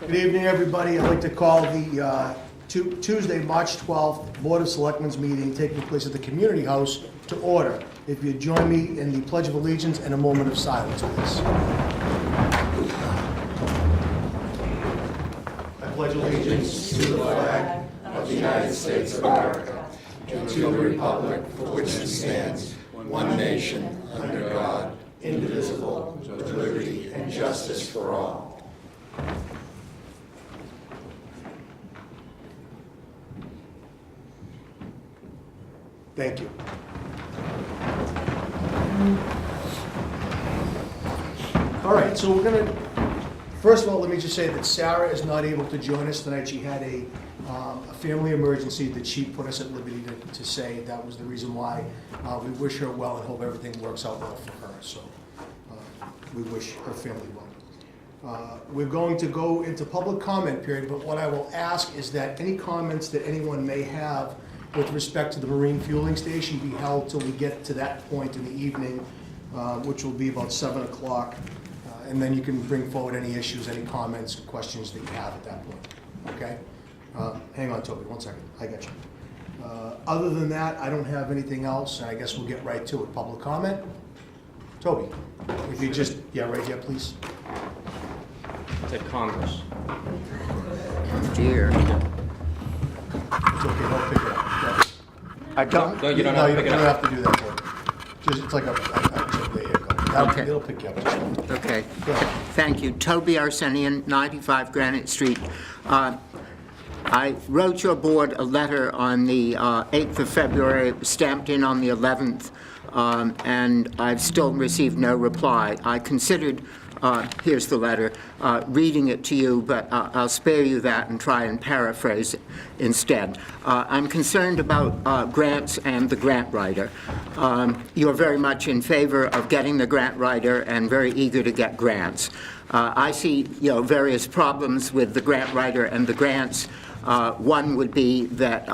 Good evening, everybody. I'd like to call the Tuesday, March 12th Board of Selectmen's meeting taking place at the Community House to order. If you'd join me in the Pledge of Allegiance and a moment of silence, please. I pledge allegiance to the flag of the United States of America, and to the republic for which it stands, one nation, under God, indivisible, with liberty and justice for all. Thank you. All right, so we're going to, first of all, let me just say that Sarah is not able to join us tonight. She had a family emergency that she put us at liberty to say that was the reason why. We wish her well and hope everything works out well for her. So we wish her family well. We're going to go into public comment period, but what I will ask is that any comments that anyone may have with respect to the marine fueling station be held till we get to that point in the evening, which will be about 7 o'clock. And then you can bring forward any issues, any comments, questions that you have at that point. Okay? Hang on, Toby, 1 second. I got you. Other than that, I don't have anything else, and I guess we'll get right to it. Public comment? Toby, if you just, yeah, right here, please. To Congress. Dear. It's okay, don't pick it up. I don't. No, you don't have to pick it up. You don't have to do that for Just, it's like there you go. Okay. It'll pick you up. Okay. Go ahead. Thank you. Toby Arsenian, 95 Granite Street. I wrote your board a letter on the 8th of February, stamped in on the 11th, and I've still received no reply. I considered, here's the letter, reading it to you, but I'll spare you that and try and paraphrase it instead. I'm concerned about grants and the grant writer. You're very much in favor of getting the grant writer and very eager to get grants. I see, various problems with the grant writer and the grants. One would be that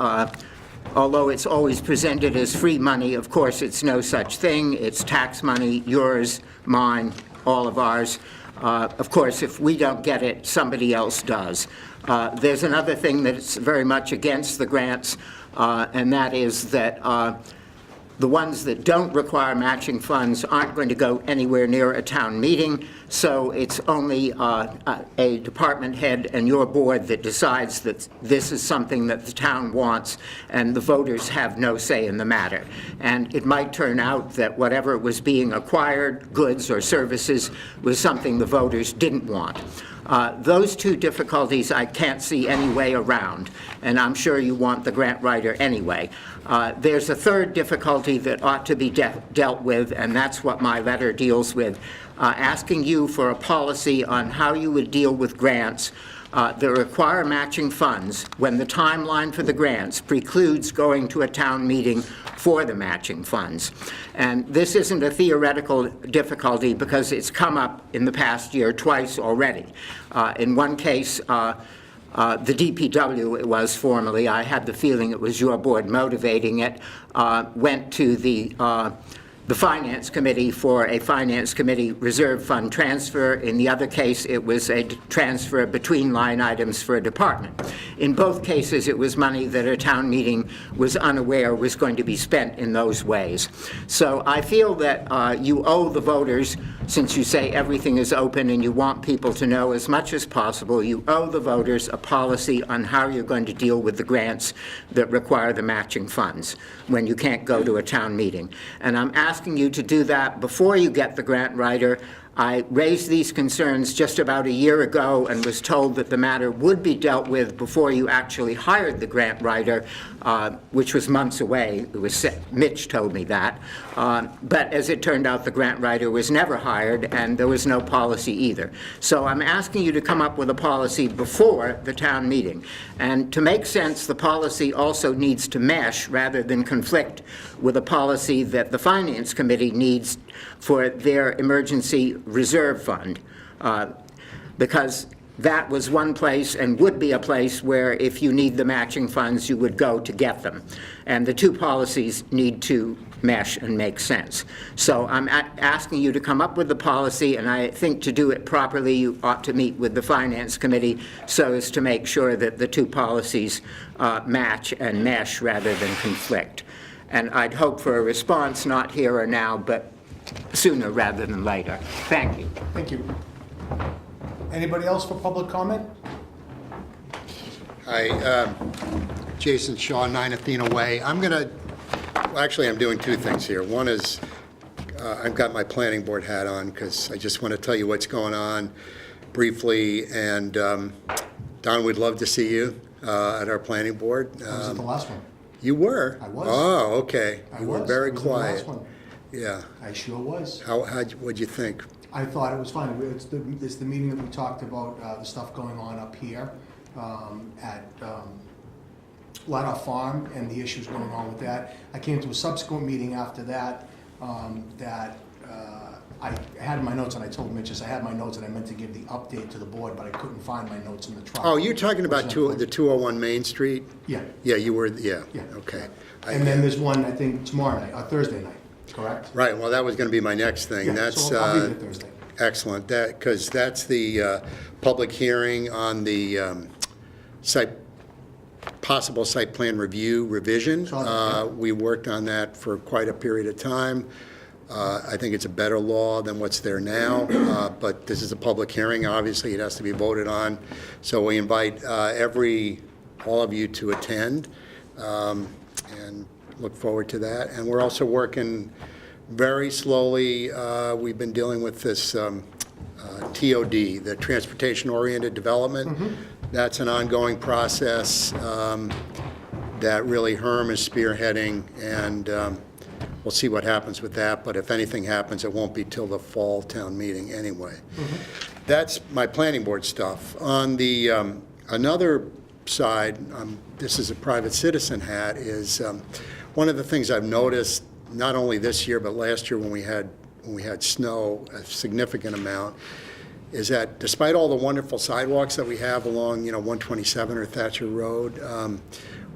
although it's always presented as free money, of course it's no such thing. It's tax money, yours, mine, all of ours. Of course, if we don't get it, somebody else does. There's another thing that's very much against the grants, and that is that the ones that don't require matching funds aren't going to go anywhere near a town meeting, so it's only a department head and your board that decides that this is something that the town wants, and the voters have no say in the matter. And it might turn out that whatever was being acquired, goods or services, was something the voters didn't want. Those two difficulties I can't see any way around, and I'm sure you want the grant writer anyway. There's a third difficulty that ought to be dealt with, and that's what my letter deals with, asking you for a policy on how you would deal with grants that require matching funds when the timeline for the grants precludes going to a town meeting for the matching funds. And this isn't a theoretical difficulty because it's come up in the past year twice already. In one case, the DPW, it was formerly, I had the feeling it was your board motivating it, went to the Finance Committee for a Finance Committee reserve fund transfer. In the other case, it was a transfer between line items for a department. In both cases, it was money that a town meeting was unaware was going to be spent in those ways. So I feel that you owe the voters, since you say everything is open and you want people to know as much as possible, you owe the voters a policy on how you're going to deal with the grants that require the matching funds when you can't go to a town meeting. And I'm asking you to do that before you get the grant writer. I raised these concerns just about a year ago and was told that the matter would be dealt with before you actually hired the grant writer, which was months away. It was Mitch told me that. But as it turned out, the grant writer was never hired, and there was no policy either. So I'm asking you to come up with a policy before the town meeting. And to make sense, the policy also needs to mesh rather than conflict with a policy that the Finance Committee needs for their emergency reserve fund, because that was one place and would be a place where if you need the matching funds, you would go to get them. And the two policies need to mesh and make sense. So I'm asking you to come up with the policy, and I think to do it properly, you ought to meet with the Finance Committee so as to make sure that the two policies match and mesh rather than conflict. And I'd hope for a response, not here or now, but sooner rather than later. Thank you. Thank you. Anybody else for public comment? Hi, Jason Shaw, 9 Athena Way. I'm doing two things here. One is, I've got my planning board hat on because I just want to tell you what's going on briefly. And Don, we'd love to see you at our planning board. I was at the last one. You were? I was. Oh, okay. You were very I was at the quiet. last one. Yeah. I sure was. What'd you think? I thought it was fine. It's the meeting that we talked about, the stuff going on up here at Ladder Farm and the issues going on with that. I came to a subsequent meeting after that I had in my notes, and I told Mitch, I had my notes and I meant to give the update to the board, but I couldn't find my notes in the truck. Oh, you're talking about the 201 Main Street? Yeah. Yeah, you were, yeah. Yeah. Okay. And then there's one, I think, tomorrow night, Thursday night, correct? Right, well, that was going to be my next thing. Yeah, That's so I'll be there Thursday. excellent, because that's the public hearing on the possible site plan review revision. We worked on that for quite a period of time. I think it's a better law than what's there now, but this is a public hearing. Obviously, it has to be voted on. So we invite all of you to attend and look forward to that. And we're also working very slowly. We've been dealing with this TOD, the Transportation Oriented Development. Mm-hmm. That's an ongoing process that really Herm is spearheading, and we'll see what happens with that, but if anything happens, it won't be till the fall town meeting anyway. Mm-hmm. That's my planning board stuff. On the another side, this is a private citizen hat, is one of the things I've noticed, not only this year, but last year when we had snow, a significant amount, is that despite all the wonderful sidewalks that we have along, 127 or Thatcher Road,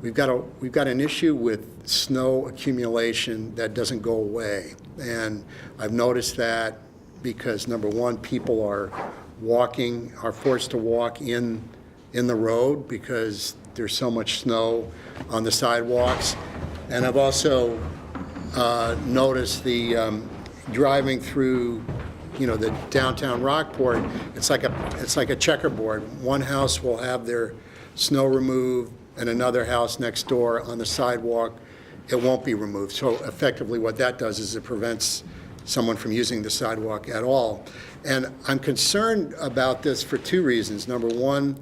we've got an issue with snow accumulation that doesn't go away. And I've noticed that because, number one, people are forced to walk in the road because there's so much snow on the sidewalks. And I've also noticed the driving through the downtown Rockport, it's like a checkerboard. One house will have their snow removed, and another house next door on the sidewalk, it won't be removed. So effectively what that does is it prevents someone from using the sidewalk at all. And I'm concerned about this for two reasons. Number one,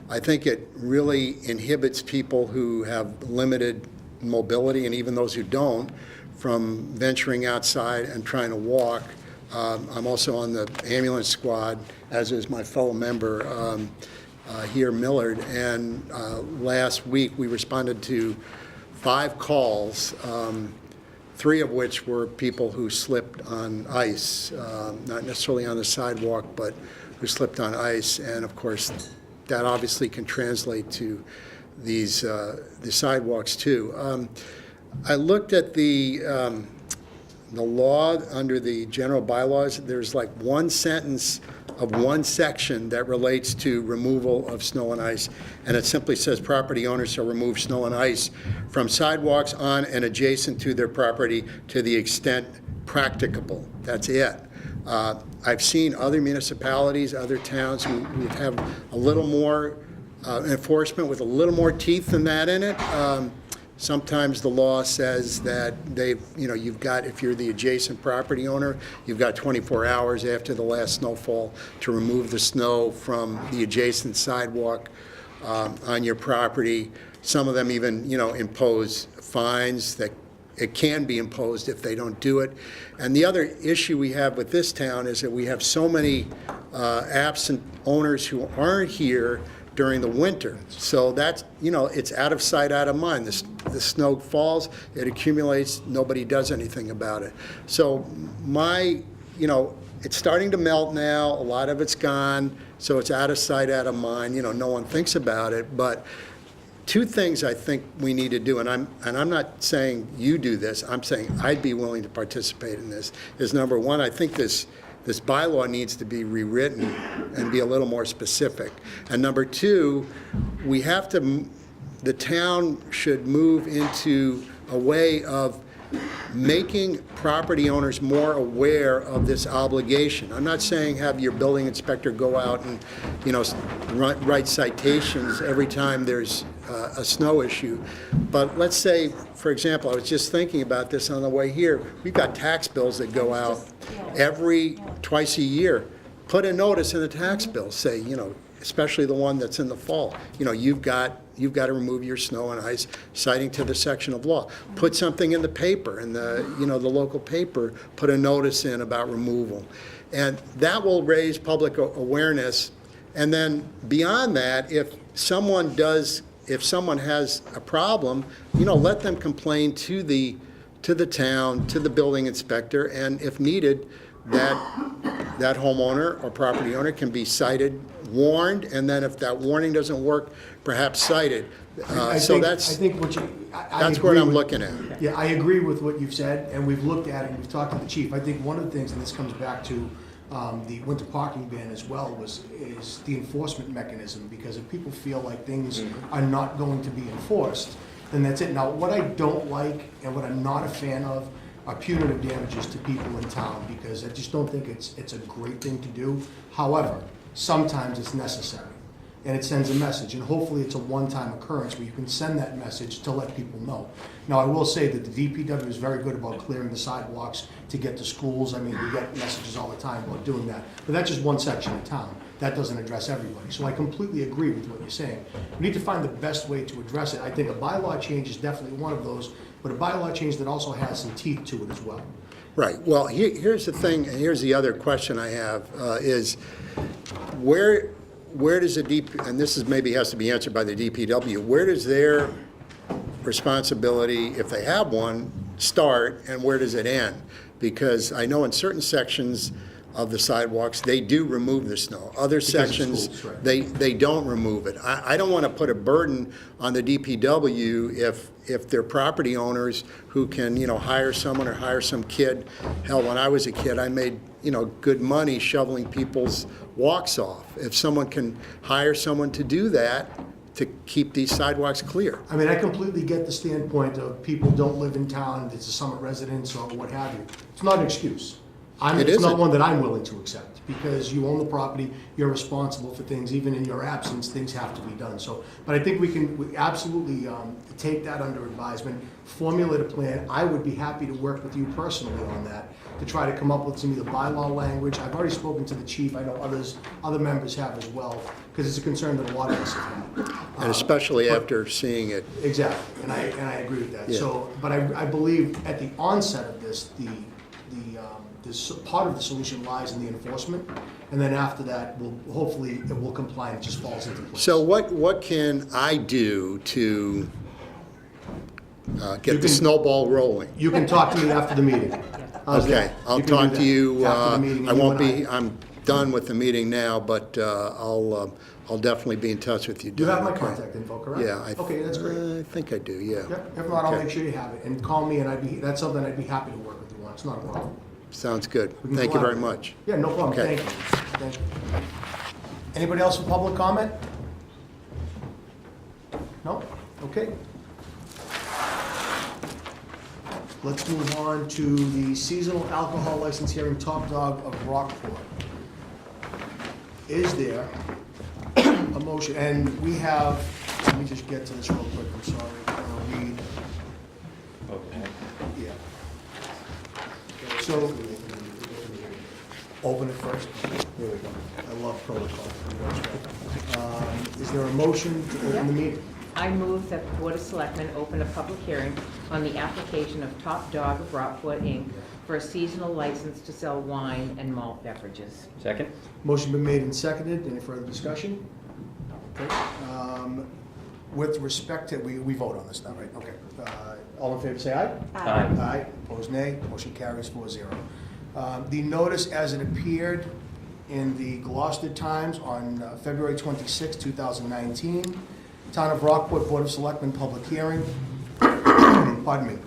I think it really inhibits people who have limited mobility, and even those who don't, from venturing outside and trying to walk. I'm also on the ambulance squad, as is my fellow member here, Millard, and last week we responded to 5 calls, 3 of which were people who slipped on ice, not necessarily on the sidewalk, but who slipped on ice, and of course that obviously can translate to the sidewalks too. I looked at the law under the general bylaws. There's like one sentence of one section that relates to removal of snow and ice, and it simply says property owners shall remove snow and ice from sidewalks on and adjacent to their property to the extent practicable. That's it. I've seen other municipalities, other towns who have a little more enforcement with a little more teeth than that in it. Sometimes the law says that you've got, if you're the adjacent property owner, you've got 24 hours after the last snowfall to remove the snow from the adjacent sidewalk on your property. Some of them even, impose fines that it can be imposed if they don't do it. And the other issue we have with this town is that we have so many absent owners who aren't here during the winter. So that's, it's out of sight, out of mind. The snow falls, it accumulates, nobody does anything about it. So my you know, it's starting to melt now, a lot of it's gone, so it's out of sight, out of mind, you know, no one thinks about it, but two things I think we need to do, and I'm not saying you do this, I'm saying I'd be willing to participate in this, is number one, I think this bylaw needs to be rewritten and be a little more specific. And number two, the town should move into a way of making property owners more aware of this obligation. I'm not saying have your building inspector go out and, you know, write citations every time there's a snow issue. But let's say, for example, I was just thinking about this on the way here, we've got tax bills that go out twice a year. Put a notice in the tax bill, say, you know, especially the one that's in the fall, you know, you've got to remove your snow and ice, citing to the section of law. Put something in the paper, in the, you know, the local paper, put a notice in about removal. And that will raise public awareness. And then beyond that, if someone has a problem, you know, let them complain to the town, to the building inspector, and if needed, that homeowner or property owner can be cited, warned, and then if that warning doesn't work, perhaps cited. That's what I'm looking at. Yeah, I agree with what you've said, and we've looked at it, and we've talked to the chief. I think one of the things, and this comes back to the winter parking ban as well, is the enforcement mechanism, because if people feel like things are not going to be enforced, then that's it. Now, what I don't like and what I'm not a fan of are punitive damages to people in town, because I just don't think it's a great thing to do. However, sometimes it's necessary, and it sends a message, and hopefully it's a one-time occurrence where you can send that message to let people know. Now, I will say that the DPW is very good about clearing the sidewalks to get to schools. I mean, we get messages all the time about doing that, but that's just one section of town. That doesn't address everybody. So I completely agree with what you're saying. We need to find the best way to address it. I think a bylaw change is definitely one of those, but a bylaw change that also has some teeth to it as well. Right. Well, here's the thing, and here's the other question I have, is where does the and this is maybe has to be answered by the DPW, where does their responsibility, if they have one, start, and where does it end? Because I know in certain sections of the sidewalks, they do remove the snow. Other sections, schools, right. they don't remove it. I don't want to put a burden on the DPW if they're property owners who can, you know, hire someone or hire some kid. Hell, when I was a kid, I made, you know, good money shoveling people's walks off. If someone can hire someone to do that, to keep these sidewalks clear. I mean, I completely get the standpoint of people don't live in town, it's a Summit residence or what have you. It's not an excuse. It's not one that I'm willing to accept, because you own the property, you're responsible for things, even in your absence, things have to be done. So, but I think we absolutely take that under advisement, formulate a plan. I would be happy to work with you personally on that, to try to come up with some of the bylaw language. I've already spoken to the chief, I know other members have as well, because it's a concern that a lot of us have had. And especially after seeing it. Exactly, and I agree with that. Yeah. So, but I believe at the onset of this, part of the solution lies in the enforcement, and then after that, hopefully it will comply and it just falls into place. So what can I do to get the snowball rolling? You can talk to me after the meeting. How's Okay, that? I'll You can talk do to you. that after the meeting, I and you won't and be. I'm done with the meeting now, but I'll definitely be in touch with you. You have my okay? contact info, correct? Yeah. Okay, that's great. I think I do. Yeah. Yep. If not, I'll Okay. make sure you have it, and call me, and that's something I'd be happy to work with you on. It's not a problem. Sounds good. We can Thank you very collaborate. much. Yeah, no problem. Okay. Thank you. Thank you. Anybody else for public comment? No? Okay. Let's move on to the seasonal alcohol license hearing, Top Dog of Rockport. Is there a motion? And we have, let me just get to this real quick, I'm sorry. I'm gonna read. Okay. Yeah. So, open it first. There we go. I love protocol. Is there a motion to open the meeting? I move that the Board of Selectmen open a public hearing on the application of Top Dog of Rockport, Inc. for a seasonal license to sell wine and malt beverages. Second? Motion been made and seconded. Any further discussion? Okay. With respect to, we vote on this now, right? Okay. All in favor, say aye. Aye. Aye. Opposed, nay. Motion carries 4-0. The notice as it appeared in the Gloucester Times on February 26, 2019, Town of Rockport Board of Selectmen public hearing, pardon me,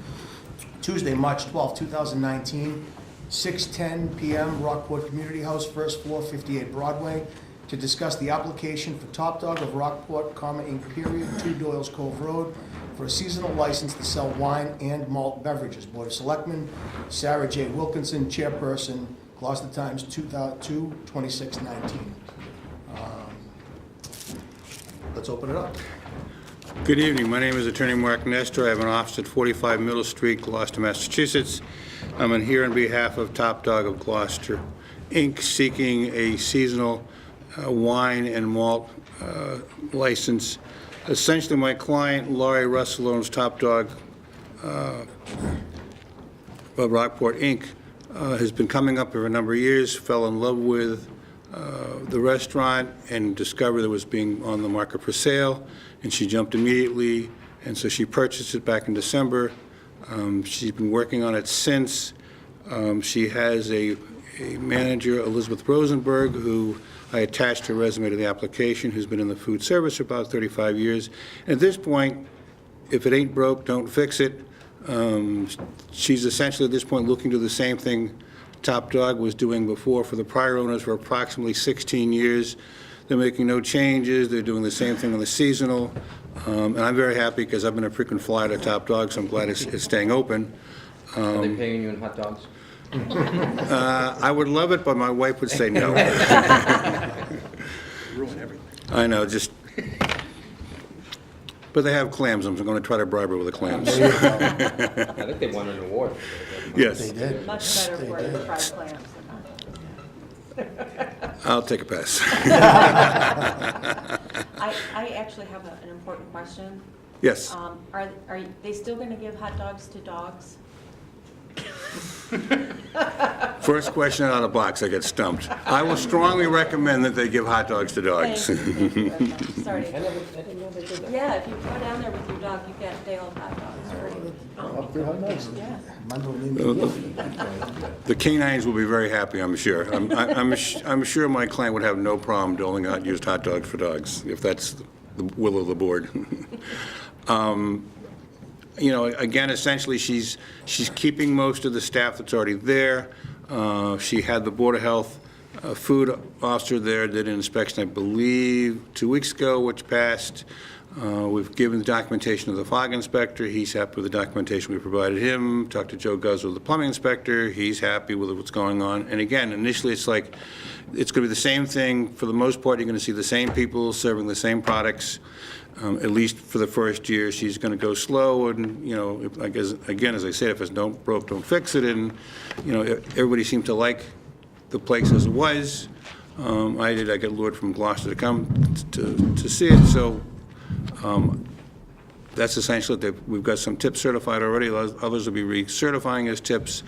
Tuesday, March 12, 2019, 6:10 PM, Rockport Community House, first floor, 58 Broadway, to discuss the application for Top Dog of Rockport, Inc., period, 2 Doyle's Cove Road, for a seasonal license to sell wine and malt beverages. Board of Selectmen, Sarah J. Wilkinson, Chairperson, Gloucester Times, 2/26/19. Let's open it up. Good evening. My name is Attorney Mark Nestor. I have an office at 45 Middle Street, Gloucester, Massachusetts. I'm here on behalf of Top Dog of Gloucester, Inc., seeking a seasonal wine and malt license. Essentially, my client, Laurie Russell, owns Top Dog of Rockport, Inc., has been coming up for a number of years, fell in love with the restaurant and discovered it was being on the market for sale, and she jumped immediately, and so she purchased it back in December. She's been working on it since. She has a manager, Elizabeth Rosenberg, who I attached her resume to the application, who's been in the food service for about 35 years. At this point, if it ain't broke, don't fix it. She's essentially at this point looking to do the same thing Top Dog was doing before for the prior owners for approximately 16 years. They're making no changes. They're doing the same thing on the seasonal. And I'm very happy because I've been a frequent flyer to Top Dog, so I'm glad it's staying open. Are they paying you in hot dogs? I would love it, but my wife would say no. Ruin everything. I know, just, but they have clams. I'm going to try to bribe her with the clams. I think they won an award. Yes, They did. Much better for the fried clams than I'll take a pass. I actually have an important question. Yes. Are they still going to give hot dogs to dogs? First question out of the box, I get stumped. I will strongly recommend that they give hot dogs to dogs. Thank you very much. Sorry. I didn't know they did that. Yeah, if you go down there with your dog, you get day old hot dogs. Yeah. The canines will be very happy, I'm sure. I'm sure my client would have no problem doling out used hot dogs for dogs, if that's the will of the board. You know, again, essentially, she's keeping most of the staff that's already there. She had the Board of Health food officer there, did an inspection, I believe, 2 weeks ago, which passed. We've given the documentation to the fog inspector. He's happy with the documentation we provided him. Talked to Joe Guzzo, the plumbing inspector. He's happy with what's going on. And again, initially, it's like, it's going to be the same thing. For the most part, you're going to see the same people serving the same products. At least for the first year, she's going to go slow, and, you know, I guess, again, as I said, if it's don't broke, don't fix it, and, you know, everybody seemed to like the place as it was. I got lured from Gloucester to come to see it, so that's essentially that. We've got some tips certified already. Others will be recertifying as tips.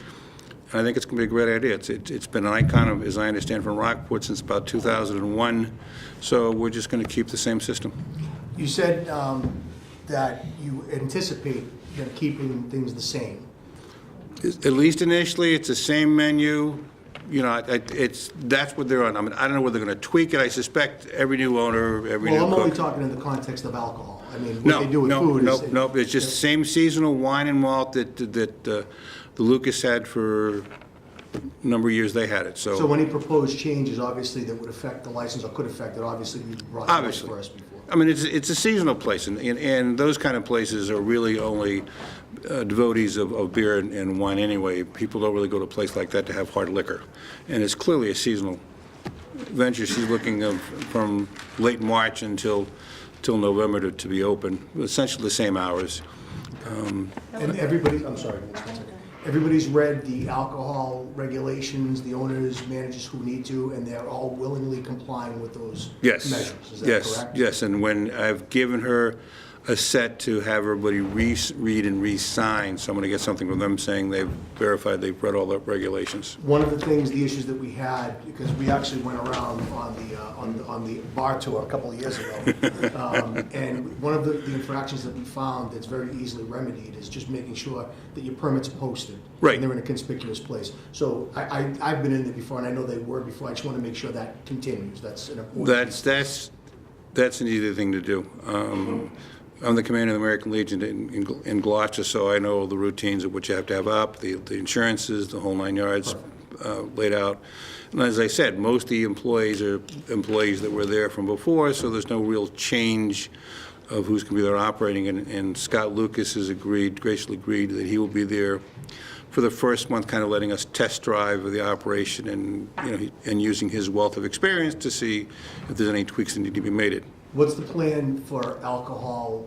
And I think it's going to be a great idea. It's been an icon of, as I understand, from Rockport since about 2001, so we're just going to keep the same system. You said that you anticipate keeping things the same. At least initially, it's the same menu. You know, that's what they're on. I mean, I don't know whether they're going to tweak it. I suspect every new owner, every new Well, I'm only cook. talking in the context of alcohol. I mean, No, what they do with food is... no. It's just the same seasonal wine and malt that the Lucas had for a number of years they had it. So when he proposed changes, obviously, that would affect the license or could affect it, obviously, you brought that Obviously. first before. I mean, it's a seasonal place, and those kind of places are really only devotees of beer and wine anyway. People don't really go to a place like that to have hard liquor. And it's clearly a seasonal venture. She's looking from late March till November to be open, essentially the same hours. And everybody, I'm sorry, one second. Everybody's read the alcohol regulations, the owners, managers who need to, and they're all willingly complying with those Yes. measures. Is that Yes, correct? yes, and when I've given her a set to have everybody read and re-sign. So I'm going to get something from them saying they've verified they've read all the regulations. One of the things, the issues that we had, because we actually went around on the bar tour a couple of years ago, and one of the infractions that we found that's very easily remedied is just making sure that your permit's posted. Right. And they're in a conspicuous place. So I've been in there before, and I know they were before. I just want to make sure that continues. That's an important. That's an easy thing to do. I'm the commander of the American Legion in Gloucester, so I know the routines of what you have to have up, the insurances, the whole 9 yards laid out. And as I said, most of the employees are employees that were there from before, so there's no real change of who's going to be there operating. And Scott Lucas has graciously agreed that he will be there for the first month, kind of letting us test drive of the operation and, and using his wealth of experience to see if there's any tweaks that need to be made. What's the plan for alcohol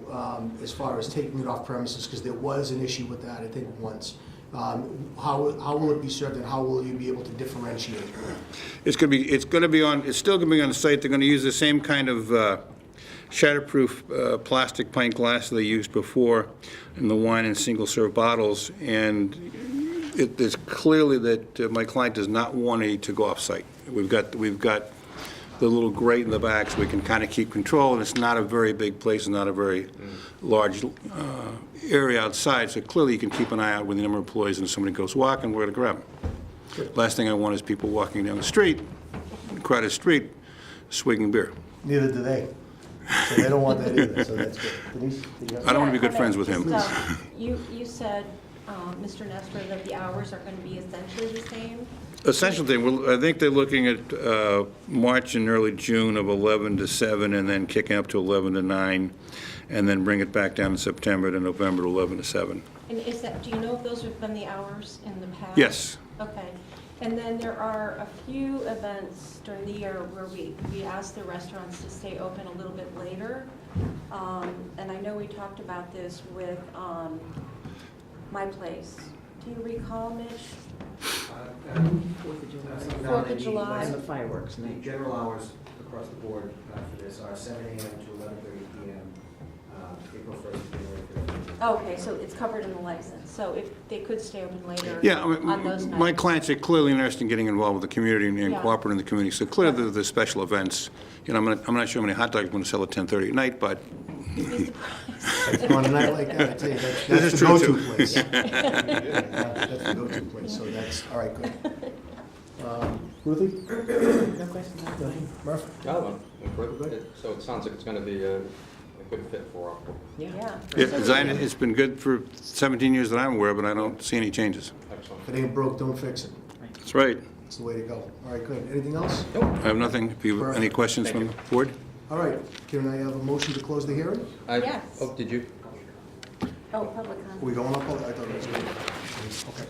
as far as taking it off premises? Because there was an issue with that, I think, once. How will it be served, and how will you be able to differentiate? It's still going to be on the site. They're going to use the same kind of shatterproof plastic pint glass they used before in the wine and single-serve bottles. And it is clearly that my client does not want it to go off-site. We've got the little grate in the back, so we can kind of keep control, and it's not a very big place, and not a very large area outside, so clearly you can keep an eye out when the number of employees and if somebody goes walking, we're going to grab them. Last thing I want is people walking down the street, crowded street, swigging beer. Neither do they. So they don't want that either, so that's good. Denise, I don't want to be good friends with him. You said, Mr. Nestor, that the hours are going to be essentially the same? Essential thing, I think they're looking at March and early June of 11 to 7, and then kicking up to 11 to 9, and then bring it back down in September to November to 11 to 7. And do you know if those have been the hours in the past? Yes. Okay. And then there are a few events during the year where we ask the restaurants to stay open a little bit later. And I know we talked about this with My Place. Do you recall, Mitch? 4th of July. 4th of July. And the fireworks The night. general hours across the board for this are 7 a.m. to 11:30 p.m., April 1st to January 15th. Okay, so it's covered in the license. So if they could stay open later Yeah, on those nights. my clients are clearly interested in getting involved with the community and Yeah. cooperating in the community. So clearly the special events, I'm not sure how many hot dogs I'm going to sell at 10:30 at night, but on a night like that, I tell you, This that's is the true, go-to too. place. That's the go-to place, so that's, all right, good. Ruthie? No questions? Nothing? Murph? Oh, well, good. So it sounds like it's going to be a good fit for Rockport. Yeah. Yeah. it's been good for 17 years that I'm aware, but I don't see any changes. Excellent. If it ain't broke, don't fix it. That's right. That's the way to go. All right, good. Anything else? I have nothing. If you have any questions from the board? All right, can I have a motion to close the hearing? Yes. Oh, did you? Oh, public Are comment. we going up? I thought it was good. Okay.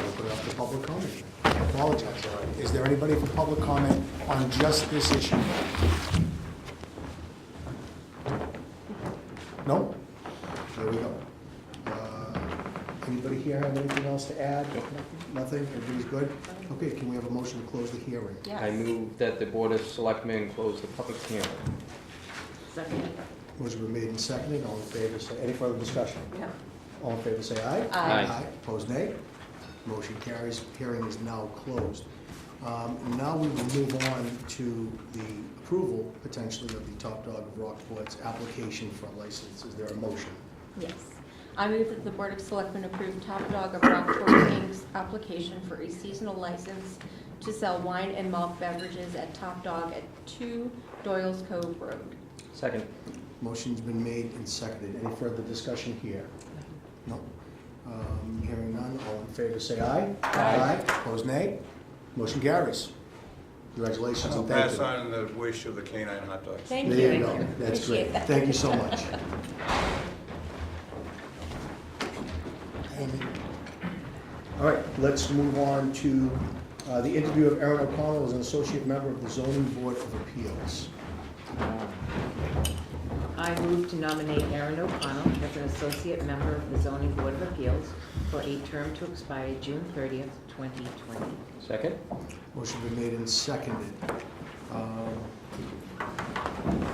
We'll put it up to public comment. I apologize. Is there anybody for public comment on just this issue? No? There we go. Anybody here have anything else to add? Nothing? Everybody's good? Okay, can we have a motion to close the hearing? I Yes. move that the Board of Selectmen close the public hearing. Second. Motion been made and seconded. All in favor, say, any further discussion? Yeah. All in favor, say aye. Aye. Opposed, nay. Motion carries. Hearing is now closed. Now we will move on to the approval, potentially, of the Top Dog of Rockport's application for a license. Is there a motion? Yes. I move that the Board of Selectmen approve Top Dog of Rockport Inc.'s application for a seasonal license to sell wine and malt beverages at Top Dog at 2 Doyle's Cove Road. Second. Motion's been made and seconded. Any further discussion here? No. Hearing none. All in favor, say aye. Aye. Opposed, nay. Motion carries. Congratulations I'll and thank pass you. on the wish of the canine hot dogs. Thank you. There you go. That's Appreciate great. that. Thank you so much. All right, let's move on to the interview of Aaron O'Connell as an associate member of the Zoning Board of Appeals. I move to nominate Aaron O'Connell as an associate member of the Zoning Board of Appeals for a term to expire June 30th, 2020. Second? Motion been made and seconded.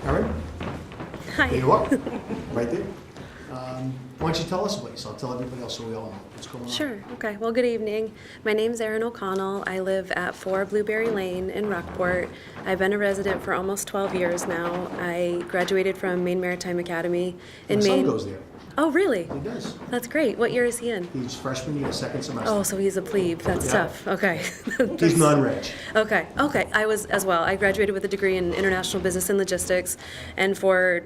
Aaron? Hi. There you are, right there. Why don't you tell us about yourself? Tell everybody else so we all know what's going on. Sure. Okay. Well, good evening. My name's Erin O'Connell. I live at 4 Blueberry Lane in Rockport. I've been a resident for almost 12 years now. I graduated from Maine Maritime Academy in My son Maine. goes there. Oh, really? He does. That's great. What year is he in? He's freshman year, second semester. Oh, so he's a plebe. That's Yeah. tough. Okay. He's non-reg. Okay. Okay. I was as well. I graduated with a degree in international business and logistics, and for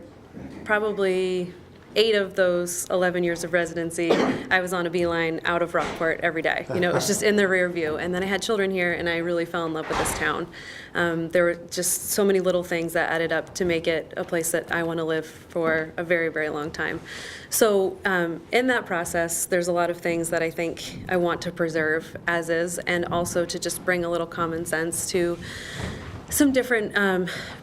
probably 8 of those 11 years of residency, I was on a beeline out of Rockport every day. You know, it was just in the rear view. And then I had children here, and I really fell in love with this town. There were just so many little things that added up to make it a place that I want to live for a very, very long time. So in that process, there's a lot of things that I think I want to preserve as is, and also to just bring a little common sense to some different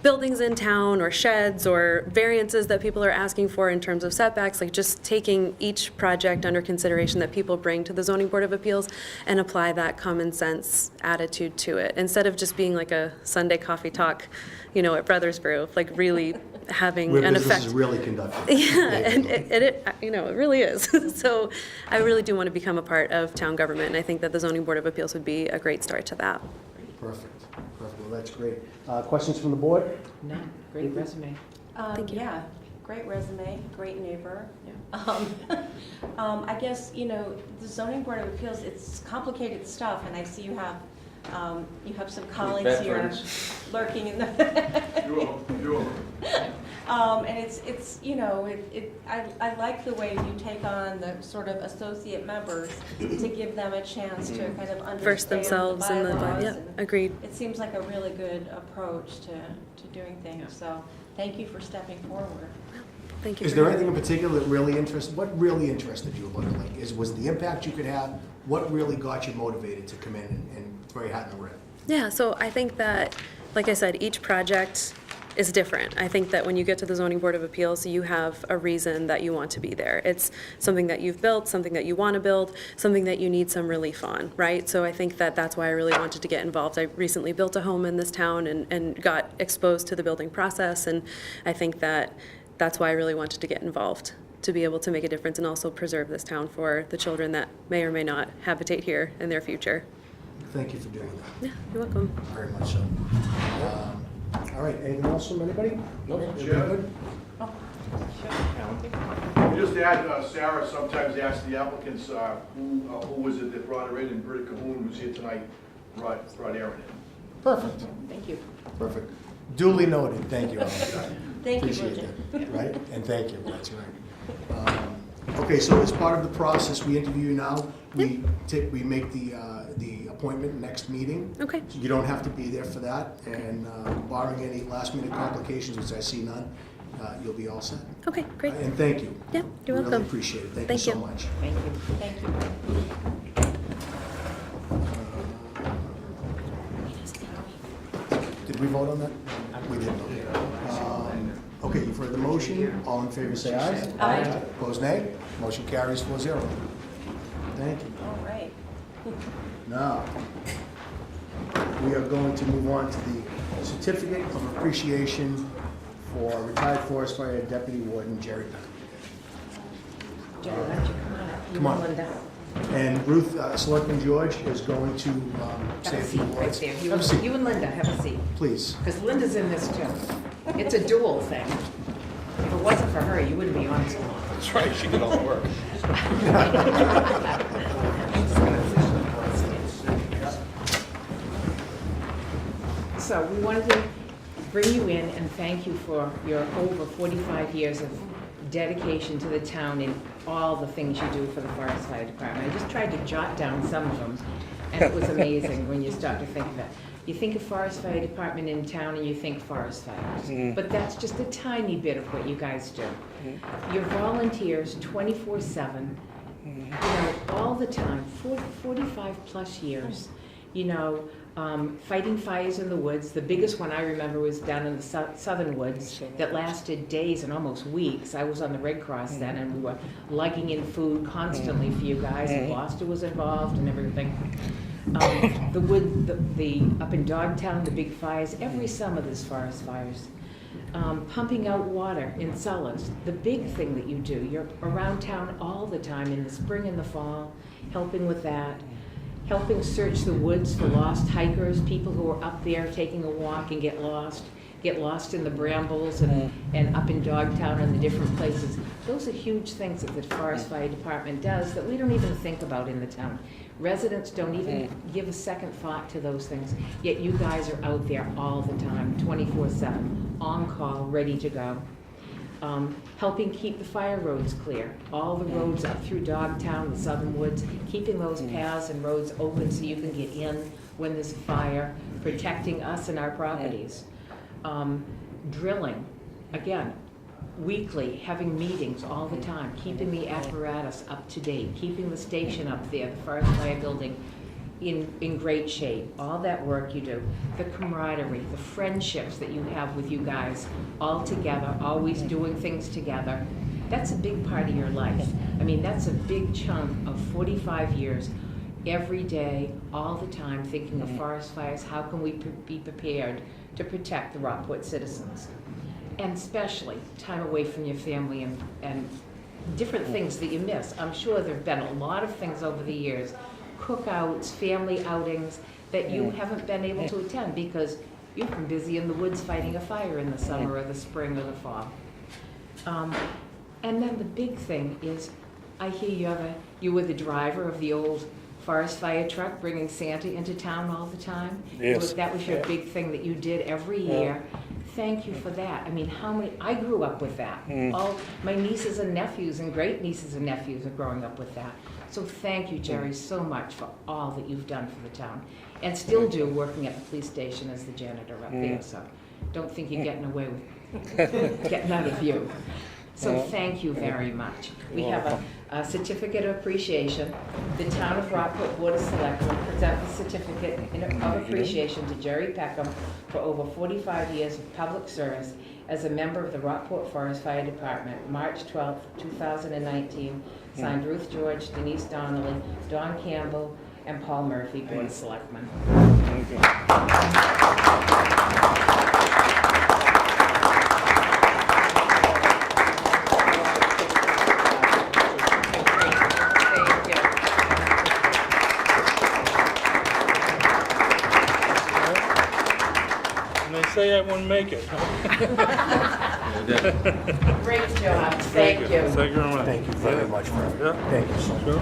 buildings in town, or sheds, or variances that people are asking for in terms of setbacks, like just taking each project under consideration that people bring to the Zoning Board of Appeals and apply that common sense attitude to it, instead of just being like a Sunday coffee talk, you know, at Brothers Brew, like really having Where an business effect. is really conducted. Yeah, and it you know, it really is. So I really do want to become a part of town government, and I think that the Zoning Board of Appeals would be a great start to that. Perfect. Well, that's great. Questions from the board? No, great resume. Thank you. Yeah, great resume, great neighbor. Yeah. I guess, you know, the zoning board of appeals, it's complicated stuff, and I see you have some colleagues here Veterans. lurking in the. And it's, you know, I like the way you take on the sort of associate members to give them a chance to kind of understand Verse themselves the in the, bylaws, yeah, and agreed. it seems like a really good approach to doing things, so thank you for stepping forward. Thank you. Is for there having anything in particular that what really interested you about it? Like, was the impact you could have, what really got you motivated to come in and throw your hat in the ring? Yeah, so I think that, like I said, each project is different. I think that when you get to the Zoning Board of Appeals, you have a reason that you want to be there. It's something that you've built, something that you want to build, something that you need some relief on, right? So I think that that's why I really wanted to get involved. I recently built a home in this town and got exposed to the building process, and I think that that's why I really wanted to get involved, to be able to make a difference and also preserve this town for the children that may or may not habitate here in their future. Thank you for doing that. Yeah, you're welcome. Very much so. All right, anything else from anybody? Nope. Everybody Chair? good? Just add, Sarah sometimes asks the applicants, who was it that brought her in, and Britta Cahoon, who's here tonight, brought Aaron in. Perfect, Thank you. perfect. Duly noted, thank you. Alan. Thank you, Appreciate Bridget. that, right? And thank you, that's right. Okay, so as part of the process, we interview you now. We make the appointment next meeting. Okay. You don't have to be there for that, and barring any last-minute complications, which I see none, you'll be all set. Okay, great. And thank you. Yeah, you're Really welcome. appreciate it. Thank you Thank so you. much. Thank you. Thank you. Did we vote on that? We did. Okay, you've heard the motion. All in favor, say aye. Aye. Opposed, nay. Motion carries 4-0. Thank you. All right. Now, we are going to move on to the certificate of appreciation for retired forest fire deputy warden Jerry Beck. Jerry, why don't you come on up? Come on. Linda. And Ruth, Selectman George is going to say Have a a few seat right words. there. Have a seat, You and Linda, have a seat. please. Because Linda's in this too. It's a dual thing. If it wasn't for her, you wouldn't be on so long. That's right, she did all the work. So we wanted to bring you in and thank you for your over 45 years of dedication to the town and all the things you do for the Forest Fire Department. I just tried to jot down some of them, and it was amazing when you start to think of it. You think of Forest Fire Department in town and you think forest fires, but that's just a tiny bit of what you guys do. Your volunteers 24/7, you know, all the time, 45 plus years, you know, fighting fires in the woods. The biggest one I remember was down in the southern woods that lasted days and almost weeks. I was on the Red Cross then, and we were lugging in food constantly for you guys, and Gloucester was involved and everything. The up in Dogtown, the big fires, every summer there's forest fires. pumping out water in cellars, the big thing that you do. You're around town all the time in the spring and the fall, helping with that. Helping search the woods for lost hikers, people who are up there taking a walk and get lost in the brambles and up in Dogtown and the different places. Those are huge things that the Forest Fire Department does that we don't even think about in the town. Residents don't even give a second thought to those things, yet you guys are out there all the time, 24/7, on call, ready to go. Helping keep the fire roads clear, all the roads up through Dogtown, the Southern Woods, keeping those paths and roads open so you can get in when there's a fire, protecting us and our properties. Drilling, again, weekly, having meetings all the time, keeping the apparatus up to date, keeping the station up there, the Forest Fire Building, in great shape, all that work you do, the camaraderie, the friendships that you have with you guys, all together, always doing things together. That's a big part of your life. I mean, that's a big chunk of 45 years, every day, all the time, thinking of forest fires, how can we be prepared to protect the Rockport citizens? And especially time away from your family and different things that you miss. I'm sure there have been a lot of things over the years, cookouts, family outings, that you haven't been able to attend because you've been busy in the woods fighting a fire in the summer or the spring or the fall. And then the big thing is, I hear you were the driver of the old forest fire truck bringing Santa into town all the time. Yes. That was your big thing that you did every year. Thank you for that. I mean, I grew up with that. All my nieces and nephews and great nieces and nephews are growing up with that. So thank you, Jerry, so much for all that you've done for the town. And still do, working at the police station as the janitor up there. So don't think you're getting away with getting out of you. So thank you very much. We have a certificate of appreciation. The Town of Rockport Board of Selectmen present the certificate of appreciation to Jerry Peckham for over 45 years of public service as a member of the Rockport Forest Fire Department, March 12, 2019. Signed Ruth George, Denise Donnelly, Don Campbell, and Paul Murphy, Board of Selectmen. Say I wouldn't make it. Great job. Thank you. Thank you very much. Thank you very much for it. Yeah. Thank you so much. Sure.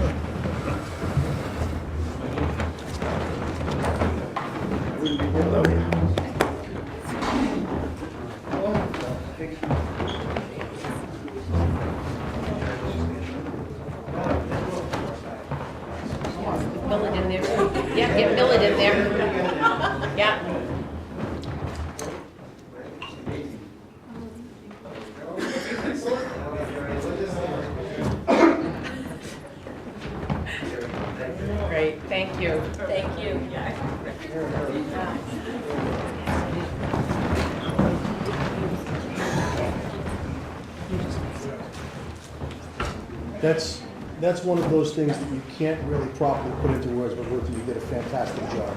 Millet in there. Yeah, get millet in there. Yeah. Great, thank you. Thank you. That's one of those things that you can't really properly put into words, but Ruth, you did a fantastic job.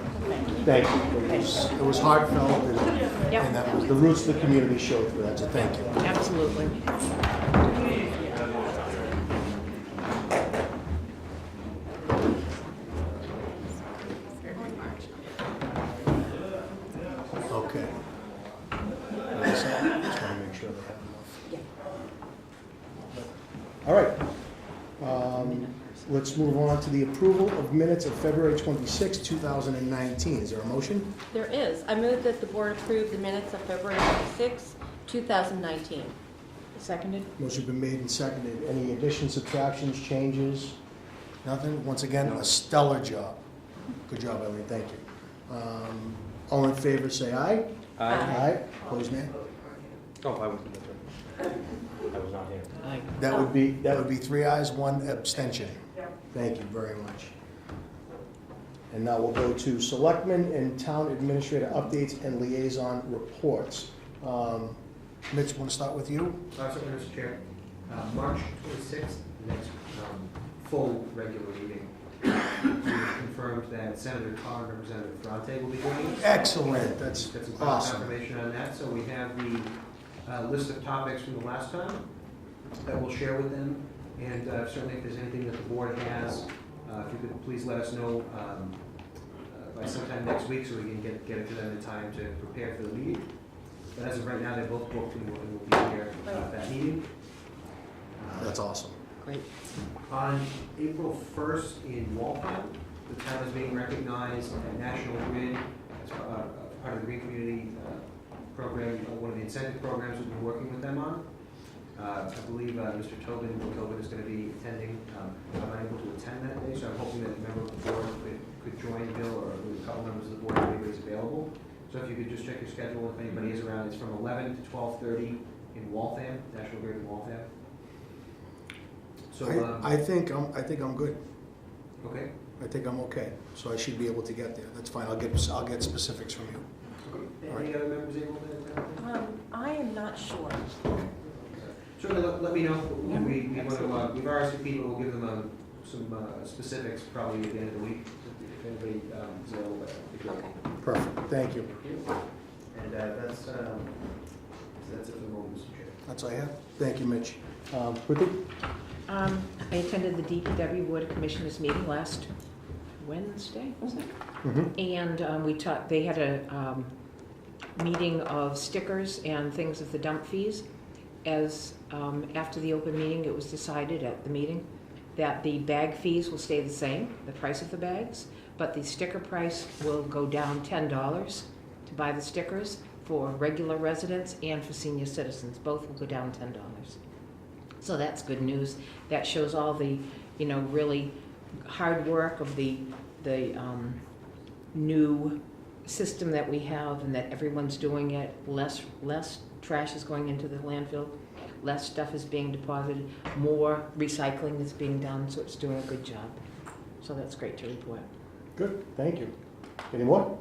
Thank you. It was heartfelt, and that was the roots of the community showed through that, so thank you. Absolutely. Okay. Just want to make sure they have enough. All right. Let's move on to the approval of minutes of February 26, 2019. Is there a motion? There is. I move that the board approve the minutes of February 26, 2019. Seconded? Motion been made and seconded. Any additions, subtractions, changes? Nothing? Once again, a stellar job. Good job, Eileen. Thank you. All in favor, say aye. Aye. Aye. Opposed, nay? Oh, I wasn't there. I was not here. Aye. That would be 3 ayes, 1 abstention. Thank you very much. And now we'll go to selectmen and town administrator updates and liaison reports. Mitch, want to start with you? Certainly, Mr. Chair. March 26th, the next full regular meeting, we confirmed that Senator Carr and Representative Ferrante will be joining us. Excellent. That's Got some final awesome. confirmation on that. So we have the list of topics from the last time that we'll share with them. And certainly if there's anything that the board has, if you could please let us know by sometime next week so we can get it to them in time to prepare for the meeting. But as of right now, they're both booked and will be here at that meeting. That's awesome. Great. On April 1st in Waltham, the town is being recognized at National Grid as part of the Green Community program, one of the incentive programs we've been working with them on. I believe Mr. Tobin is going to be attending. I'm unable to attend that day, so I'm hoping that a member of the board could join Bill, or a couple members of the board if anybody's available. So if you could just check your schedule, if anybody is around, it's from 11 to 12:30 in Waltham, National Grid in Waltham. So I think I'm good. okay. I think I'm okay, so I should be able to get there. That's fine. I'll get specifics from you. Any other members able to attend? I am not sure. Certainly let me know. We've RSVP'd, people, we'll give them some specifics probably at the end of the week. If anybody is available, that'd be great. Okay. Perfect. Thank you. And that's it for the moment, Mr. Chair. That's all I have. Thank you, Mitch. Ruthie? I attended the DPW Board of Commissioners meeting last Wednesday, was it? Mm-hmm. And they had a meeting of stickers and things of the dump fees. As after the open meeting, it was decided at the meeting that the bag fees will stay the same, the price of the bags, but the sticker price will go down $10 to buy the stickers for regular residents and for senior citizens. Both will go down $10. So that's good news. That shows all the, really hard work of the new system that we have, and that everyone's doing it. Less trash is going into the landfill, less stuff is being deposited, more recycling is being done, so it's doing a good job. So that's great to report. Good. Thank you. Any more?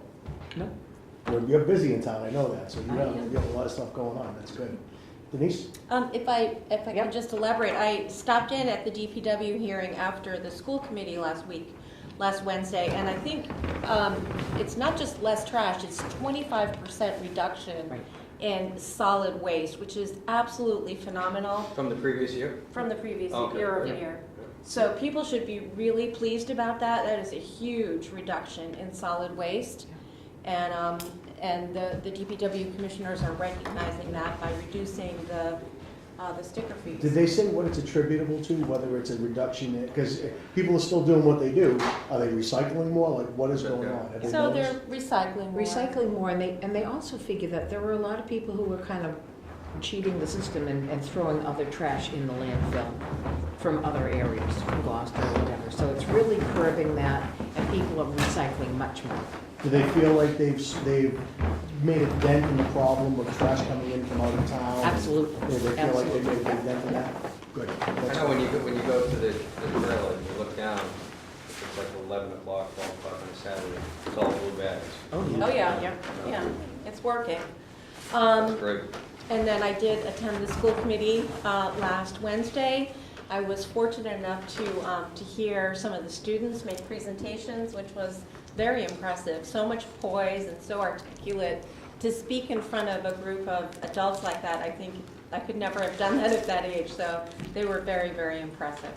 No? Well, you're busy in town, I know that, so you I have am. a lot of stuff going on. That's good. Denise? If I Yep. could just elaborate, I stopped in at the DPW hearing after the school committee last Wednesday, and I think it's not just less trash, it's 25% reduction Right. in solid waste, which is absolutely phenomenal From the previous year? from the previous Okay. year over Yeah. year. So people should be really pleased about that. That is a huge reduction in solid waste. And the DPW commissioners are recognizing that by reducing the sticker fees. Did they say what it's attributable to, whether it's a reduction, because people are still doing what they do, are they recycling more, like what is going on? Have they So noticed? they're recycling more. Recycling more, and they also figure that there were a lot of people who were kind of cheating the system and throwing other trash in the landfill from other areas, from Gloucester or whatever. So it's really curbing that, and people are recycling much more. Do they feel like they've made a dent in the problem of trash coming in from out of town? Absolutely. They feel like they Absolutely. made a big dent in that? Good. I That's know when you go to the trail and you look down, it's like 11 o'clock, 12 o'clock on a Saturday, it's all blue bags. Oh, Oh, yeah, yeah, it's working. That's great. And then I did attend the school committee last Wednesday. I was fortunate enough to hear some of the students make presentations, which was very impressive. So much poise and so articulate. To speak in front of a group of adults like that, I think I could never have done that at that age. So they were very, very impressive.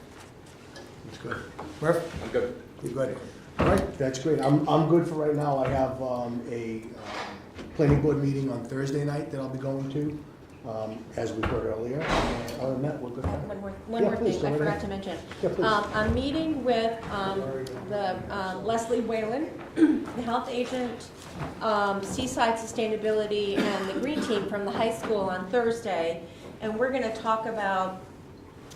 That's good. Murph? I'm good. You're good. All right, that's great. I'm good for right now. I have a planning board meeting on Thursday night that I'll be going to, as we heard earlier. And other than that, we're good. One Yeah, more please, thing go I right forgot ahead. to mention. Yeah, please. I'm meeting with Leslie Whalen, the health agent, Seaside Sustainability, and the Green Team from the high school on Thursday. And we're going to talk about,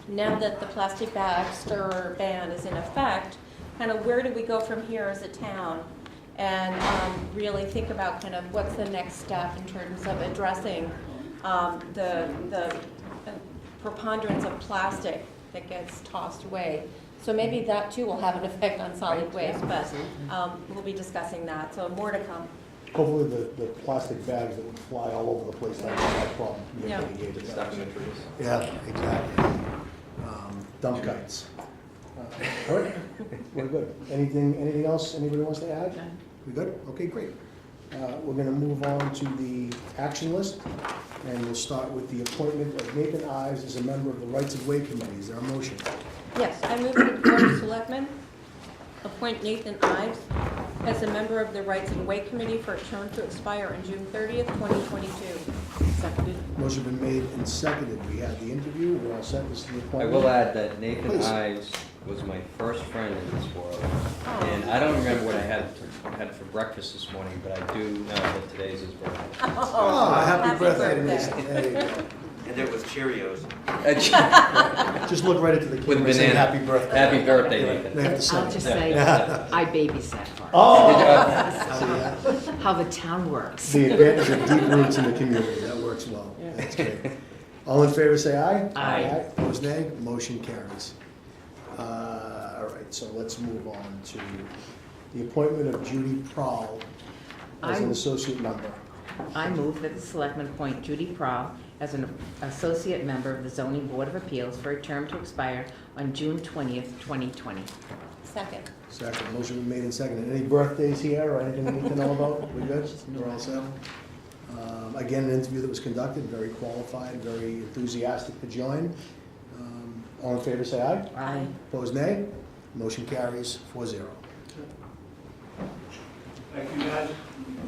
now that the plastic bag stir ban is in effect, kind of where do we go from here as a town? And really think about kind of what's the next step in terms of addressing the preponderance of plastic that gets tossed away. So maybe that too will have an effect on solid waste, but we'll be discussing that, so more to come. Hopefully the plastic bags that would fly all over the place, that's not a problem. Get Yeah. mitigated. Just stuck in the trees. Yeah, exactly. Dump kites. All right, we're good. Anything else anybody wants to add? We good? Okay, great. We're gonna move on to the action list. And we'll start with the appointment of Nathan Ives as a member of the Rights of Way Committee. Is there a motion? Yes, I move that the Board of Selectmen appoint Nathan Ives as a member of the Rights and Way Committee for a term to expire on June 30th, 2022. Seconded. Motion been made and seconded. We had the interview. We're all set. This is the I appointment. will add that Nathan Please. Ives was my first friend in this world. And I don't remember what I had for breakfast this morning, but I do know that today's his birthday. Oh, happy Happy birthday to birthday. Nathan. There you go. And it was Cheerios. Just look right into the With camera and say banana. happy birthday. Happy birthday, They Nathan. have to say I'll it. just say, Yeah. I babysat for her. Oh! How the town works. The advantage of deep roots in the community, that works well. That's great. All in favor, say aye. Aye. Opposed, nay. Motion carries. All right, so let's move on to the appointment of Judy Prowl as an I'm- associate member. I move that the selectmen appoint Judy Prowl as an associate member of the Zoning Board of Appeals for a term to expire on June 20th, 2020. Second. Second, motion been made and seconded. Any birthdays here or anything we need to know about? We good? We're all set? Again, an interview that was conducted, very qualified, very enthusiastic to join. All in favor, say aye. Aye. Opposed, nay. Motion carries 4-0. Thank you, guys.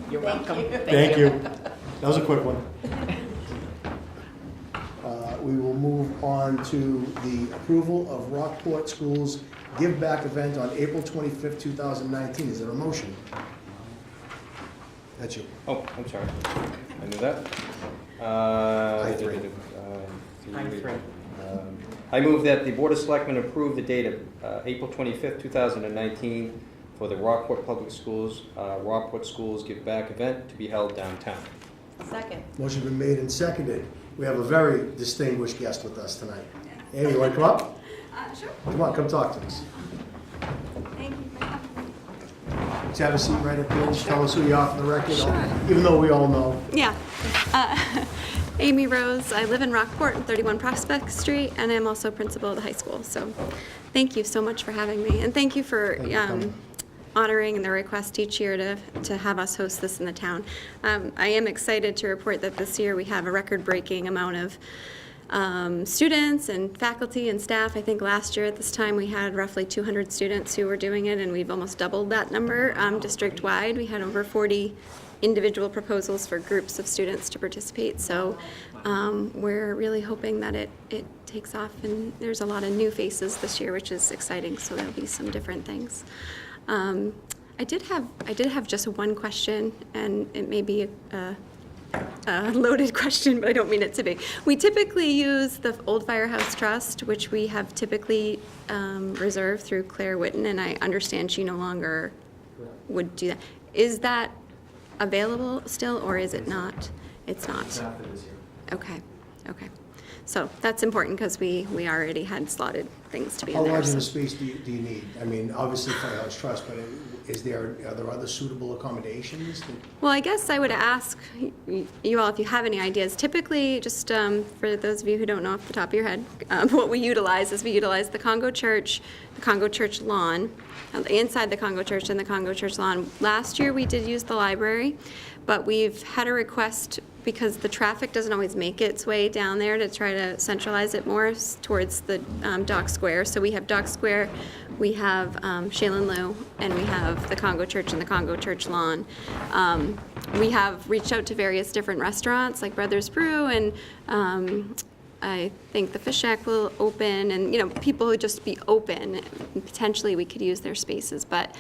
You're Thank welcome. you. Thank you. That was a quick one. We will move on to the approval of Rockport Schools Give Back event on April 25th, 2019. Is there a motion? That's you. Oh, I'm sorry. I knew that. I three. I three. I move that the Board of Selectmen approve the date of April 25th, 2019 for the Rockport Public Schools, Rockport Schools Give Back event to be held downtown. Second. Motion been made and seconded. We have a very distinguished guest with us tonight. Amy, you want to come up? Sure. Come on, come talk to us. Thank you for having me. Let's have a seat right up here. Just tell us who you are for the record, Sure. even though we all know. Yeah. Amy Rose. I live in Rockport, 31 Prospect Street, and I'm also principal of the high school. So thank you so much for having me. And thank you for Thank you for coming. honoring the request each year to have us host this in the town. I am excited to report that this year we have a record-breaking amount of students and faculty and staff. I think last year at this time we had roughly 200 students who were doing it, and we've almost doubled that number district-wide. We had over 40 individual proposals for groups of students to participate. So we're really hoping that it takes off, and there's a lot of new faces this year, which is exciting. So there'll be some different things. I did have just one question, and it may be a loaded question, but I don't mean it to be. We typically use the Old Firehouse Trust, which we have typically reserved through Claire Witten, and I understand she no longer would do that. Is that available still, or is it not? It's not. Not for this year. Okay, okay. So that's important because we already had slotted things to be How in there. large of so- a space do you need? I mean, obviously Firehouse Trust, but are there other suitable accommodations? Well, I guess I would ask you all if you have any ideas. Typically, just for those of you who don't know off the top of your head, what we utilize is we utilize the Congo Church lawn, inside the Congo Church and the Congo Church lawn. Last year we did use the library, but we've had a request because the traffic doesn't always make its way down there to try to centralize it more towards the Dock Square. So we have Dock Square, we have Shaylin Liu, and we have the Congo Church and the Congo Church lawn. We have reached out to various different restaurants like Brothers Brew, and I think the Fish Shack will open, and people would just be open. Potentially we could use their spaces, but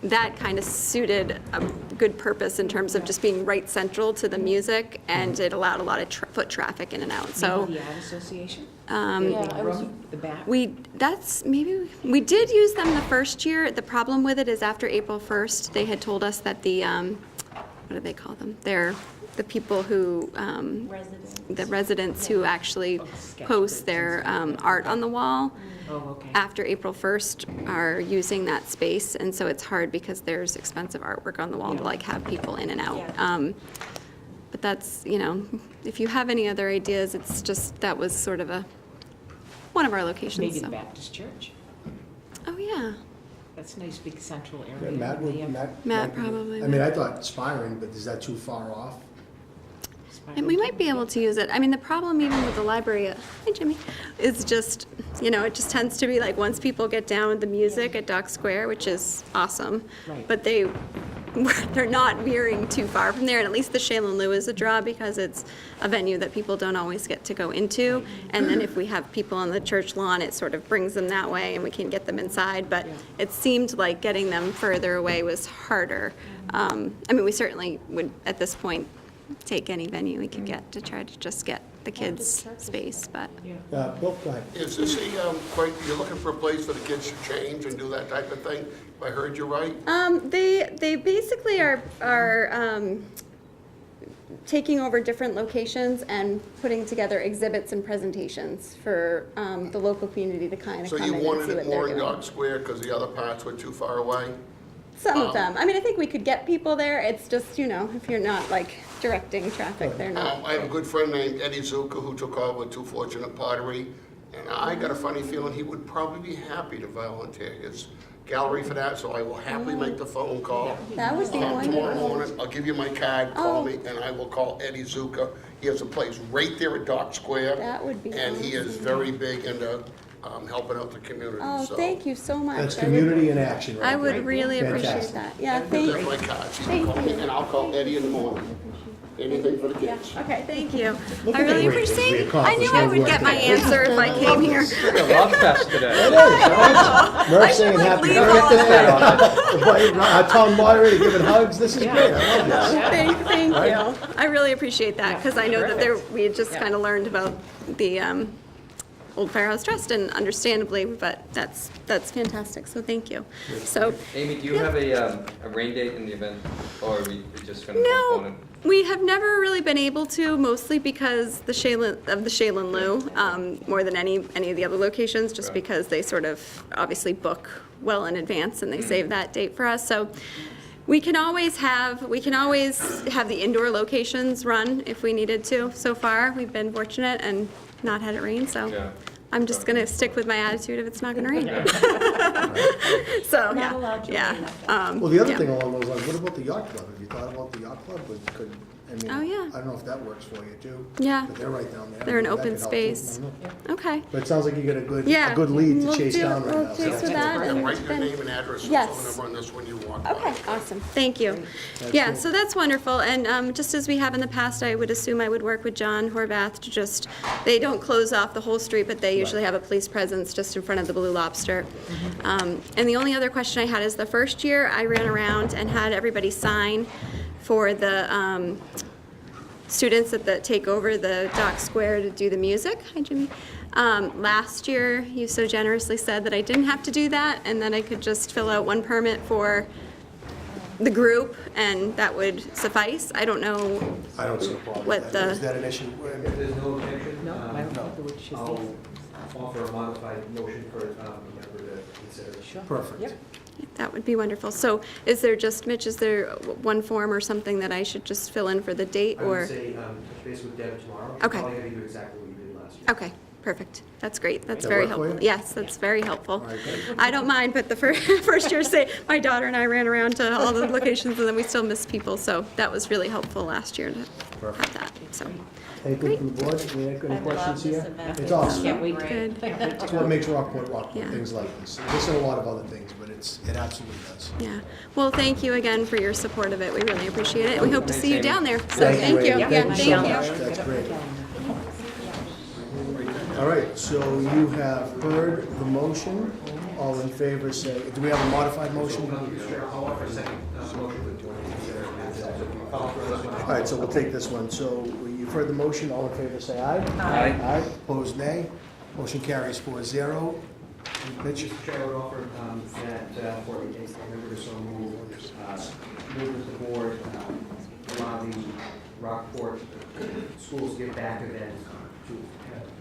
that kind of suited a good purpose in terms of just being right central to the music, and it allowed a lot of foot traffic in and out. So Maybe the Art Association? Yeah, The I was- room, the back? we did use them the first year. The problem with it is after April 1st, they had told us that the what do they call them? They're the people who Residents. the residents who actually sketch post groups their and stuff. art on the wall Oh, okay. after April 1st are using that space, and so it's hard because there's expensive artwork on the wall to like have people in and out. Yeah. But that's, if you have any other ideas, it's just, that was sort of one of our locations. Maybe so. the Baptist Church? Oh, yeah. That's a nice big central area. Matt would, Yeah. Matt probably I mean, I thought Spiring, but is that too far off? And we might be able to use it. I mean, the problem even with the library, hi Jimmy, is just, it just tends to be like once people get down with the music at Dock Square, which is awesome, Right. but they're not veering too far from there. And at least the Shaylin Lou is a draw because it's a venue that people don't always get to go into. And then if we have people on the church lawn, it sort of brings them that way and we can get them inside. But it seemed like getting them further away was harder. I mean, we certainly would, at this point, take any venue we could get to try to just get the kids space, but. Bill, go ahead. Is this you're looking for a place for the kids to change and do that type of thing? If I heard you right? They basically are taking over different locations and putting together exhibits and presentations for the local community to kind of So come you in and wanted see it what more they're in doing. Dock Square because the other parts were too far away? Some of them. I mean, I think we could get people there. It's just, if you're not like directing traffic, they're not. I have a good friend named Eddie Zuka who took over Too Fortunate Pottery, and I got a funny feeling he would probably be happy to volunteer his gallery for that, so I will happily make the phone call. That would be Tomorrow wonderful. morning, I'll give you my card, call Oh. me, and I will call Eddie Zuka. He has a place right there at Dock Square. That would be And he is awesome. very big into helping out the community, Oh, so. thank you so much. That's I would- community in action, right? I would really appreciate Fantastic. that. Yeah, That's thank my you. card, so you Thank can call me, you. and I'll call Eddie in the morning. Anything for the kids. Okay, thank you. Look I at the really great things we appreciate. I accomplished knew I when we would get worked my together. answer if I came here. Love fest today. Murph saying happy leave birthday. Our town moderator giving hugs. This is great. I love this. Thank you. I really appreciate that because I know that we had just kind of learned about the Old Firehouse Trust and understandably, but that's fantastic. So thank you. So. Amy, do you have a rain date in the event, or are we just going to postpone No, it? we have never really been able to, mostly because the Shaylin Lou, more than any of the other locations, just Right. because they sort of obviously book well in advance and they save that date for us. So we can always have the indoor locations run if we needed to. So far, we've been fortunate and not had it rain, so. Yeah. I'm just gonna stick with my attitude if it's not gonna rain. So, Not allowed to yeah. rain. Well, the other Yeah. thing along those lines, what about the yacht club? Have you thought about the yacht club? Oh, yeah. I don't know if that works for you too. Yeah. But they're right down there. They're an That open could help too. space. I don't know. Okay. But it sounds like you got a Yeah. good lead to We'll chase do- down right we'll now. chase So with that. And and write your then- name and address, so Yes. phone number on this when you want. Okay, awesome. Thank you. Yeah, so that's wonderful. And just as we have in the past, I would assume I would work with John Horvath to just, they don't close off the whole street, but they usually have a police presence just in front of the Blue Lobster. And the only other question I had is the first year I ran around and had everybody sign for the students that take over the Dock Square to do the music. Hi, Jimmy. Last year, you so generously said that I didn't have to do that, and that I could just fill out one permit for the group, and that would suffice. I don't know. I don't see a problem What with that. the- Is that an issue? If there's no objection, No, I don't know what should I'll be. offer a modified motion for a member to consider. Sure. Perfect. Yep. That would be wonderful. So is there just, Mitch, is there one form or something that I should just fill in for the date, I or? would say, touch base with Deb tomorrow. Okay. Probably gonna do exactly what you did last year. Okay, perfect. That's great. That's That very work for helpful. you? Yes, that's very helpful. All right, good. I don't mind, but the first year, say, my daughter and I ran around to all the locations, and then we still missed people, so that was really helpful last year to have that, so. Anything from the board? Any questions here? It's awesome. Can't wait. Good. It's what makes Rockport Rockport, Yeah. things like this. There's a lot of other things, but it absolutely does. Yeah. Well, thank you again for your support of it. We really appreciate it. We hope to Thanks, see you Amy. down there. So Thank you, Amy. Yeah, Thank you so thank much. you. That's great. All right, so you have heard the motion. All in favor, say, do we have a modified motion? I'll offer a second motion to consider. All right, so we'll take this one. So you've heard the motion. All in favor, say aye. Aye. Aye. Opposed, nay. Motion carries 4-0. Mitch? Mr. Chair, I would offer that for a member to so move that the board allow the Rockport Schools Give Back event to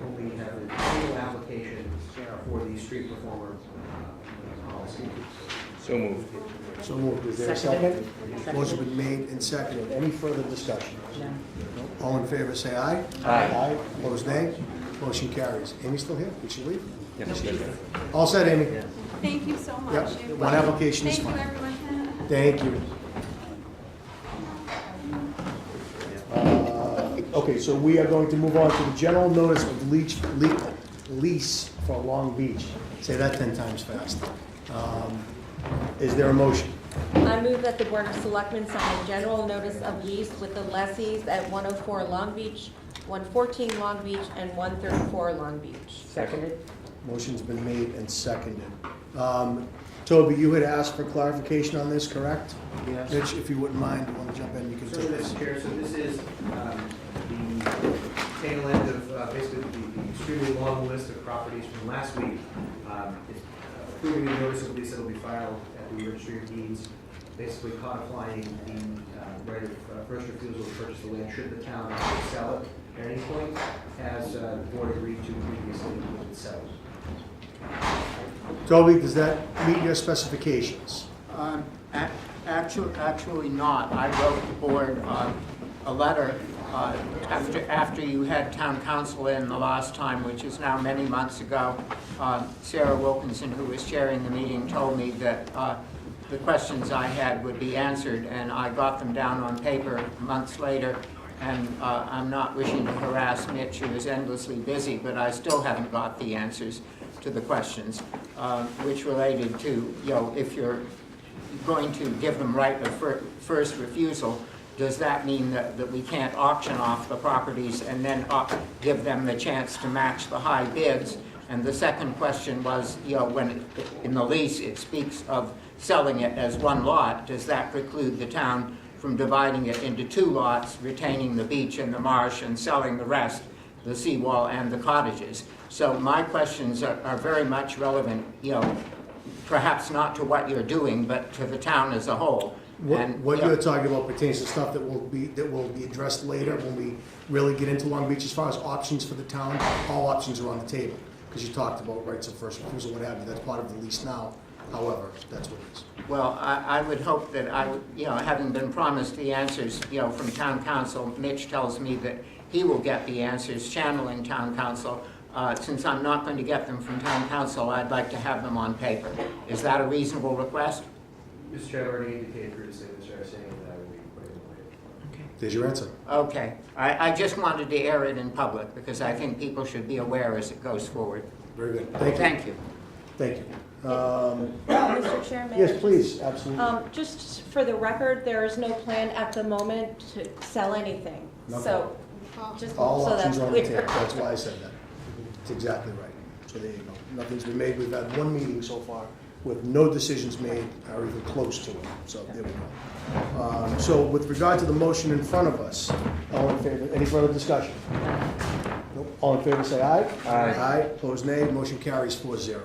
only have a single application for the street performer policy. So moved. So moved. Is there a second? Motion been made and seconded. Any further discussion? No. All in favor, say aye. Aye. Opposed, nay. Motion carries. Amy still here? Did she leave? Yes. All set, Amy? Thank you so much. Yep. One application is Thank you, fine. everyone. Thank you. Okay, so we are going to move on to the general notice of lease for Long Beach. Say that 10 times fast. Is there a motion? I move that the Board of Selectmen sign a general notice of lease with the lessees at 104 Long Beach, 114 Long Beach, and 134 Long Beach. Seconded. Motion's been made and seconded. Toby, you had asked for clarification on this, correct? Yes. Mitch, if you wouldn't mind, you want to jump in, you can take Certainly, this. Mr. Chair, so this is the tail end of basically the extremely long list of properties from last week. It's approving the notice of lease that will be filed at the Registry of Deeds, basically codifying the right of first refusal to purchase the land should the town actually sell it at any point, as the board agreed to previously with itself. Toby, does that meet your specifications? Actually not. I wrote the board a letter after you had town council in the last time, which is now many months ago. Sarah Wilkinson, who was chairing the meeting, told me that the questions I had would be answered, and I got them down on paper months later. And I'm not wishing to harass Mitch, who is endlessly busy, but I still haven't got the answers to the questions, which related to, if you're going to give them right of first refusal, does that mean that we can't auction off the properties and then give them the chance to match the high bids? And the second question was, when in the lease it speaks of selling it as one lot, does that preclude the town from dividing it into 2 lots, retaining the beach and the marsh and selling the rest, the seawall and the cottages? So my questions are very much relevant, perhaps not to what you're doing, but to the town as a whole. What you're talking about pertains to stuff that will be addressed later when we really get into Long Beach. As far as options for the town, all options are on the table, because you talked about rights of first refusal, what have you. That's part of the lease now. However, that's what it is. Well, I would hope that having been promised the answers, from town council, Mitch tells me that he will get the answers, channeling town council. Since I'm not going to get them from town council, I'd like to have them on paper. Is that a reasonable request? Mr. Chair, I already indicated previously, Mr. Arsenio, that I will be putting them away. There's your answer. Okay. I just wanted to air it in public, because I think people should be aware as it goes forward. Very good. Thank you. Thank you. Thank you. Mr. Chairman? Yes, please, absolutely. Just for the record, there is no plan at the moment to sell anything. No So, just All so that's options are on the clear. table. That's why I said that. It's exactly right. So there you go. Nothing's been made. We've had one meeting so far with no decisions made or even close to it. So there we go. So with regard to the motion in front of us, all in favor, any further discussion? Nope. All in favor, say aye. Aye. Aye. Opposed, nay. Motion carries 4-0.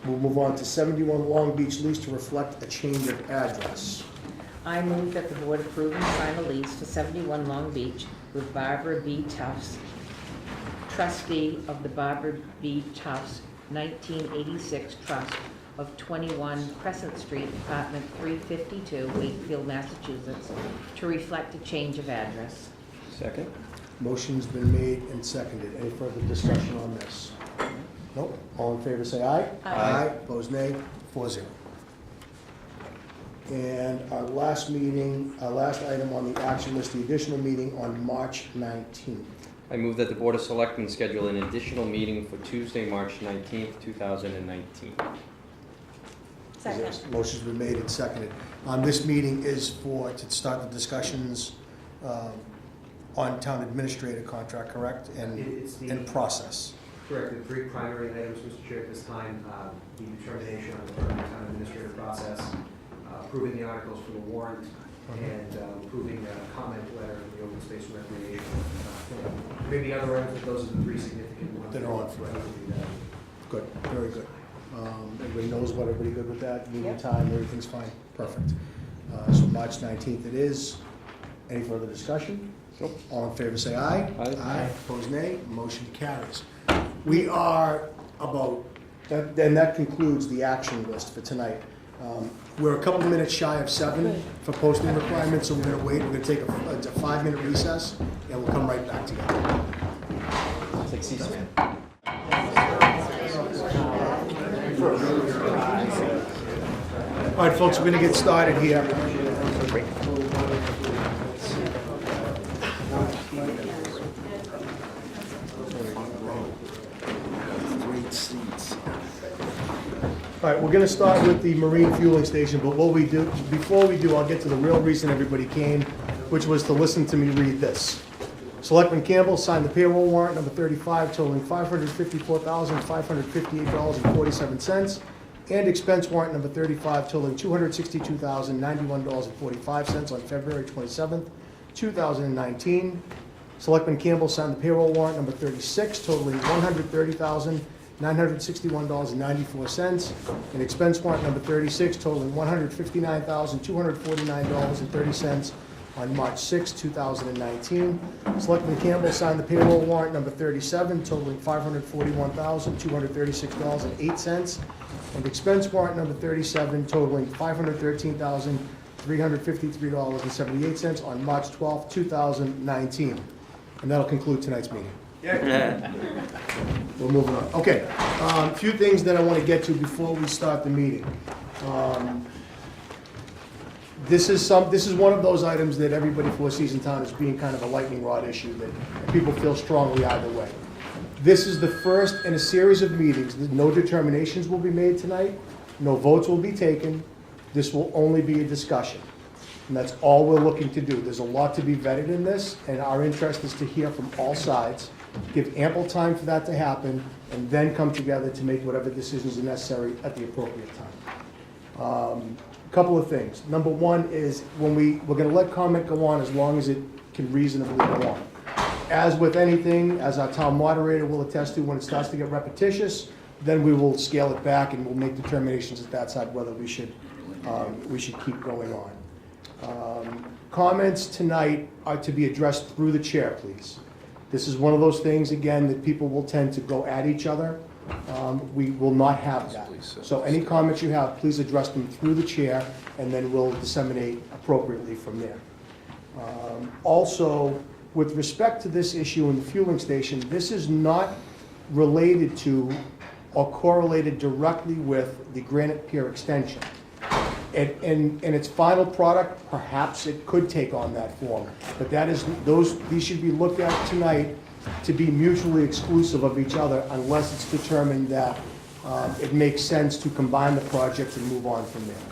We'll move on to 71 Long Beach lease to reflect a change of address. I move that the board approve and sign a lease for 71 Long Beach with Barbara B. Tufts, trustee of the Barbara B. Tufts 1986 Trust of 21 Crescent Street, apartment 352, Wakefield, Massachusetts, to reflect a change of address. Second? Motion's been made and seconded. Any further discussion on this? Nope. All in favor, say aye. Aye. Opposed, nay. 4-0. And our last item on the action list, the additional meeting on March 19th. I move that the Board of Selectmen schedule an additional meeting for Tuesday, March 19th, 2019. Second. Motion's been made and seconded. This meeting is to start the discussions on town administrator contract, correct? And process. Correct. The 3 primary items, Mr. Chair, at this time, the determination on the town administrative process, approving the articles for the warrant, and approving a comment letter in the open space and recreation. Maybe other items, but those are the 3 significant ones. That are on for it. Good, very good. Everybody knows about, everybody good with that? Meeting time, everything's fine? Perfect. So March 19th it is. Any further discussion? Nope. All in favor say aye. Aye. Aye. Opposed, nay. Motion carries. We are about, and that concludes the action list for tonight. We're a couple minutes shy of 7 for posting requirements, so we're going to wait. We're going to take a 5-minute recess, and we'll come right back together. It's like C-SPAN. All right, folks, we're going to get started here. All right, we're gonna start with the marine fueling station, but before we do, I'll get to the real reason everybody came, which was to listen to me read this. Selectman Campbell signed the payroll warrant number 35 totaling $554,558.47, and expense warrant number 35 totaling $262,091.45 on February 27th, 2019. Selectman Campbell signed the payroll warrant number 36 totaling $130,961.94, and expense warrant number 36 totaling $159,249.30 on March 6, 2019. Selectman Campbell signed the payroll warrant number 37 totaling $541,236.08, and expense warrant number 37 totaling $513,353.78 on March 12, 2019. And that'll conclude tonight's meeting. We're moving on. Okay, a few things that I want to get to before we start the meeting. This is one of those items that everybody foresees in town as being kind of a lightning rod issue that people feel strongly either way. This is the first in a series of meetings. No determinations will be made tonight. No votes will be taken. This will only be a discussion. And that's all we're looking to do. There's a lot to be vetted in this, and our interest is to hear from all sides, give ample time for that to happen, and then come together to make whatever decisions are necessary at the appropriate time. Couple of things. Number one is we're going to let comment go on as long as it can reasonably go on. As with anything, as our town moderator will attest to, when it starts to get repetitious, then we will scale it back and we'll make determinations at that side whether we should keep going on. Comments tonight are to be addressed through the chair, please. This is one of those things, again, that people will tend to go at each other. We will not have that. So any comments you have, please address them through the chair, and then we'll disseminate appropriately from there. Also, with respect to this issue in the fueling station, this is not related to or correlated directly with the Granite Pier extension. In its final product, perhaps it could take on that form, but these should be looked at tonight to be mutually exclusive of each other unless it's determined that it makes sense to combine the projects and move on from there.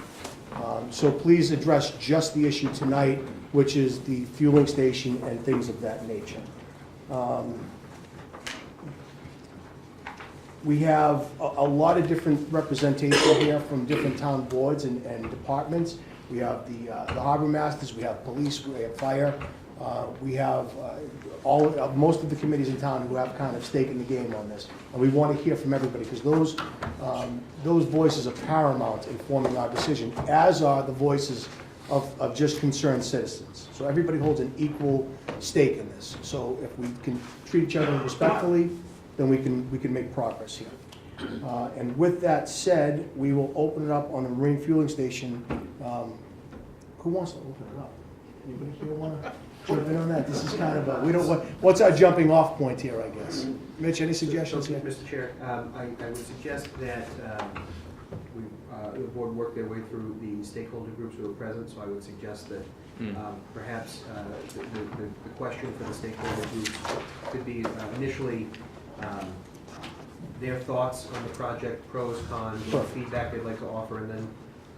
So please address just the issue tonight, which is the fueling station and things of that nature. We have a lot of different representation here from different town boards and departments. We have the harbor masters, we have police, we have fire. We have most of the committees in town who have kind of stake in the game on this. And we want to hear from everybody because those voices are paramount in forming our decision, as are the voices of just concerned citizens. So everybody holds an equal stake in this. So if we can treat each other respectfully, then we can make progress here. And with that said, we will open it up on the marine fueling station. Who wants to open it up? Anybody here want to jump in on that? This is kind of what's our jumping off point here, I guess? Mitch, any suggestions here? Mr. Chair, I would suggest that the board work their way through the stakeholder groups who are present, so I would suggest that perhaps the question for the stakeholder groups could be initially their thoughts on the project, pros, cons, what feedback they'd like to offer, and then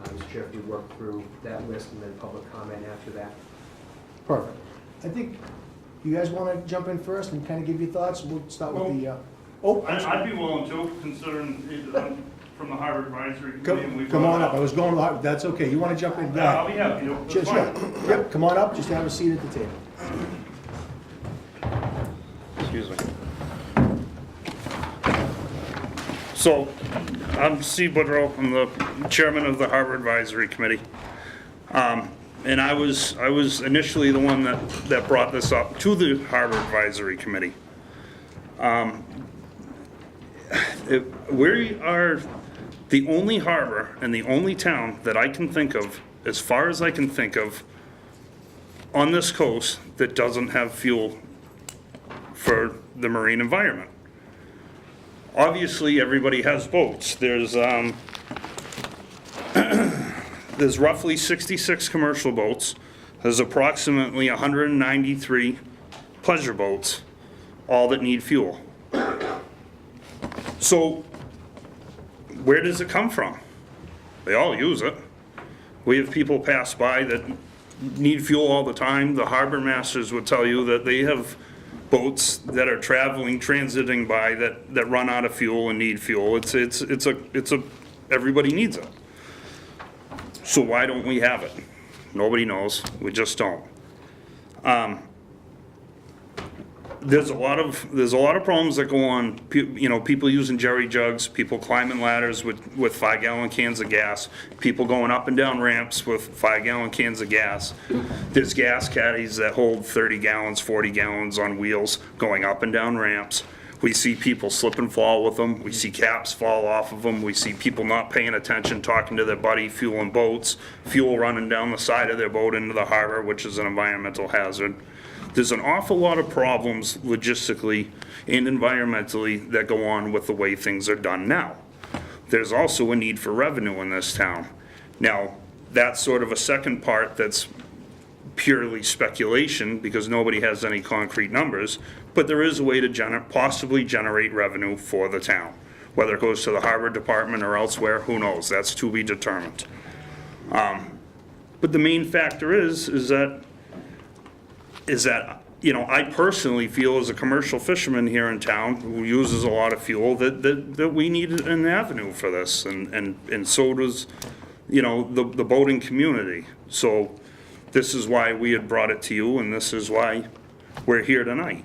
Mr. Chair, if we work through that list and then public comment after that. Perfect. I think you guys want to jump in first and kind of give your thoughts. We'll start with the. I'd be willing to, considering from the Harbor Advisory Committee. Come on up. I was going to the Harbor. That's okay. You want to jump in? Yeah, I'll be happy to. Just, yep. Come on up. Just have a seat at the table. Excuse me. So, I'm Steve Boudreau. I'm the chairman of the Harbor Advisory Committee. And I was initially the one that brought this up to the Harbor Advisory Committee. We are the only harbor and the only town that I can think of, as far as I can think of, on this coast that doesn't have fuel for the marine environment. Obviously, everybody has boats. There's roughly 66 commercial boats. There's approximately 193 pleasure boats, all that need fuel. So, where does it come from? They all use it. We have people pass by that need fuel all the time. The harbor masters would tell you that they have boats that are traveling, transiting by that run out of fuel and need fuel. Everybody needs it. So why don't we have it? Nobody knows. We just don't. There's a lot of problems that go on. People using jerry jugs, people climbing ladders with 5-gallon cans of gas, people going up and down ramps with 5-gallon cans of gas. There's gas caddies that hold 30 gallons, 40 gallons on wheels going up and down ramps. We see people slip and fall with them. We see caps fall off of them. We see people not paying attention, talking to their buddy, fueling boats, fuel running down the side of their boat into the harbor, which is an environmental hazard. There's an awful lot of problems logistically and environmentally that go on with the way things are done now. There's also a need for revenue in this town. Now, that's sort of a second part that's purely speculation because nobody has any concrete numbers, but there is a way to possibly generate revenue for the town. Whether it goes to the harbor department or elsewhere, who knows? That's to be determined. But the main factor is that I personally feel as a commercial fisherman here in town who uses a lot of fuel that we need an avenue for this, and so does the boating community. So this is why we had brought it to you, and this is why we're here tonight.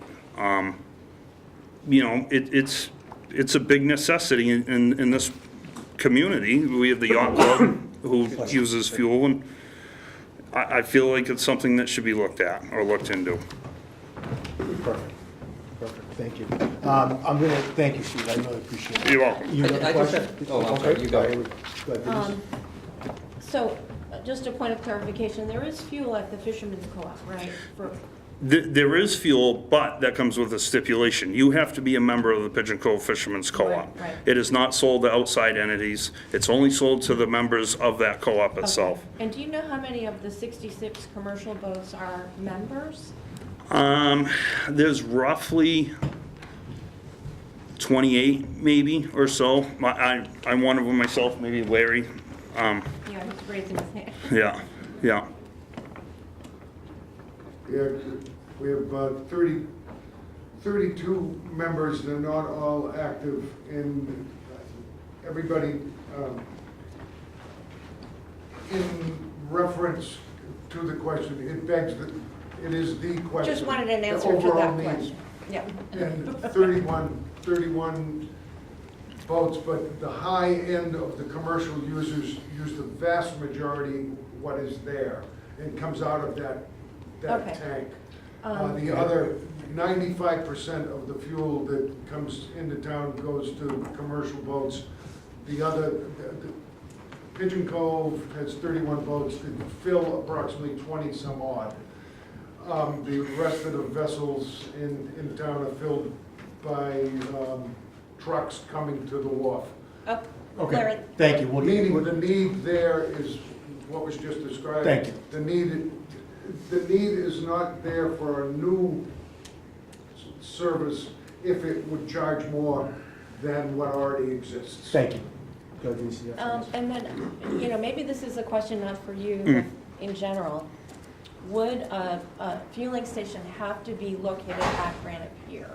It's a big necessity in this community. We have the yacht club who uses fuel, and I feel like it's something that should be looked at or looked into. Perfect, thank you. I'm going to, thank you, Steve, I really appreciate it. You're welcome. You have a I just question? have, oh, I'm sorry, you go ahead. Go ahead, Denise. So, just a point of clarification, there is fuel at the Fisherman's Co-op, right? There is fuel, but that comes with a stipulation. You have to be a member of the Pigeon Cove Fishermen's Co-op. Right. It is not sold to outside entities. It's only sold to the members of that co-op itself. Okay. And do you know how many of the 66 commercial boats are members? There's roughly 28 maybe or so. I'm one of them myself, maybe Larry. Yeah, he's raising his hand. Yeah. Yeah, we have 32 members, they're not all active, and everybody, in reference to the question, it begs that, it is the question. Just wanted an the answer to overall that need. question. Yeah. And 31 boats, but the high end of the commercial users use the vast majority what is there. It comes out of that Okay. tank. The other 95% of the fuel that comes into town goes to commercial boats. The Pigeon Cove has 31 boats that fill approximately 20 some odd. The rest of the vessels in town are filled by trucks coming to the wharf. Oh, Okay, Larry. thank you. We'll get- Meaning the need there is what was just described. Thank you. The need is not there for a new service if it would charge more than what already exists. Thank you. Go ahead, Denise, you have something. And then, maybe this is a question not for you, Mm. but in general. Would a fueling station have to be located at Granite Pier?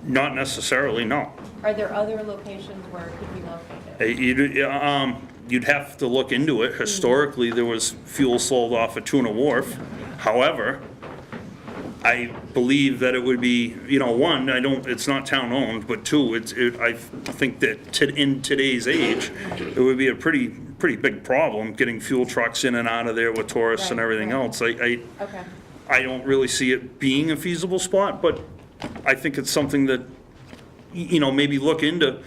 Not necessarily, no. Are there other locations where it could be located? You'd have to look into it. Historically, there was fuel sold off at Tuna Wharf. However, I believe that it would be, one, it's not town-owned, but two, I think that in today's age, it would be a pretty big problem getting fuel trucks in and out of there with tourists and Right, everything right. else. Okay. I don't really see it being a feasible spot, but I think it's something that, maybe look into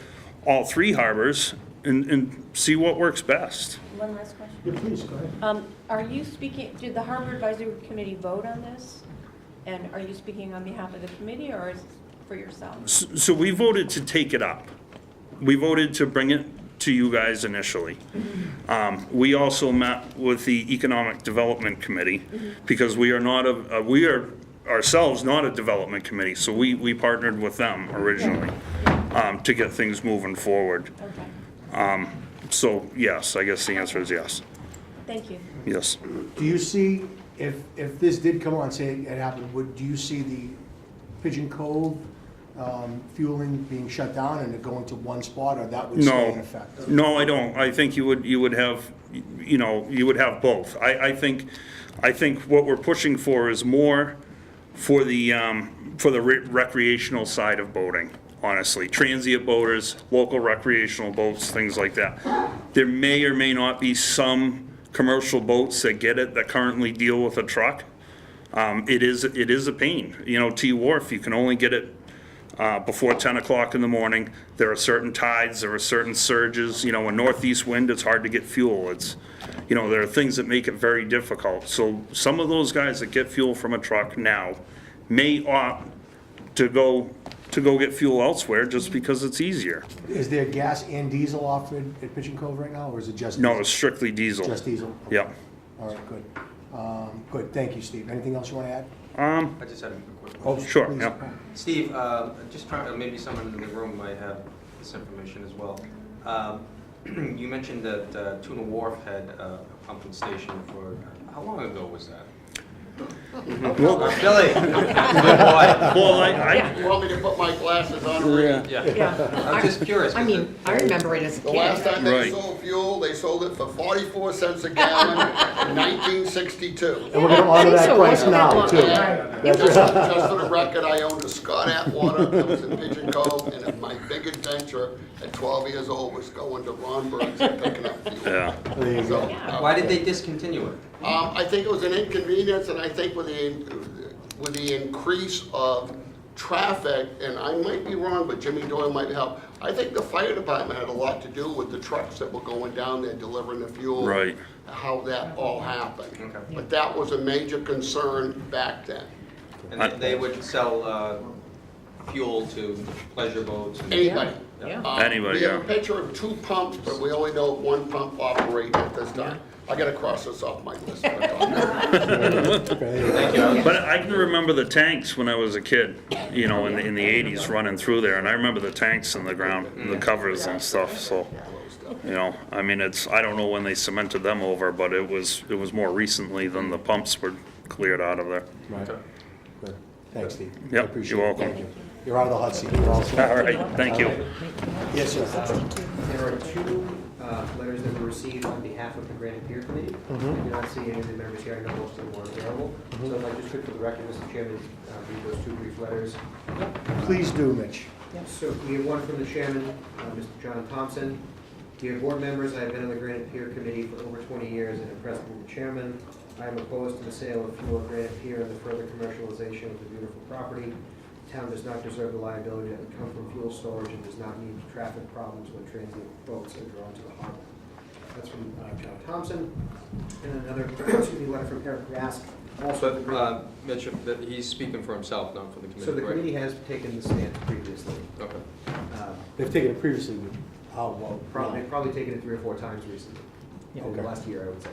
all three harbors and see what works best. One last question. Yeah, please, go ahead. Are you speaking, did the Harbor Advisory Committee vote on this? And are you speaking on behalf of the committee or is it for yourself? So we voted to take it up. We voted to bring it to you guys initially. We also met with the Economic Development Committee because we are ourselves not a development committee, so we partnered with them originally to get things moving forward. Okay. So, yes, I guess the answer is yes. Thank you. Yes. Do you see, if this did come on, say it happened, do you see the Pigeon Cove fueling being shut down and it going to one spot, or that would stay in effect? No, I don't. I think you would have, you would have both. I think what we're pushing for is more for the recreational side of boating, honestly. Transient boaters, local recreational boats, things like that. There may or may not be some commercial boats that get it, that currently deal with a truck. It is a pain. T Wharf, you can only get it before 10 o'clock in the morning. There are certain tides, there are certain surges. A northeast wind, it's hard to get fuel. There are things that make it very difficult. So some of those guys that get fuel from a truck now may opt to go get fuel elsewhere just because it's easier. Is there gas and diesel offered at Pigeon Cove right now, or is it just? No, it's strictly diesel. Just diesel? Yeah. All right, good. Good, thank you, Steve. Anything else you want to add? I just had a quick Oh, question. Sure, please. yeah. Steve, just trying, maybe someone in the room might have this information as well. You mentioned that Tuna Wharf had a pumping station for, how long ago was that? Billy, good boy. You want me to put my glasses on? Yeah. I'm just curious. I mean, I remember it as a The last kid. time they Right. sold fuel, they sold it for 44 cents a gallon in 1962. And we're going to honor that so, price wasn't that now, long? too. Just for the record, I owned a Scott Atwater that was in Pigeon Cove, and my big adventure at 12 years old was going to Ron Burke's and picking up fuel. Yeah. There you So, go. Why did they discontinue it? I think it was an inconvenience, and I think with the increase of traffic, and I might be wrong, but Jimmy Doyle might help, I think the fire department had a lot to do with the trucks that were going down there delivering the fuel. Right. How that all happened. Okay. But that was a major concern back then. And they would sell fuel to pleasure boats? and- Anybody. Yeah. Anybody, We have a yeah. picture of 2 pumps, but we only know one pump operating at this time. I gotta cross this off my list. Thank you. But I can remember the tanks when I was a kid, in the 80s running through there, and I remember the tanks in the ground, and the covers and stuff, so, I mean, I don't know when they cemented them over, but it was more recently than the pumps were cleared out of there. Right. Good. Thanks, Steve. Yep, I you're appreciate it. welcome. Thank you. You're out of the hot seat. You're all set. All right, thank you. Yes, sir. There are 2 letters that were received on behalf of the Granite Pier Committee. I do not see any of the members here. I know most of them weren't available. So if I just could, for the record, Mr. Chairman, read those 2 brief letters. Please do, Mitch. So we have one from the chairman, Mr. John Thompson. Dear board members, I have been on the Granite Pier Committee for over 20 years and am present with the chairman. I am opposed to the sale of fuel at Granite Pier and the further commercialization of the beautiful property. The town does not deserve the liability that would come from fuel storage and does not need traffic problems when transient boats are drawn to the harbor. That's from John Thompson. And another, letter from Eric Rask. Also, But, Mitch, he's speaking for himself, not for the committee, so the correct? committee has taken the stance previously. Okay. They've taken it previously, but how well? Probably taken it 3 or 4 times recently. In the Okay. last year, I would say.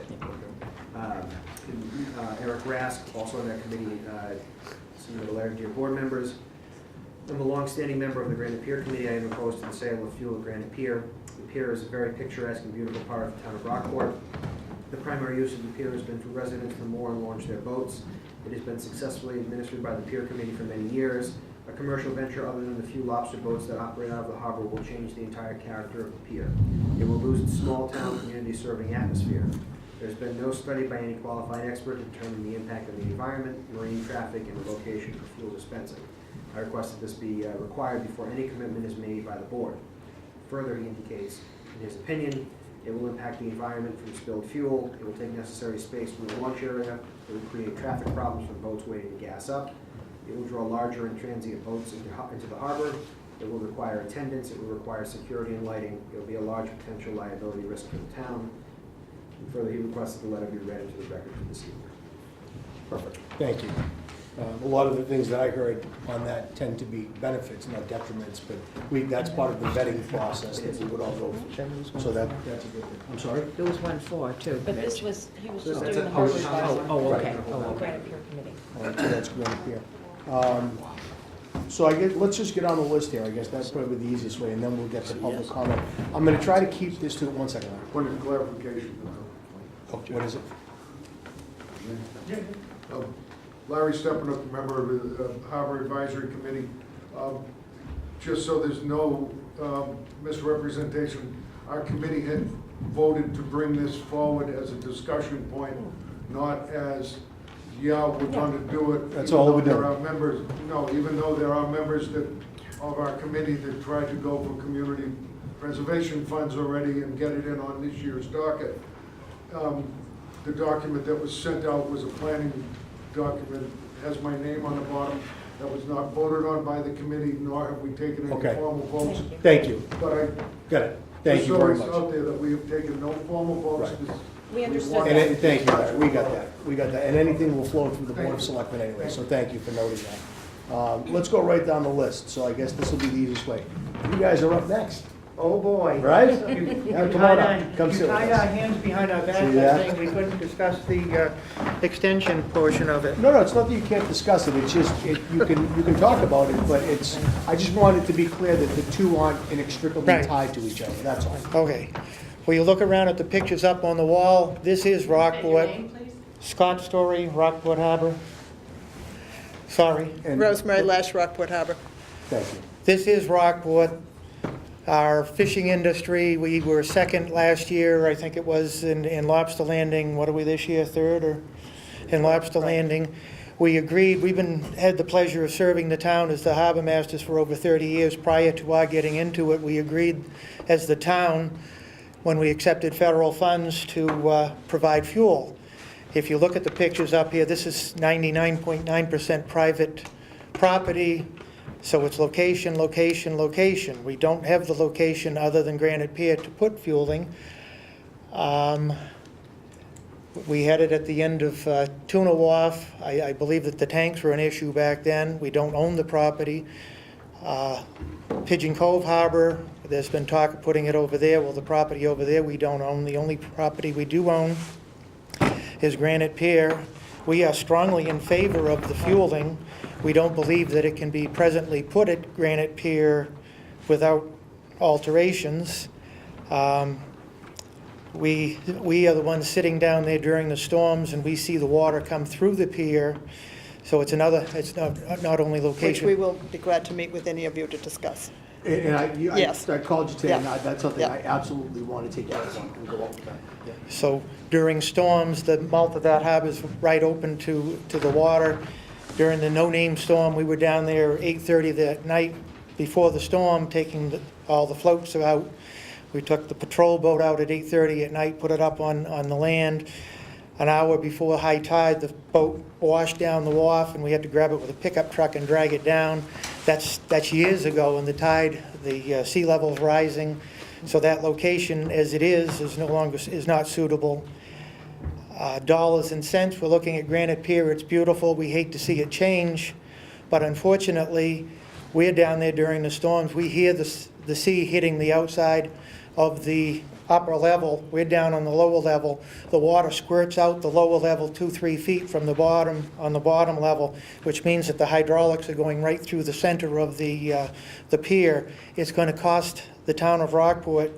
Eric Rask, also on that committee, submitted a letter to your board members. I'm a longstanding member of the Granite Pier Committee. I am opposed to the sale of fuel at Granite Pier. The pier is a very picturesque and beautiful part of the town of Rockport. The primary use of the pier has been for residents to moor and launch their boats. It has been successfully administered by the Pier Committee for many years. A commercial venture other than the few lobster boats that operate out of the harbor will change the entire character of the pier. It will lose its small town community serving atmosphere. There's been no study by any qualified expert to determine the impact on the environment, marine traffic, and the location for fuel dispensing. I request that this be required before any commitment is made by the board. Further, he indicates, in his opinion, it will impact the environment from spilled fuel, it will take necessary space from the launch area, it will create traffic problems from boats waiting to gas up, it will draw larger and transient boats into the harbor, it will require attendance, it will require security and lighting, it will be a large potential liability risk for the town. And further, he requests that the letter be read into the record for this evening. Perfect. Thank you. A lot of the things that I heard on that tend to be benefits, not detriments, but that's part of the vetting process that we would all go through. So that's a good thing. I'm sorry? There was one for, too. But this was, he was just That's doing a the harbor public advisor. comment. Oh, okay. Right. Oh, okay. Granite Pier Committee. All right, so that's great here. So I guess, let's just get on the list here, I guess that's probably the easiest way, and then we'll get to public comment. I'm gonna try to keep this to, one second. Point of clarification. Oh, what is it? Larry Stepanook, member of the Harbor Advisory Committee. Just so there's no misrepresentation, our committee had voted to bring this forward as a discussion point, not as, yeah, we're going to do it. That's all we're doing. There are members, no, even though there are members that, of our committee that tried to go for community preservation funds already and get it in on this year's docket. The document that was sent out was a planning document, has my name on the bottom. That was not voted on by the committee, nor have we taken any Okay. formal votes. Thank you. But I, Got it. Thank you very just so it's out much. there that we have taken no formal votes. Right. This- We understood want- And thank you, Larry, we got that, and anything will flow through the Board of Selectmen anyway, so thank you for noting that. Let's go right down the list, so I guess this will be the easiest way. You guys are up next, Oh, boy. right? You Yeah, come tied on our- up, come sit You with tied our us. hands behind our back See by that? saying we couldn't discuss the extension portion of it. No, it's not that you can't discuss it, it's just, you can talk about it, but it's, I just wanted to be clear that the two aren't inextricably Right. tied to each other, that's all. Okay. Well, you look around at the pictures up on the wall, this is Rockport. Scott Story, Rockport Harbor. Sorry. And- Rosemary Lash, Rockport Harbor. Thank you. This is Rockport. Our fishing industry, we were second last year, I think it was, in lobster landing. What are we this year, third or in lobster landing? We agreed, had the pleasure of serving the town as the harbor masters for over 30 years. Prior to our getting into it, we agreed as the town, when we accepted federal funds, to provide fuel. If you look at the pictures up here, this is 99.9% private property. So it's location, location, location. We don't have the location other than Granite Pier to put fueling. We had it at the end of Tuna Wharf. I believe that the tanks were an issue back then. We don't own the property. Pigeon Cove Harbor, there's been talk of putting it over there. Well, the property over there we don't own. The only property we do own is Granite Pier. We are strongly in favor of the fueling. We don't believe that it can be presently put at Granite Pier without alterations. We are the ones sitting down there during the storms, and we see the water come through the pier. So it's not only location. Which we will be glad to meet with any of you to discuss. And Yes. I called you today, Yeah. and that's something Yeah. I absolutely want to take care of and go over that. Yeah. So during storms, the mouth of that harbor is right open to the water. During the no-name storm, we were down there 8:30 that night before the storm, taking all the floats out. We took the patrol boat out at 8:30 at night, put it up on the land. An hour before high tide, the boat washed down the wharf, and we had to grab it with a pickup truck and drag it down. That's years ago, and the sea level's rising. So that location, as it is no longer, is not suitable. Dollars and cents, we're looking at Granite Pier, it's beautiful, we hate to see it change, but unfortunately, we're down there during the storms, we hear the sea hitting the outside of the upper level, we're down on the lower level, the water squirts out the lower level 2-3 feet from the bottom, on the bottom level, which means that the hydraulics are going right through the center of the pier. It's going to cost the town of Rockport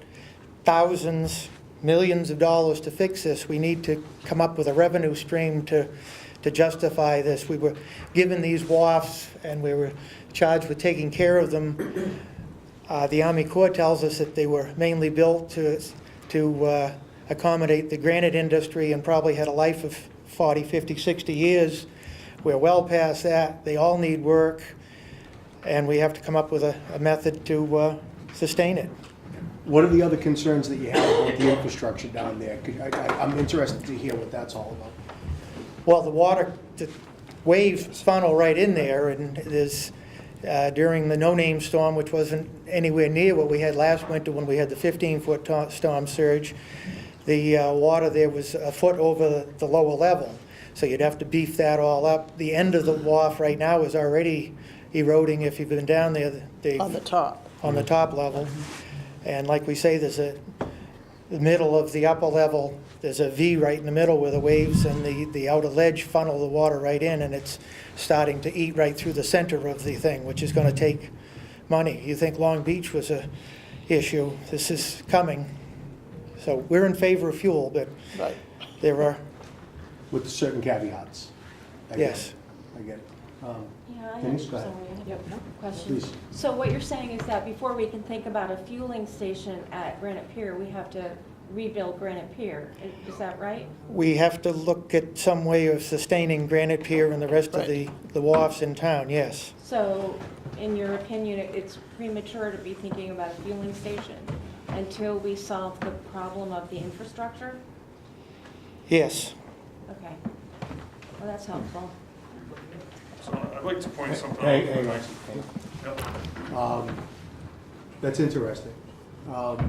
thousands, millions of dollars to fix this. We need to come up with a revenue stream to justify this. We were given these wharfs, and we were charged with taking care of them. The Army Corps tells us that they were mainly built to accommodate the granite industry and probably had a life of 40, 50, 60 years. We're well past that. They all need work, and we have to come up with a method to sustain it. What are the other concerns that you have about the infrastructure down there? I'm interested to hear what that's all about. Well, the waves funnel right in there, and there's, during the no-name storm, which wasn't anywhere near what we had last winter when we had the 15-foot storm surge, the water there was a foot over the lower level. So you'd have to beef that all up. The end of the wharf right now is already eroding. If you've been down there, On the top. on the top level. And like we say, there's the middle of the upper level, there's a V right in the middle where the waves and the outer ledge funnel the water right in, and it's starting to eat right through the center of the thing, which is going to take money. You think Long Beach was a issue, this is coming. So we're in favor of fuel, but Right. there are, With certain caveats. I get yes. it. I get it. Yeah, I Denise, have go ahead. some questions. Please. So what you're saying is that before we can think about a fueling station at Granite Pier, we have to rebuild Granite Pier. Is that right? We have to look at some way of sustaining Granite Pier and the rest of the wharfs in town, yes. So, in your opinion, it's premature to be thinking about a fueling station until we solve the problem of the infrastructure? Yes. Okay. Well, that's helpful. So I'd like to point something out. Hang on. Yep. That's interesting.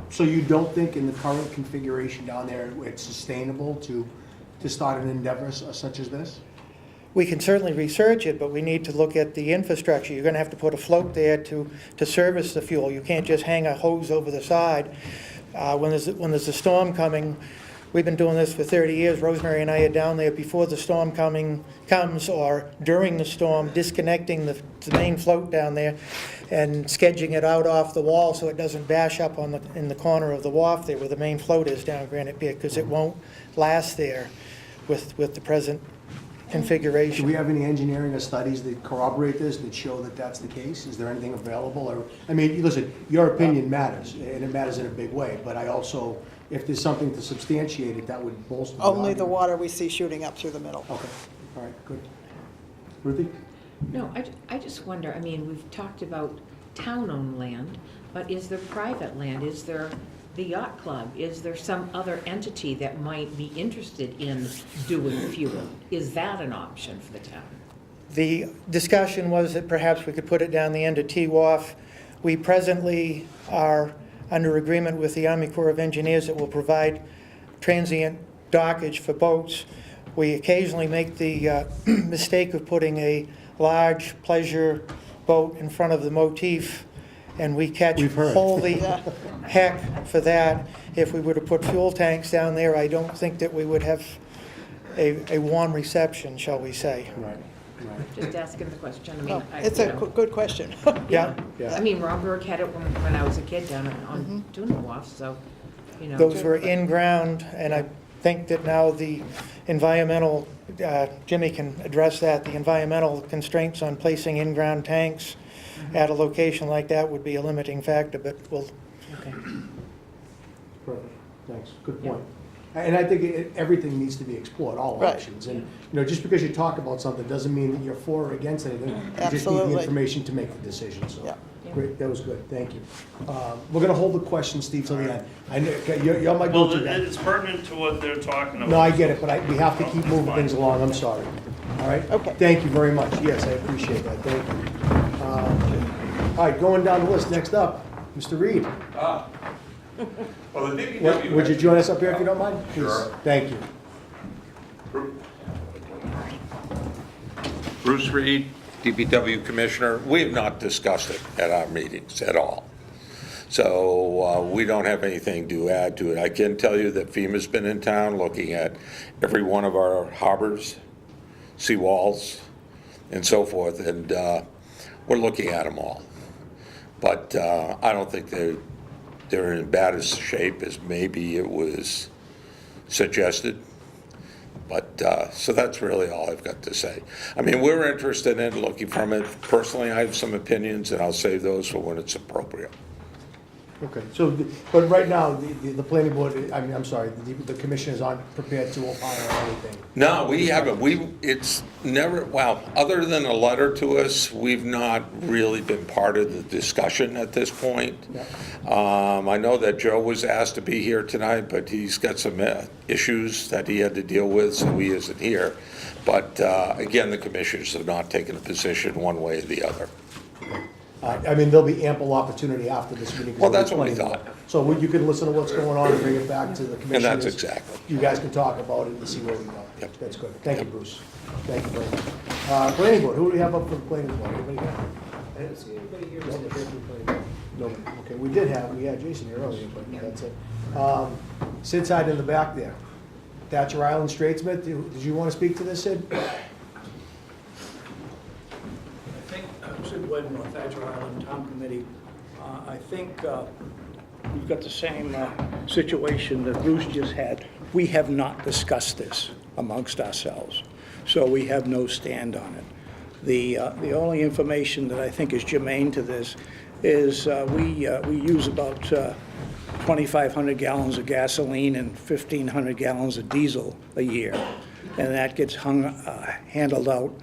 So you don't think in the current configuration down there, it's sustainable to start an endeavor such as this? We can certainly research it, but we need to look at the infrastructure. You're going to have to put a float there to service the fuel. You can't just hang a hose over the side. When there's a storm coming, we've been doing this for 30 years. Rosemary and I are down there before the storm comes or during the storm, disconnecting the main float down there and skedging it out off the wall so it doesn't bash up in the corner of the wharf there where the main float is down Granite Pier, because it won't last there with the present configuration. Do we have any engineering or studies that corroborate this, that show that that's the case? Is there anything available? Or, I mean, listen, your opinion matters, and it matters in a big way, but I also, if there's something to substantiate it, that would bolster the Only the argument. water we see shooting up through the middle. Okay, all right, good. Ruthie? No, I just wonder, I mean, we've talked about town-owned land, but is there private land? Is there the yacht club? Is there some other entity that might be interested in doing fuel? Is that an option for the town? The discussion was that perhaps we could put it down the end of T Wharf. We presently are under agreement with the Army Corps of Engineers that will provide transient dockage for boats. We occasionally make the mistake of putting a large pleasure boat in front of the motif, and we catch We've heard. holy heck for that. If we were to put fuel tanks down there, I don't think that we would have a warm reception, shall we say. Right, Just asking the question, I mean, Well, it's you a know. good question. Yeah, I mean, Rob Burke had it when I was a kid down on Dune Wharf, so, you know. those were in-ground, and I think that now the environmental, Jimmy can address that, the environmental constraints on placing in-ground tanks at a location like that would be a limiting factor, but we'll, Okay. perfect, thanks, good point. And I think everything needs to be explored, all Right. options. And, you know, just because you talk about something doesn't mean that you're for or against anything. You just need Absolutely. the information to make the decision, so. Yeah. Great, that was good, thank you. We're gonna hold the question, Steve, till the end. I know, okay, you're my Well, go-to guy. it's pertinent to what they're talking about. No, I get it, but we have to keep moving things along, I'm sorry. All right? Okay. Thank you very much, yes, I appreciate that, thank you. All right, going down the list, next up, Mr. Reed. Well, the DPW. Would you join us up here if you don't mind? Please. Sure. Thank you. Bruce Reed, DPW Commissioner. We have not discussed it at our meetings at all. So we don't have anything to add to it. I can tell you that FEMA's been in town looking at every one of our harbors, seawalls, and so forth, and we're looking at them all. But I don't think they're in bad as shape as maybe it was suggested. But, so that's really all I've got to say. I mean, we're interested in looking from it. Personally, I have some opinions, and I'll save those for when it's appropriate. Okay, so, but right now, the planning board, I mean, I'm sorry, the commissioners aren't prepared to opine on anything. No, we haven't. It's never, well, other than a letter to us, we've not really been part of the discussion at this point. Yeah. I know that Joe was asked to be here tonight, but he's got some issues that he had to deal with, so he isn't here. But again, the commissioners have not taken a position one way or the other. I mean, there'll be ample opportunity after this meeting. Well, that's what we thought. So you can listen to what's going on and bring it back to the commissioners. And that's exactly. You guys can talk about it and see where we go. Yep. That's good. Thank you, Bruce. Thank you very much. Planning board, who do we have up for the planning board? Anybody got? I didn't see anybody here to Nobody. Okay, we had Jason here earlier, but that's it. Sid's hiding in the back there. Thatcher Island Straightsmith, did you want to speak to this, Sid? I think, Sid Webb, North Thatcher Island Town Committee, I think we've got the same situation that Bruce just had. We have not discussed this amongst ourselves, so we have no stand on it. The only information that I think is germane to this is we use about 2,500 gallons of gasoline and 1,500 gallons of diesel a year, and that gets handled out.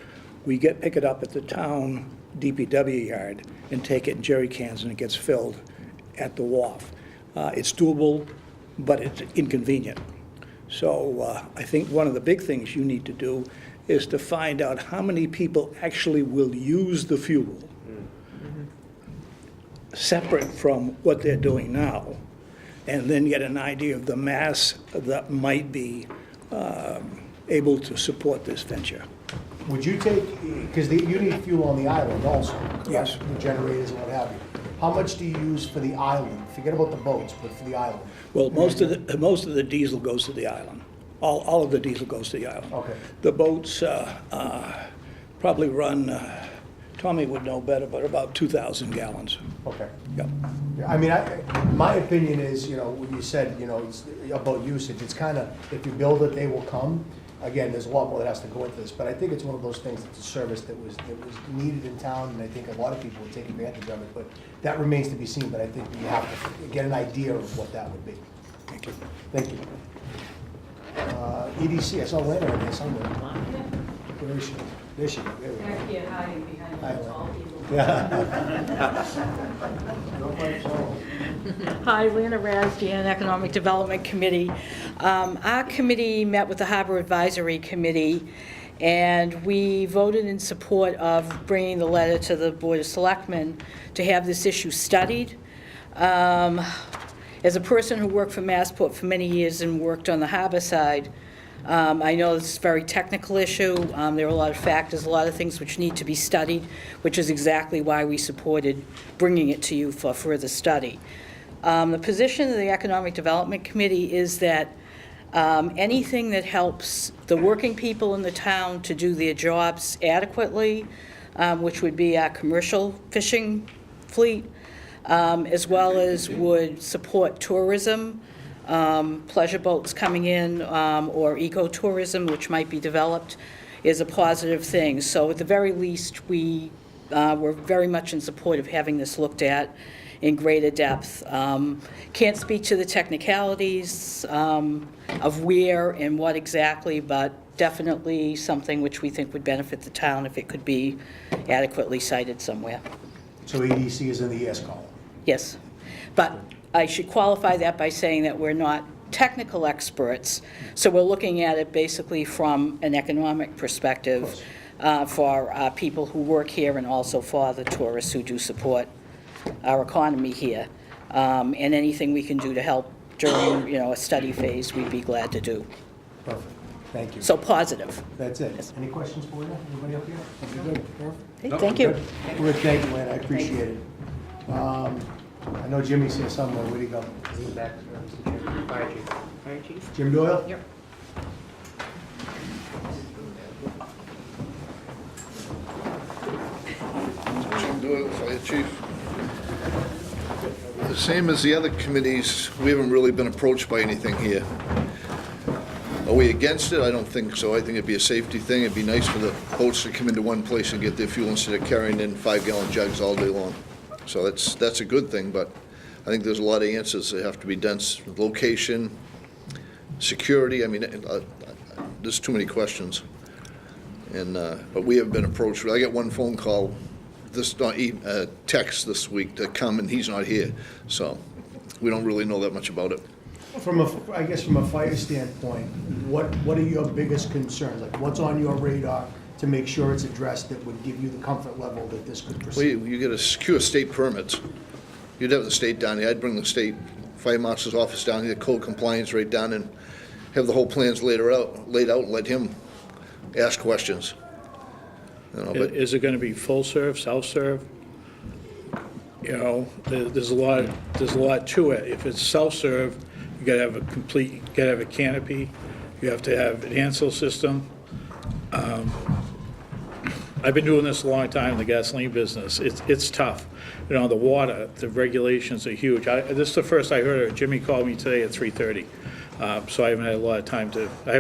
We pick it up at the town DPW yard and take it in jerry cans, and it gets filled at the wharf. It's doable, but it's inconvenient. So I think one of the big things you need to do is to find out how many people actually will use the fuel, separate from what they're doing now, and then get an idea of the mass that might be able to support this venture. Would you take, because you need fuel on the island also, correct? Yes. The generators and what have you. How much do you use for the island? Forget about the boats, but for the island. Well, most of the diesel goes to the island. All of the diesel goes to the island. Okay. The boats probably run, Tommy would know better, but about 2,000 gallons. Okay. Yep. Yeah, I mean, my opinion is, when you said, it's about usage, it's kind of, if you build it, they will come. Again, there's a lot more that has to go into this, but I think it's one of those things that's a service that was needed in town, and I think a lot of people would take advantage of it, but that remains to be seen, but I think you have to get an idea of what that would be. Thank you. Thank you. EDC, I saw Lana in there somewhere. Where is she? There she is. There we go. Back here hiding behind Hi, the tall people. Hi, Lana Rasdian, Economic Development Committee. Our committee met with the Harbor Advisory Committee, and we voted in support of bringing the letter to the Board of Selectmen to have this issue studied. As a person who worked for Massport for many years and worked on the harbor side, I know it's a very technical issue. There are a lot of factors, a lot of things which need to be studied, which is exactly why we supported bringing it to you for further study. The position of the Economic Development Committee is that anything that helps the working people in the town to do their jobs adequately, which would be our commercial fishing fleet, as well as would support tourism, pleasure boats coming in, or ecotourism, which might be developed, is a positive thing. So at the very least, we were very much in support of having this looked at in greater depth. Can't speak to the technicalities of where and what exactly, but definitely something which we think would benefit the town if it could be adequately cited somewhere. So EDC is in the yes column? Yes, but I should qualify that by saying that we're not technical experts, so we're looking at it basically from an economic perspective for people who work here and also for the tourists who do support our economy here. And anything we can do to help during, a study phase, we'd be glad to do. Perfect. Thank you. So positive. That's it. Yes. Any questions for you? Anybody up here? Okay, good. Perfect. Okay, thank you. Good. Well, thank you, Lynn. I appreciate it. I know Jimmy's here somewhere. Where'd he go? He's back, Mr. Chairman. Fire chief. Fire chief? Jim Doyle? Yep. Jim Doyle, Fire Chief. The same as the other committees, we haven't really been approached by anything here. Are we against it? I don't think so. I think it'd be a safety thing. It'd be nice for the boats to come into one place and get their fuel instead of carrying in 5-gallon jugs all day long. So that's a good thing, but I think there's a lot of answers that have to be done. Location, security, I mean, there's too many questions. And, but we have been approached. I got one phone call, text this week to come, and he's not here. So we don't really know that much about it. I guess from a fire standpoint, what are your biggest concerns? Like, what's on your radar to make sure it's addressed that would give you the comfort level that this could proceed? Well, you got to secure state permits. You'd have the state down here. I'd bring the state fire marshal's office down here, code compliance right down, and have the whole plans laid out and let him ask questions. But Is it going to be full serve, self-serve? There's a lot to it. If it's self-serve, You gotta have a complete, you gotta have a canopy, you have to have an ansel system. I've been doing this a long time in the gasoline business. It's tough. You know, the water, the regulations are huge. This is the first I heard of. Jimmy called me today at 3:30. So I haven't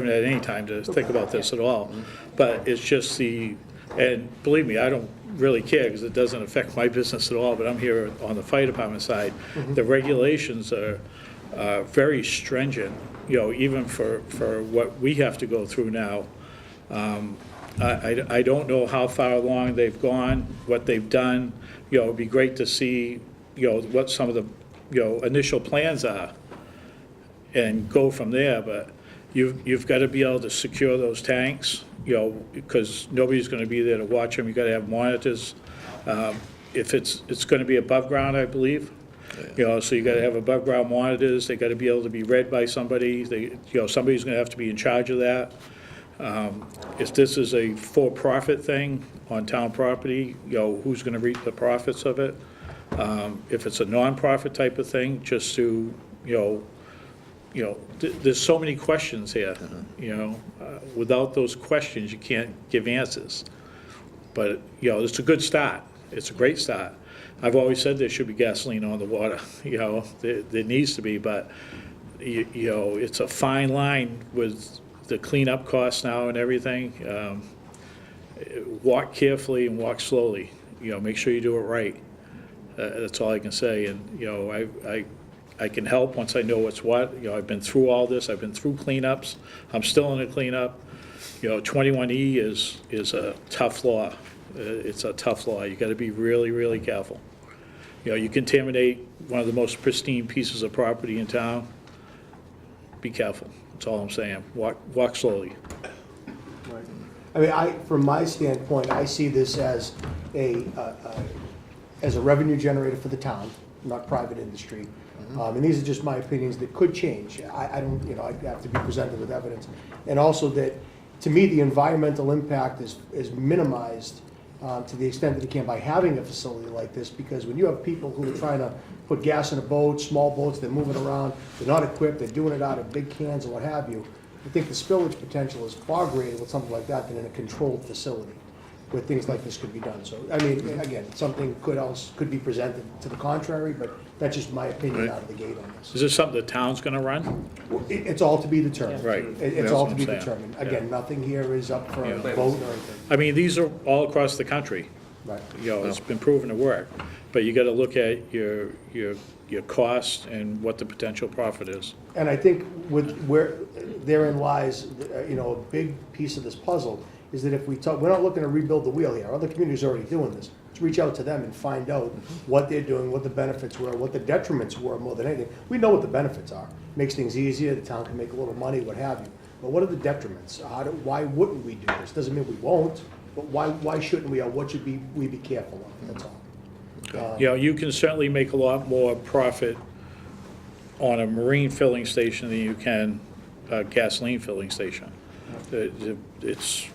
had any time to think about this at all. But it's just and believe me, I don't really care because it doesn't affect my business at all, but I'm here on the fire department side. The regulations are very stringent, you know, even for what we have to go through now. I don't know how far along they've gone, what they've done. You know, it'd be great to see, you know, what some of the, you know, initial plans are and go from there, but you've got to be able to secure those tanks, you know, because nobody's going to be there to watch them. You've got to have monitors. If it's going to be above ground, I believe, you know, so you got to have above ground monitors. They got to be able to be read by somebody. You know, somebody's going to have to be in charge of that. If this is a for-profit thing on town property, you know, who's going to reap the profits of it? If it's a non-profit type of thing, just to, you know, there's so many questions here, you know. Without those questions, you can't give answers. But, you know, it's a good start. It's a great start. I've always said there should be gasoline on the water, you know, there needs to be, but, you know, it's a fine line with the cleanup costs now and everything. Walk carefully and walk slowly, you know, make sure you do it right. That's all I can say, and, you know, I can help once I know what's what. You know, I've been through all this, I've been through cleanups, I'm still in a cleanup. You know, 21E is a tough law. It's a tough law. You gotta be really, really careful. You know, you contaminate one of the most pristine pieces of property in town, be careful. That's all I'm saying. Walk slowly. Right. I mean, from my standpoint, I see this as a revenue generator for the town, not private industry. And these are just my opinions that could change. I don't, you know, I have to be presented with evidence. And also that, to me, the environmental impact is minimized to the extent that it can by having a facility like this, because when you have people who are trying to put gas in a boat, small boats, they're moving around, they're not equipped, they're doing it out of big cans and what have you, I think the spillage potential is far greater with something like that than in a controlled facility where things like this could be done. So, I mean, again, something could be presented to the contrary, but that's just my opinion out of the gate on this. Is this something the town's gonna run? It's all to be determined. Right. It's That's all what to I'm be saying. determined. Yeah. Again, nothing here is up for a Yeah. vote or anything. I mean, these are all across the country. Right. You know, it's been proven to work, but you gotta look at your cost and what the potential profit is. And I think therein lies, you know, a big piece of this puzzle is that if we're not looking to rebuild the wheel here. Other communities are already doing this. Let's reach out to them and find out what they're doing, what the benefits were, what the detriments were more than anything. We know what the benefits are. Makes things easier, the town can make a little money, what have you. But what are the detriments? Why wouldn't we do this? Doesn't mean we won't, but why shouldn't we, or what should we be careful of? That's all. You know, you can certainly make a lot more profit on a marine filling station than you can a gasoline filling station. It's,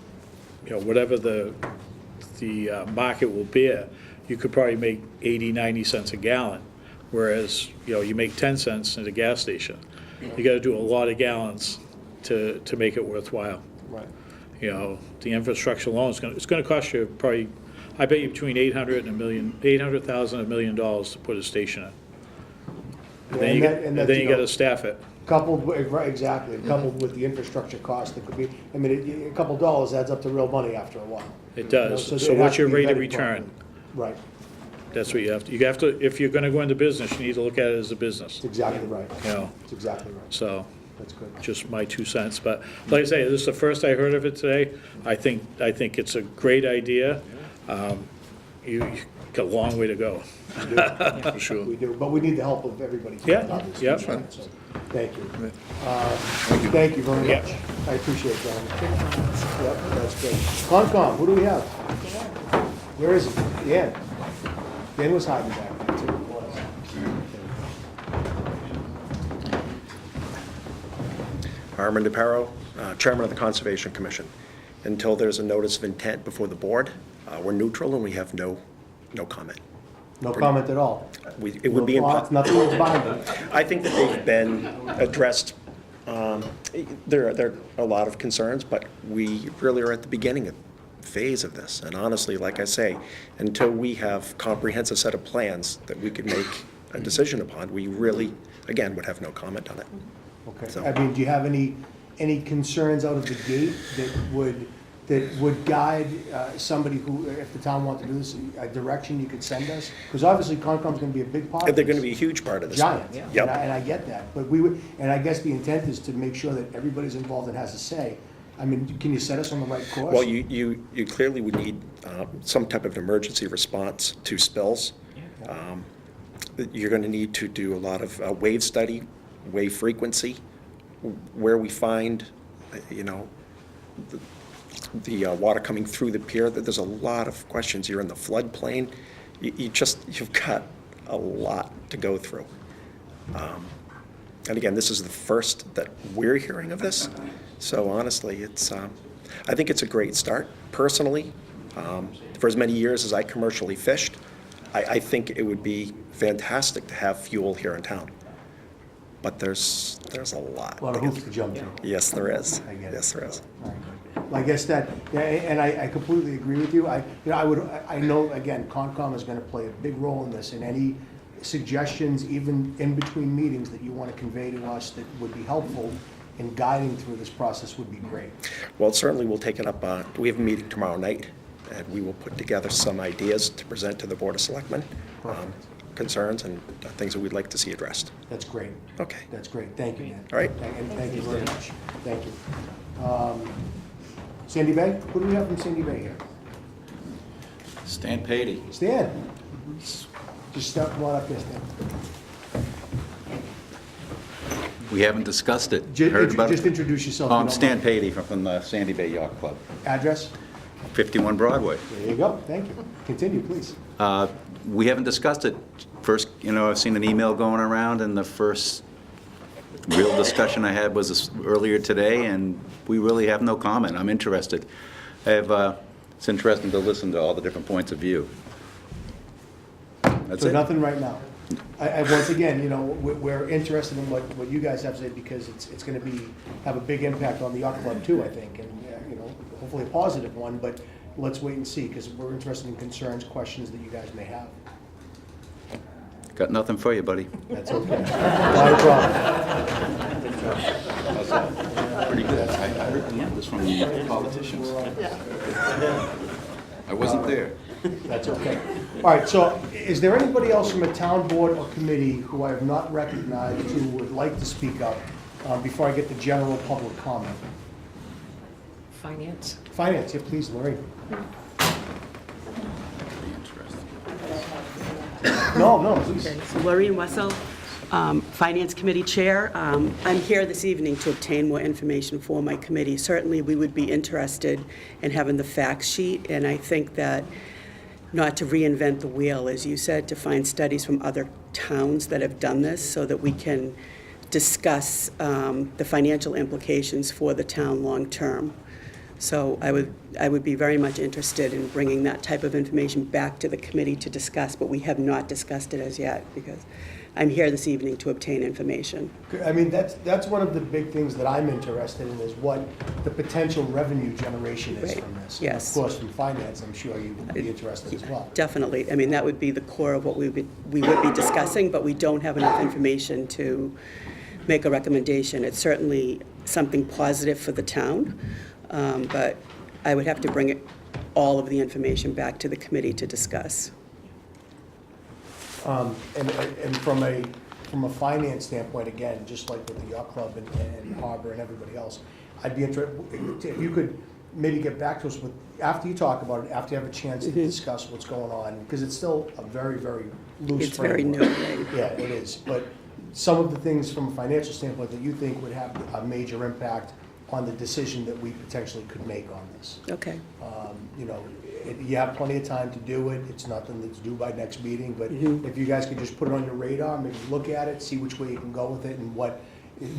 you know, whatever the market will bear, you could probably make 80, 90 cents a gallon, whereas, you know, you make 10 cents at a gas station. You gotta do a lot of gallons to make it worthwhile. Right. You know, the infrastructure alone it's gonna cost you probably, I bet you between $800,000 and $1 million to put a station in. And then you gotta staff it. Coupled with, right, exactly, coupled with the infrastructure cost that could be, I mean, a couple dollars adds up to real money after a while. It does. You know, So it has what's to your be rate of vetted return? properly. Right, That's what you have to, if you're gonna go into business, you need to look at it as a business, it's exactly right. you know, It's exactly right. so, That's good. just my 2 cents. But like I say, this is the first I heard of it today. I think it's a great idea. You got a long way to go. We do. For sure. We do, but we need the help of everybody. Yeah, obviously. yeah. So, thank you. Thank you very Yeah. much. I appreciate that. Yep, that's great. Concom, who do we have? Where is he? Dan. Dan was hiding back there too. Armand DeParo, Chairman of the Conservation Commission. Until there's a notice of intent before the board, we're neutral and we have no comment. No comment at all? It would be impossible. Nothing binding? I think that they've been addressed. There are a lot of concerns, but we really are at the beginning phase of this. And honestly, like I say, until we have comprehensive set of plans that we could make a decision upon, we really, again, would have no comment on it. Okay. So- I mean, do you have any concerns out of the gate that would guide somebody who, if the town wanted to do this, a direction you could send us? Because obviously Concom's going to be a big part of this. They're going to be a huge part of this. Giant. Yep. And I get that. But we would, and I guess the intent is to make sure that everybody's involved and has a say. I mean, can you set us on the right course? Well, you clearly would need some type of emergency response to spills. You're going to need to do a lot of wave study, wave frequency, where we find, the water coming through the pier. There's a lot of questions. You're in the floodplain. You've got a lot to go through. And again, this is the first that we're hearing of this. So honestly, I think it's a great start. Personally, for as many years as I commercially fished, I think it would be fantastic to have fuel here in town. But there's a lot. A lot of hoops to jump through. Yes, there is. I get it. Yes, there is. All right, good. Well, I guess that, yeah, and I completely agree with you. I know, again, Concom is going to play a big role in this, and any suggestions, even in between meetings, that you want to convey to us that would be helpful in guiding through this process would be great. Well, certainly we'll take it up. We have a meeting tomorrow night, and we will put together some ideas to present to the Board of Selectmen, concerns and things that we'd like to see addressed. That's great. Okay. That's great. Thank you, man. All right. And thank you very much. Thank you. Sandy Bay? Who do we have from Sandy Bay here? Stan Patey. Stan? Just come on up here, Stan. We haven't discussed it. Just introduce yourself. I'm Stan Patey from the Sandy Bay Yacht Club. Address? 51 Broadway. There you go. Thank you. Continue, please. We haven't discussed it. First, I've seen an email going around, and the first real discussion I had was earlier today, and we really have no comment. I'm interested. It's interesting to listen to all the different points of view. That's So it. nothing right now. Once again, we're interested in what you guys have to say, because it's going to have a big impact on the yacht club too, I think, and hopefully a positive one. But let's wait and see, because we're interested in concerns, questions that you guys may have. Got nothing for you, buddy. That's okay. Not a problem. Pretty good. I heard the numbers from the politicians. I wasn't there. That's okay. All right, so is there anybody else from a town board or committee who I have not recognized who would like to speak up before I get the general public comment? Finance? Finance, yeah, please, Lorraine. No, please. Okay, so Lorraine Wessel, Finance Committee Chair. I'm here this evening to obtain more information for my committee. Certainly, we would be interested in having the fact sheet, and I think that, not to reinvent the wheel, as you said, to find studies from other towns that have done this so that we can discuss the financial implications for the town long-term. So I would be very much interested in bringing that type of information back to the committee to discuss, but we have not discussed it as yet, because I'm here this evening to obtain information. I mean, that's one of the big things that I'm interested in, is what the potential revenue generation is from this. Yes. And of course, from finance, I'm sure you would be interested as well. Definitely. I mean, that would be the core of what we would be discussing, but we don't have enough information to make a recommendation. It's certainly something positive for the town, but I would have to bring all of the information back to the committee to discuss. And from a finance standpoint, again, just like with the yacht club and Harbor and everybody else, I'd be interested if you could maybe get back to us with, after you talk about it, after you have a chance to discuss what's going on, because it's still a very, very loose It's very new, right? Yeah, it is. But some of the things from a financial standpoint that you think would have a major impact on the decision that we potentially could make on this. Okay. You have plenty of time to do it. It's nothing that's due by next meeting, but if you guys could just put it on your radar, maybe look at it, see which way you can go with it, and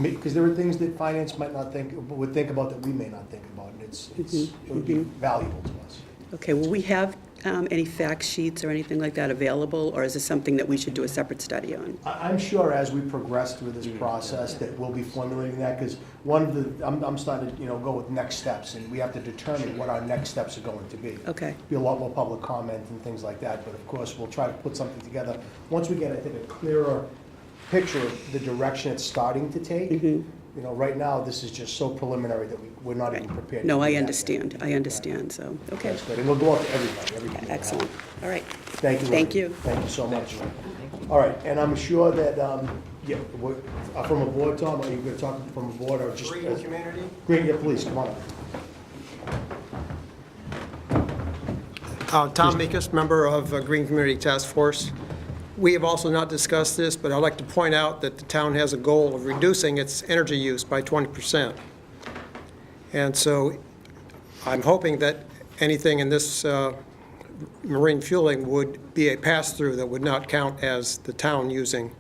because there are things that finance would think about that we may not think about, and it would be valuable to us. Okay, will we have any fact sheets or anything like that available, or is this something that we should do a separate study on? I'm sure as we progress through this process that we'll be formulating that, because one of the, I'm starting to, go with next steps, and we have to determine what our next steps are going to be. Okay. Be a lot more public comment and things like that, but of course, we'll try to put something together. Once we get, I think, a clearer picture of the direction it's starting to take. Right now, this is just so preliminary that we're not even prepared. No, to do I that understand, I understand, so, okay. That's good, and we'll go out to everybody. Excellent, all right. Thank you. Thank you. Thank you so much. All right, and I'm sure that, from a board, Tom, are you going to talk from a board or just? Green community? Green, yeah, please, come on. Tom Mikas, member of Green Community Task Force. We have also not discussed this, but I'd like to point out that the town has a goal of reducing its energy use by 20%. And so I'm hoping that anything in this marine fueling would be a pass-through that would not count as the town using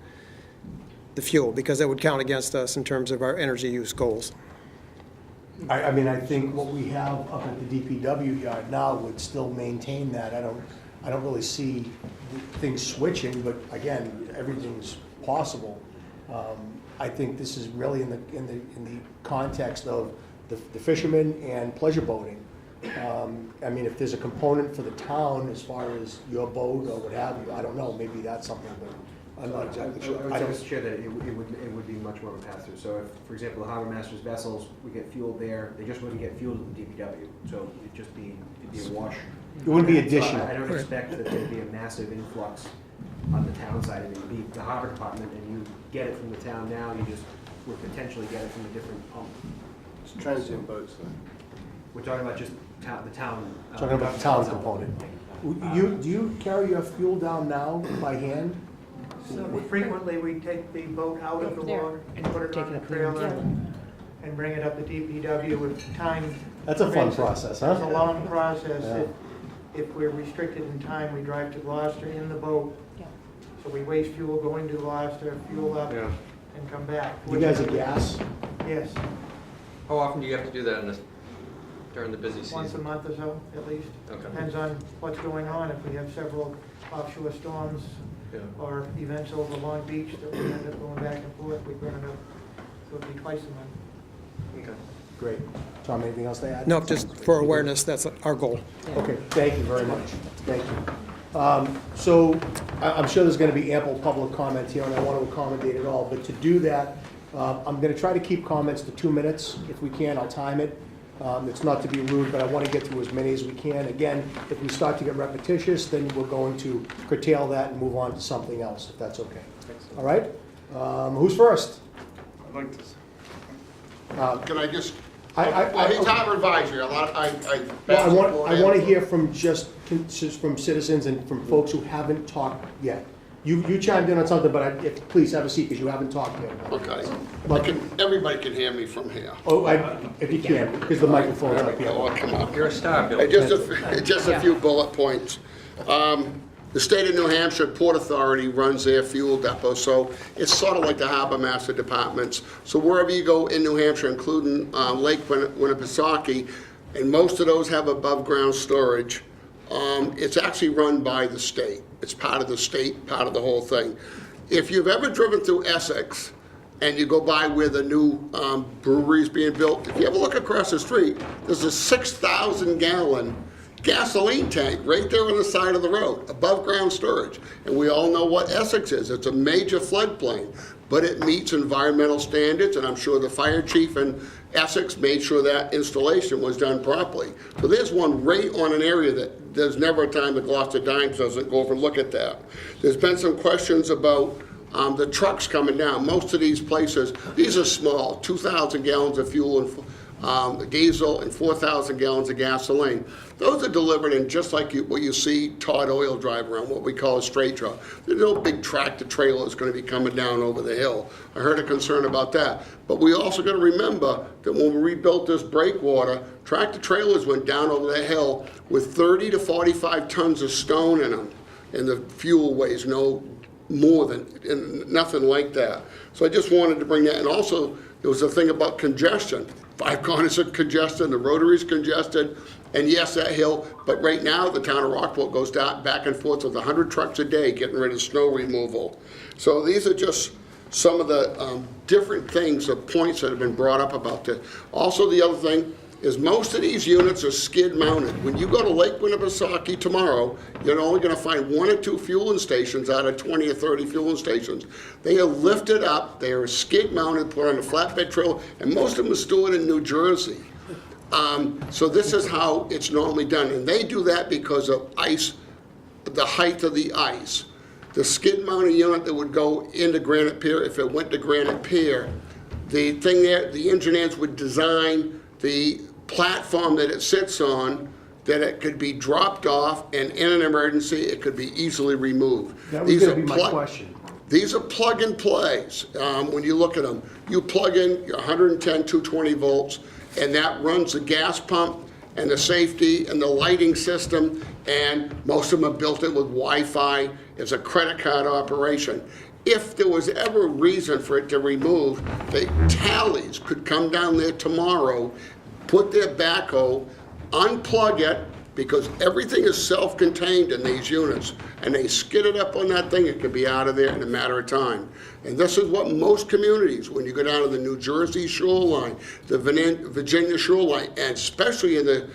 the fuel, because that would count against us in terms of our energy use goals. I mean, I think what we have up at the DPW yard now would still maintain that. I don't really see things switching, but again, everything's possible. I think this is really in the context of the fishermen and pleasure boating. I mean, if there's a component for the town as far as your boat or what have you, I don't know, maybe that's something, but I'm not exactly sure. I would say, Mr. Chair, that it would be much more of a pass-through. So if, for example, the harbor master's vessels, we get fueled there, they just wouldn't get fueled at the DPW. So it'd be a wash. It wouldn't be additional. I don't expect that there'd be a massive influx on the town side. I mean, it'd be the harbor department, and you get it from the town now, you just would potentially get it from a different pump. It's transient boats, then. We're talking about just the town. Talking about the town component. Do you carry your fuel down now by hand? So frequently, we take the boat out of the water and put it on the trailer and bring it up to DPW with time. That's a fun process, huh? It's a long process. Yeah. If we're restricted in time, we drive to Gloucester in the boat. So we waste fuel going to Gloucester, fuel up, and come back. You guys are gas? Yes, How often do you have to do that during the busy season? once a month or so, at least. Okay. Depends on what's going on. If we have several offshore storms or events over Long Beach that we end up going back and forth, we burn it up. So it'd be twice a month. Okay. Great. Tom, anything else to add? No, just for awareness, that's our goal. Okay, thank you very much. Thank you. So I'm sure there's going to be ample public comment here, and I want to accommodate it all. But to do that, I'm going to try to keep comments to 2 minutes. If we can, I'll time it. It's not to be rude, but I want to get through as many as we can. Again, if we start to get repetitious, then we're going to curtail that and move on to something else, if that's okay. All right? Who's first? I'd like to. Can I just, I he's harbor advisory, I want to hear from from citizens and from folks who haven't talked yet. You chimed in on something, but please have a seat because you haven't talked yet. Okay. Everybody can hear me from here. Oh, if you can, because the microphone's up here. Oh, come on. You're a star, Bill. Just a few bullet points. The state of New Hampshire Port Authority runs their fuel depot, so it's sort of like the harbor master departments. So wherever you go in New Hampshire, including Lake Winnipesaukee, and most of those have above ground storage, it's actually run by the state. It's part of the state, part of the whole thing. If you've ever driven through Essex and you go by where the new brewery is being built, if you ever look across the street, there's a 6,000 gallon gasoline tank right there on the side of the road, above ground storage. And we all know what Essex is. It's a major floodplain, but it meets environmental standards, and I'm sure the fire chief in Essex made sure that installation was done properly. So there's one right on an area that there's never a time the Gloucester Dimes doesn't go over and look at that. There's been some questions about the trucks coming down. Most of these places, these are small, 2,000 gallons of fuel and diesel and 4,000 gallons of gasoline. Those are delivered in just like what you see Todd Oil drive around, what we call a straight truck. There's no big tractor trailer that's going to be coming down over the hill. I heard a concern about that. But we also got to remember that when we rebuilt this breakwater, tractor trailers went down over the hill with 30 to 45 tons of stone in them, and the fuel weighs no more than, nothing like that. So I just wanted to bring that. And also, there was a thing about congestion. Five Corners are congested, the Rotary's congested, and yes, that hill, but right now, the town of Rockport goes down, back and forth with 100 trucks a day getting rid of snow removal. So these are just some of the different things, the points that have been brought up about this. Also, the other thing is most of these units are skid mounted. When you go to Lake Winnipesaukee tomorrow, you're only gonna find 1 or 2 fueling stations out of 20 or 30 fueling stations. They are lifted up, they are skid mounted, put on a flatbed trailer, and most of them are stored in New Jersey. So this is how it's normally done, and they do that because of ice, the height of the ice. The skid mounted unit that would go into Granite Pier, if it went to Granite Pier, the thing there, the engineers would design the platform that it sits on, that it could be dropped off, and in an emergency, it could be easily removed. That was gonna be my question. These are plug and plays. When you look at them, you plug in your 110, 220 volts, and that runs the gas pump and the safety and the lighting system, and most of them are built in with Wi-Fi. It's a credit card operation. If there was ever a reason for it to remove, the tallies could come down there tomorrow, put their backhoe, unplug it, because everything is self-contained in these units, and they skid it up on that thing, it could be out of there in a matter of time. And this is what most communities, when you go down to the New Jersey shoreline, the Virginia shoreline, and especially in the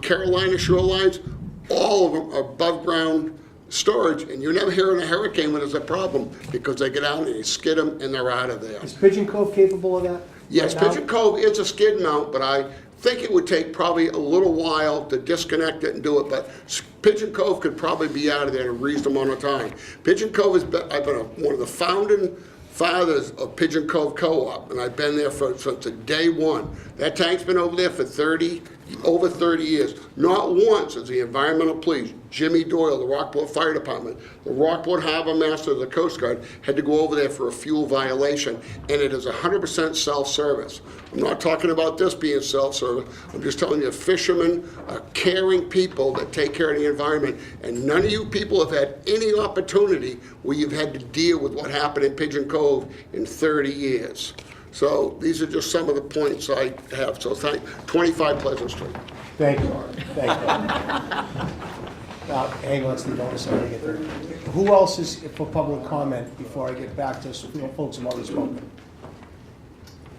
Carolina shorelines, all of them are above ground storage, and you never hear in a hurricane when there's a problem, because they get out and they skid them and they're out of there. Is Pigeon Cove capable of that? Yes, right now? Pigeon Cove is a skid mount, but I think it would take probably a little while to disconnect it and do it, but Pigeon Cove could probably be out of there in a reasonable amount of time. Pigeon Cove has been, I've been one of the founding fathers of Pigeon Cove Co-op, and I've been there since the day one. That tank's been over there for over 30 years. Not once has the environmental police, Jimmy Doyle, the Rockport Fire Department, the Rockport Harbor Master of the Coast Guard had to go over there for a fuel violation, and it is 100% self-service. I'm not talking about this being self-service. I'm just telling you, fishermen are caring people that take care of the environment, and none of you people have had any opportunity where you've had to deal with what happened in Pigeon Cove in 30 years. So these are just some of the points I have. So 25 Pleasant Street. Thank you, Art. Thank you. Hang on, Steve, I want to say I get there. Who else is for public comment before I get back to folks who have already spoken?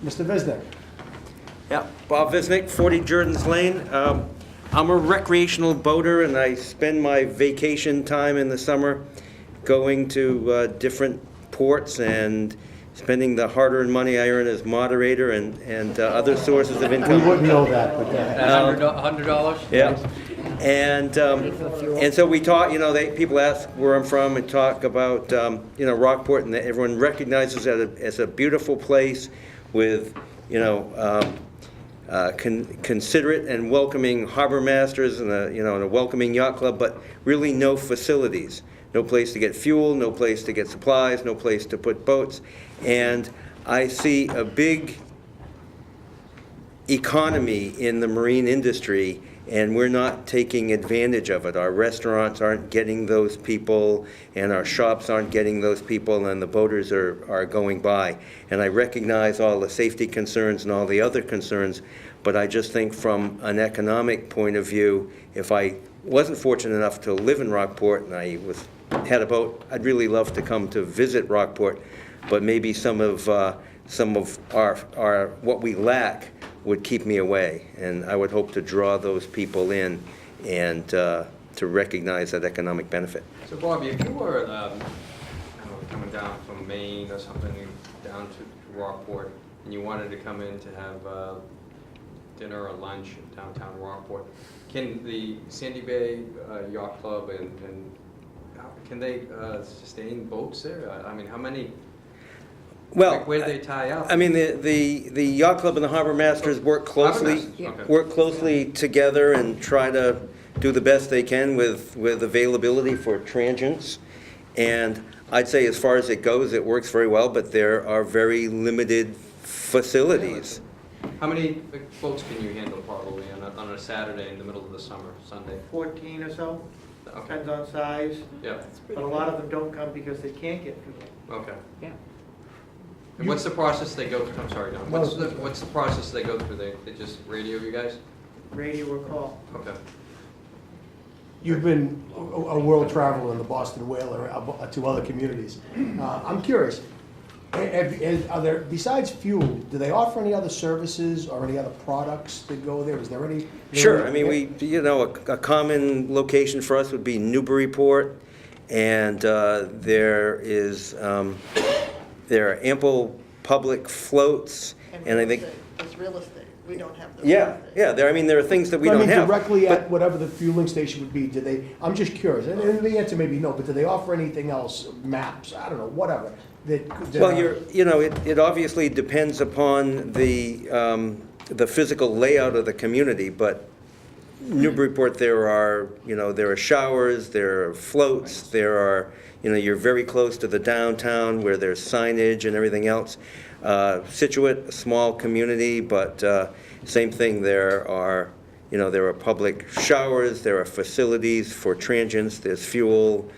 Mr. Visnick. Yeah, Bob Visnick, 40 Jordan's Lane. I'm a recreational boater, and I spend my vacation time in the summer going to different ports and spending the hard-earned money I earn as moderator and other sources of income. We wouldn't know that, but $100? Yeah. And so we talk, people ask where I'm from and talk about, Rockport, and everyone recognizes it as a beautiful place with, considerate and welcoming harbor masters and a welcoming yacht club, but really no facilities. No place to get fuel, no place to get supplies, no place to put boats. And I see a big economy in the marine industry, and we're not taking advantage of it. Our restaurants aren't getting those people, and our shops aren't getting those people, and the boaters are going by. And I recognize all the safety concerns and all the other concerns, but I just think from an economic point of view, if I wasn't fortunate enough to live in Rockport and I had a boat, I'd really love to come to visit Rockport, but maybe some of our what we lack would keep me away, and I would hope to draw those people in and to recognize that economic benefit. So Bobby, if you were coming down from Maine or something down to Rockport, and you wanted to come in to have dinner or lunch in downtown Rockport, can the Sandy Bay Yacht Club and can they sustain boats there? I mean, how many? Well, where do they tie up? I mean, the yacht club and the harbor masters work closely together and try to do the best they can with availability for transients. And I'd say as far as it goes, it works very well, but there are very limited facilities. How many boats can you handle probably on a Saturday in the middle of the summer, Sunday? 14 or so. Okay. Depends on size. Yeah. But a lot of them don't come because they can't get fuel. Okay. Yeah. And what's the process they go through? I'm sorry, Don. What's the process they go through? They just radio you guys? Radio or call. Okay. You've been a world traveler in the Boston Whaler to other communities. I'm curious, are there, besides fuel, do they offer any other services or any other products that go there? Is there any? Sure, I mean, a common location for us would be Newburyport, and there are ample public floats, and I think. It's real estate. We don't have the. Yeah, there are things that we don't have. Directly at whatever the fueling station would be, do they, I'm just curious, and the answer may be no, but do they offer anything else, maps, I don't know, whatever? Well, it obviously depends upon the physical layout of the community, but Newburyport, there are showers, there are floats, there are, you're very close to the downtown where there's signage and everything else. Situate, a small community, but same thing, there are public showers, there are facilities for transients, there's fuel.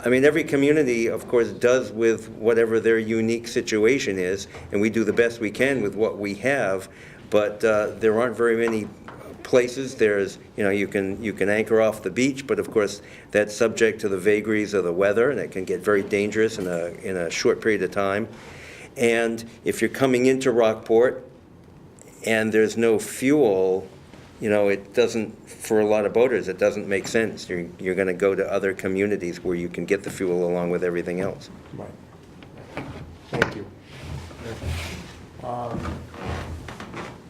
I mean, every community, of course, does with whatever their unique situation is, and we do the best we can with what we have, but there aren't very many places. There's, you can anchor off the beach, but of course, that's subject to the vagaries of the weather, and it can get very dangerous in a short period of time. And if you're coming into Rockport and there's no fuel, it doesn't, for a lot of boaters, it doesn't make sense. You're going to go to other communities where you can get the fuel along with everything else. Right. Thank you.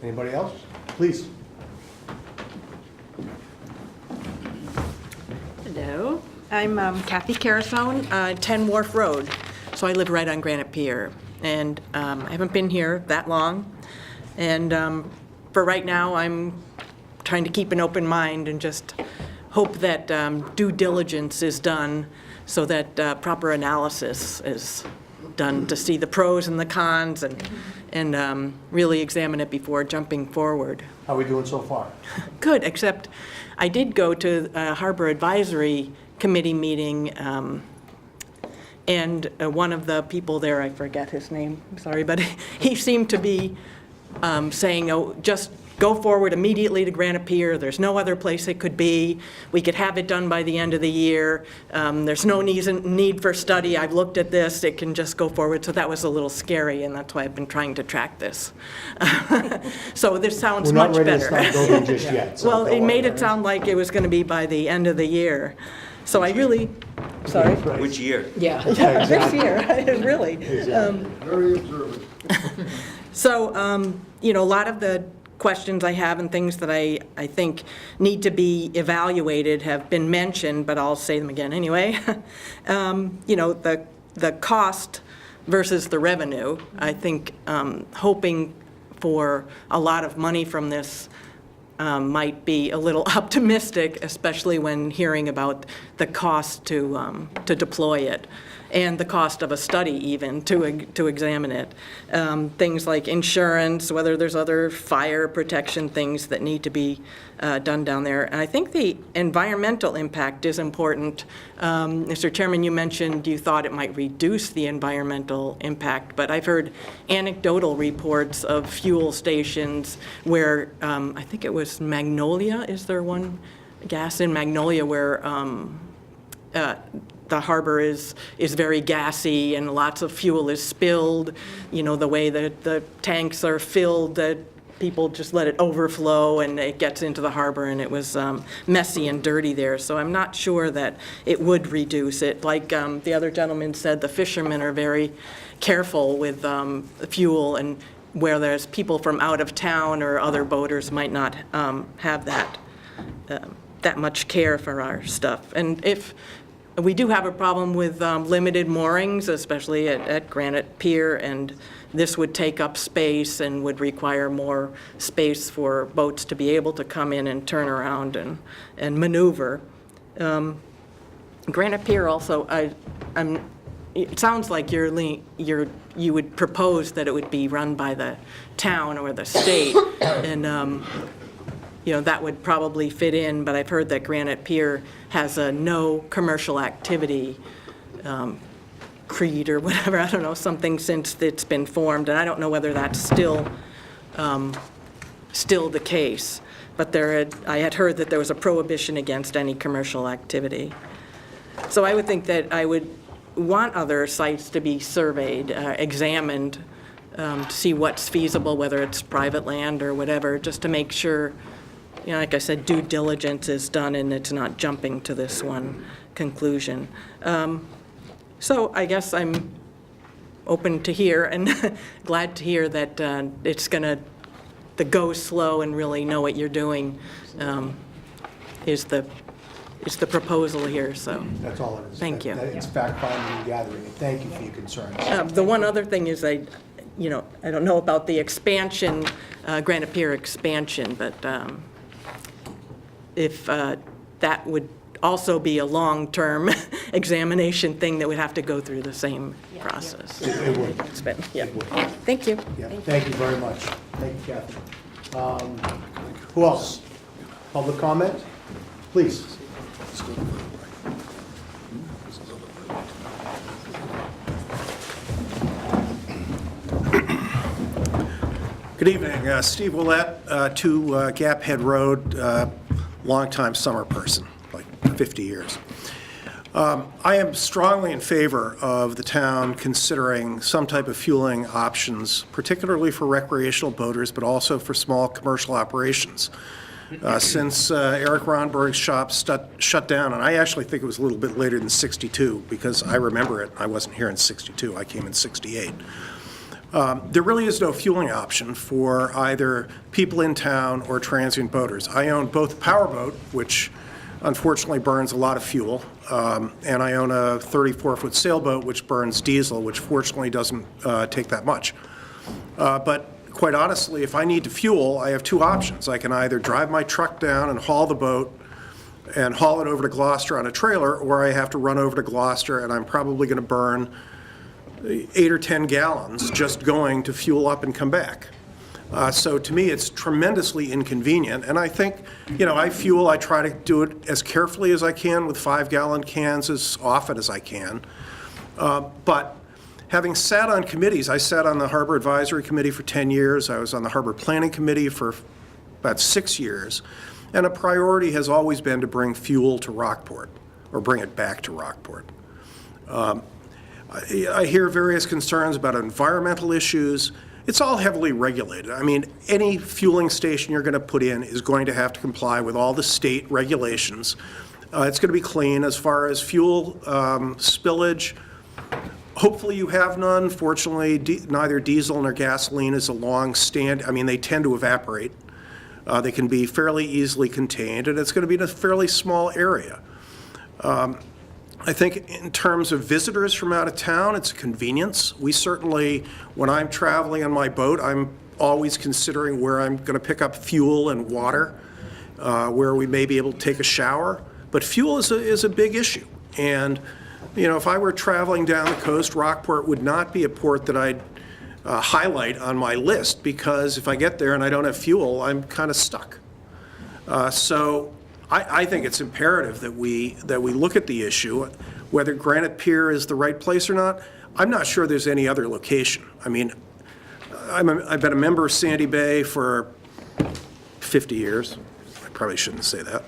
Anybody else? Please. Hello, I'm Kathy Carasone, 10 Wharf Road. So I live right on Granite Pier, and I haven't been here that long. And for right now, I'm trying to keep an open mind and just hope that due diligence is done so that proper analysis is done to see the pros and the cons and really examine it before jumping forward. How are we doing so far? Good, except I did go to a Harbor Advisory Committee meeting, and one of the people there, I forget his name, sorry, but he seemed to be saying, oh, just go forward immediately to Granite Pier. There's no other place it could be. We could have it done by the end of the year. There's no need for study. I've looked at this. It can just go forward. So that was a little scary, and that's why I've been trying to track this. So this sounds much better. We're not ready to start building just yet. So well, it made it sound like it was going to be by the end of the year. So I really, sorry? Which year? Yeah, this year, really. Very observant. So, a lot of the questions I have and things that I think need to be evaluated have been mentioned, but I'll say them again anyway. The cost versus the revenue. I think hoping for a lot of money from this might be a little optimistic, especially when hearing about the cost to deploy it, and the cost of a study even to examine it. Things like insurance, whether there's other fire protection things that need to be done down there. And I think the environmental impact is important. Mr. Chairman, you mentioned you thought it might reduce the environmental impact, but I've heard anecdotal reports of fuel stations where, I think it was Magnolia, is there one gas in Magnolia where the harbor is very gassy and lots of fuel is spilled, the way that the tanks are filled, that people just let it overflow and it gets into the harbor, and it was messy and dirty there. So I'm not sure that it would reduce it. Like the other gentleman said, the fishermen are very careful with fuel, and where there's people from out of town or other boaters might not have that much care for our stuff. And if we do have a problem with limited moorings, especially at Granite Pier, and this would take up space and would require more space for boats to be able to come in and turn around and maneuver. Granite Pier also, it sounds like you would propose that it would be run by the town or the state, and that would probably fit in, but I've heard that Granite Pier has a no commercial activity creed or whatever, I don't know, something since it's been formed, and I don't know whether that's still the case. But I had heard that there was a prohibition against any commercial activity. So I would think that I would want other sites to be surveyed, examined, to see what's feasible, whether it's private land or whatever, just to make sure, like I said, due diligence is done and it's not jumping to this one conclusion. So I guess I'm open to hear and glad to hear that it's going to go slow and really know what you're doing is the proposal here, so. That's all it is. Thank you. It's fact-finding and gathering, and thank you for your concerns. The one other thing is I don't know about the expansion, Granite Pier expansion, but if that would also be a long-term examination thing that would have to go through the same process. It would. It's been, yeah. It would. Thank you. Yeah, thank you very much. Thank you, Kathy. Who else? Public comment? Please. Good evening. Steve Willett, 2 Gap Head Road, longtime summer person, like 50 years. I am strongly in favor of the town considering some type of fueling options, particularly for recreational boaters, but also for small commercial operations. Since Eric Ronberg's shop shut down, and I actually think it was a little bit later than 62, because I remember it. I wasn't here in 62. I came in 68. There really is no fueling option for either people in town or transient boaters. I own both a powerboat, which unfortunately burns a lot of fuel, and I own a 34-foot sailboat, which burns diesel, which fortunately doesn't take that much. But quite honestly, if I need to fuel, I have 2 options. I can either drive my truck down and haul the boat and haul it over to Gloucester on a trailer, or I have to run over to Gloucester, and I'm probably going to burn 8 or 10 gallons just going to fuel up and come back. So to me, it's tremendously inconvenient, and I think, I fuel, I try to do it as carefully as I can with 5-gallon cans as often as I can. But having sat on committees, I sat on the Harbor Advisory Committee for 10 years, I was on the Harbor Planning Committee for about 6 years, and a priority has always been to bring fuel to Rockport, or bring it back to Rockport. I hear various concerns about environmental issues. It's all heavily regulated. I mean, any fueling station you're going to put in is going to have to comply with all the state regulations. It's going to be clean. As far as fuel spillage, hopefully you have none. Fortunately, neither diesel nor gasoline is a long stand. I mean, they tend to evaporate. They can be fairly easily contained, and it's going to be in a fairly small area. I think in terms of visitors from out of town, it's a convenience. We certainly, when I'm traveling on my boat, I'm always considering where I'm going to pick up fuel and water, where we may be able to take a shower. But fuel is a big issue. And, if I were traveling down the coast, Rockport would not be a port that I'd highlight on my list, because if I get there and I don't have fuel, I'm kind of stuck. So I think it's imperative that we look at the issue, whether Granite Pier is the right place or not. I'm not sure there's any other location. I mean, I've been a member of Sandy Bay for 50 years. I probably shouldn't say that.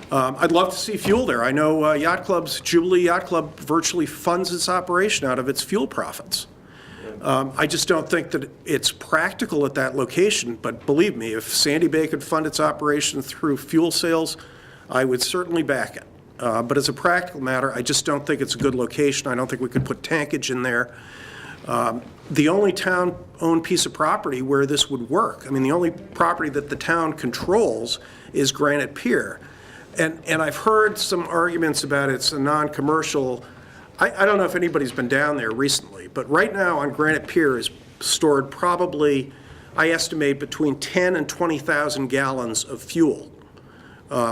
I'd love to see fuel there. I know Jubilee Yacht Club virtually funds its operation out of its fuel profits. I just don't think that it's practical at that location, but believe me, if Sandy Bay could fund its operation through fuel sales, I would certainly back it. But as a practical matter, I just don't think it's a good location. I don't think we could put tankage in there. The only town-owned piece of property where this would work, I mean, the only property that the town controls is Granite Pier. And I've heard some arguments about it's a non-commercial. I don't know if anybody's been down there recently, but right now on Granite Pier is stored probably, I estimate, between 10 and 20,000 gallons of fuel,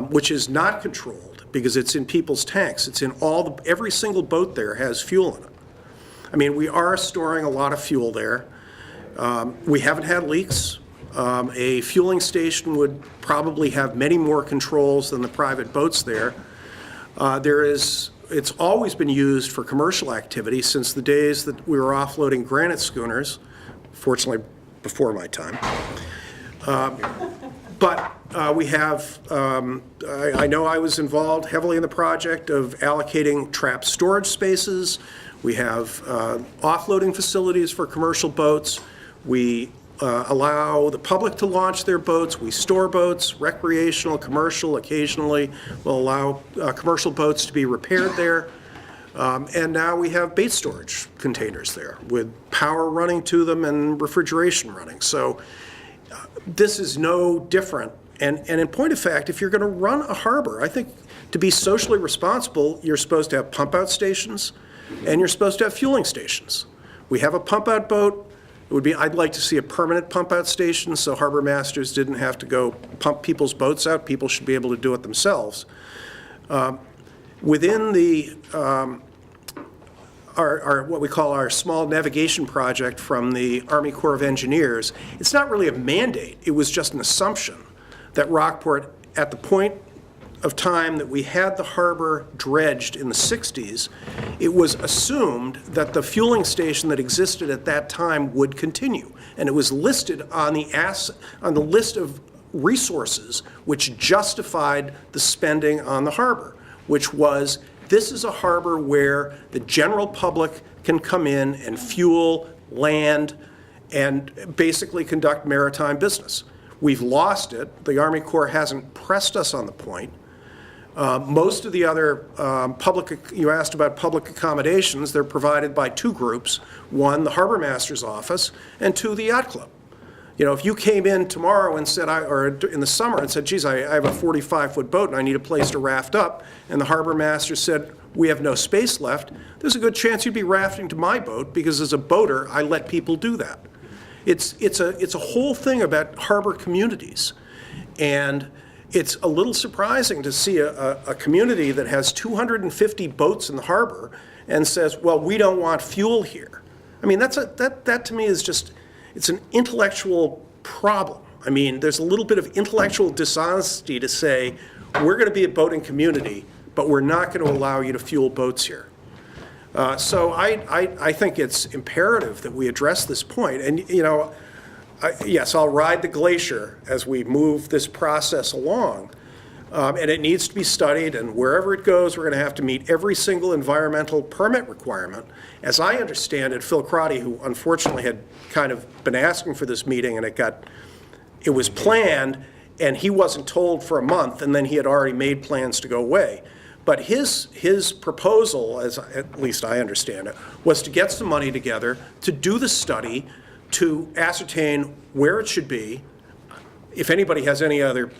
which is not controlled because it's in people's tanks. It's in every single boat there has fuel in it. I mean, we are storing a lot of fuel there. We haven't had leaks. A fueling station would probably have many more controls than the private boats there. There is it's always been used for commercial activity since the days that we were offloading granite schooners, fortunately before my time. But we have, I know I was involved heavily in the project of allocating trap storage spaces. We have offloading facilities for commercial boats. We allow the public to launch their boats. We store boats, recreational, commercial, occasionally. We'll allow commercial boats to be repaired there. And now we have bait storage containers there with power running to them and refrigeration running. So this is no different. And in point of fact, if you're going to run a harbor, I think to be socially responsible, you're supposed to have pump-out stations and you're supposed to have fueling stations. We have a pump-out boat. It would be, I'd like to see a permanent pump-out station so harbor masters didn't have to go pump people's boats out. People should be able to do it themselves. Within the our what we call our small navigation project from the Army Corps of Engineers, it's not really a mandate. It was just an assumption that Rockport, at the point of time that we had the harbor dredged in the 60s, it was assumed that the fueling station that existed at that time would continue. And it was listed on the list of resources which justified the spending on the harbor, which was, this is a harbor where the general public can come in and fuel, land, and basically conduct maritime business. We've lost it. The Army Corps hasn't pressed us on the point. Most of the other you asked about public accommodations, they're provided by two groups. One, the Harbor Master's Office, and two, the Yacht Club. You know, if you came in tomorrow and said, or in the summer and said, geez, I have a 45-foot boat and I need a place to raft up, and the harbor master said, we have no space left, there's a good chance you'd be rafting to my boat, because as a boater, I let people do that. It's a whole thing about harbor communities. And it's a little surprising to see a community that has 250 boats in the harbor and says, well, we don't want fuel here. I mean, that to me is just, it's an intellectual problem. I mean, there's a little bit of intellectual dishonesty to say, we're going to be a boating community, but we're not going to allow you to fuel boats here. So I think it's imperative that we address this point. And, you know, yes, I'll ride the glacier as we move this process along. And it needs to be studied, and wherever it goes, we're going to have to meet every single environmental permit requirement. As I understand it, Phil Crotty, who unfortunately had kind of been asking for this meeting, and it was planned, and he wasn't told for a month, and then he had already made plans to go away. But his proposal, as at least I understand it, was to get some money together to do the study, to ascertain where it should be. If anybody has any other,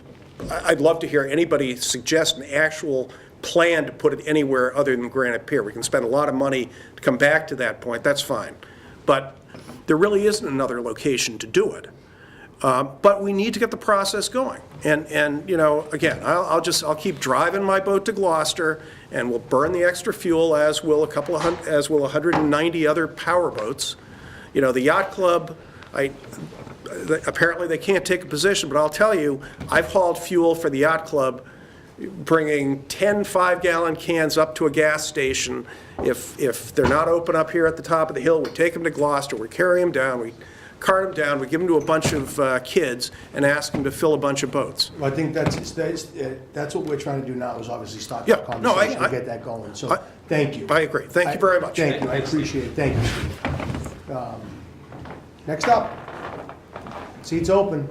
I'd love to hear anybody suggest an actual plan to put it anywhere other than Granite Pier. We can spend a lot of money to come back to that point, that's fine. But there really isn't another location to do it. But we need to get the process going. And you know, again, I'll keep driving my boat to Gloucester, and we'll burn the extra fuel, as will 190 other power boats. You know, the Yacht Club, apparently they can't take a position, but I'll tell you, I've hauled fuel for the Yacht Club, bringing 10 5-gallon cans up to a gas station. If they're not open up here at the top of the hill, we take them to Gloucester, we carry them down, we cart them down, we give them to a bunch of kids and ask them to fill a bunch of boats. Well, I think that's what we're trying to do now, is obviously start Yeah, the conversation and get that going. So thank you. I agree. Thank you very much. Thank you. I appreciate it. Thank you, Steve. Next up, seats open.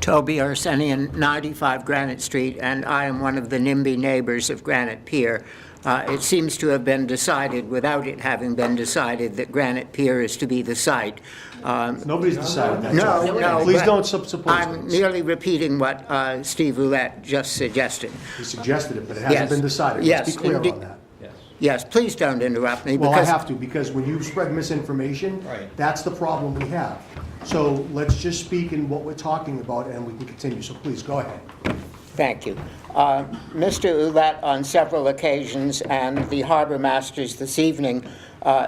Toby Arsenian, 95 Granite Street, and I am one of the NIMBY neighbors of Granite Pier. It seems to have been decided, without it having been decided, that Granite Pier is to be the site. Nobody's decided that. No. Please don't suppose I'm merely repeating what Steve Roulette just suggested. He suggested it, but it hasn't been decided. Let's be clear on that. Yes, please don't interrupt me. Well, I have to, because when you spread misinformation, that's the problem we have. So let's just speak in what we're talking about, and we can continue. So please, go ahead. Thank you. Mr. Roulette, on several occasions, and the harbor masters this evening,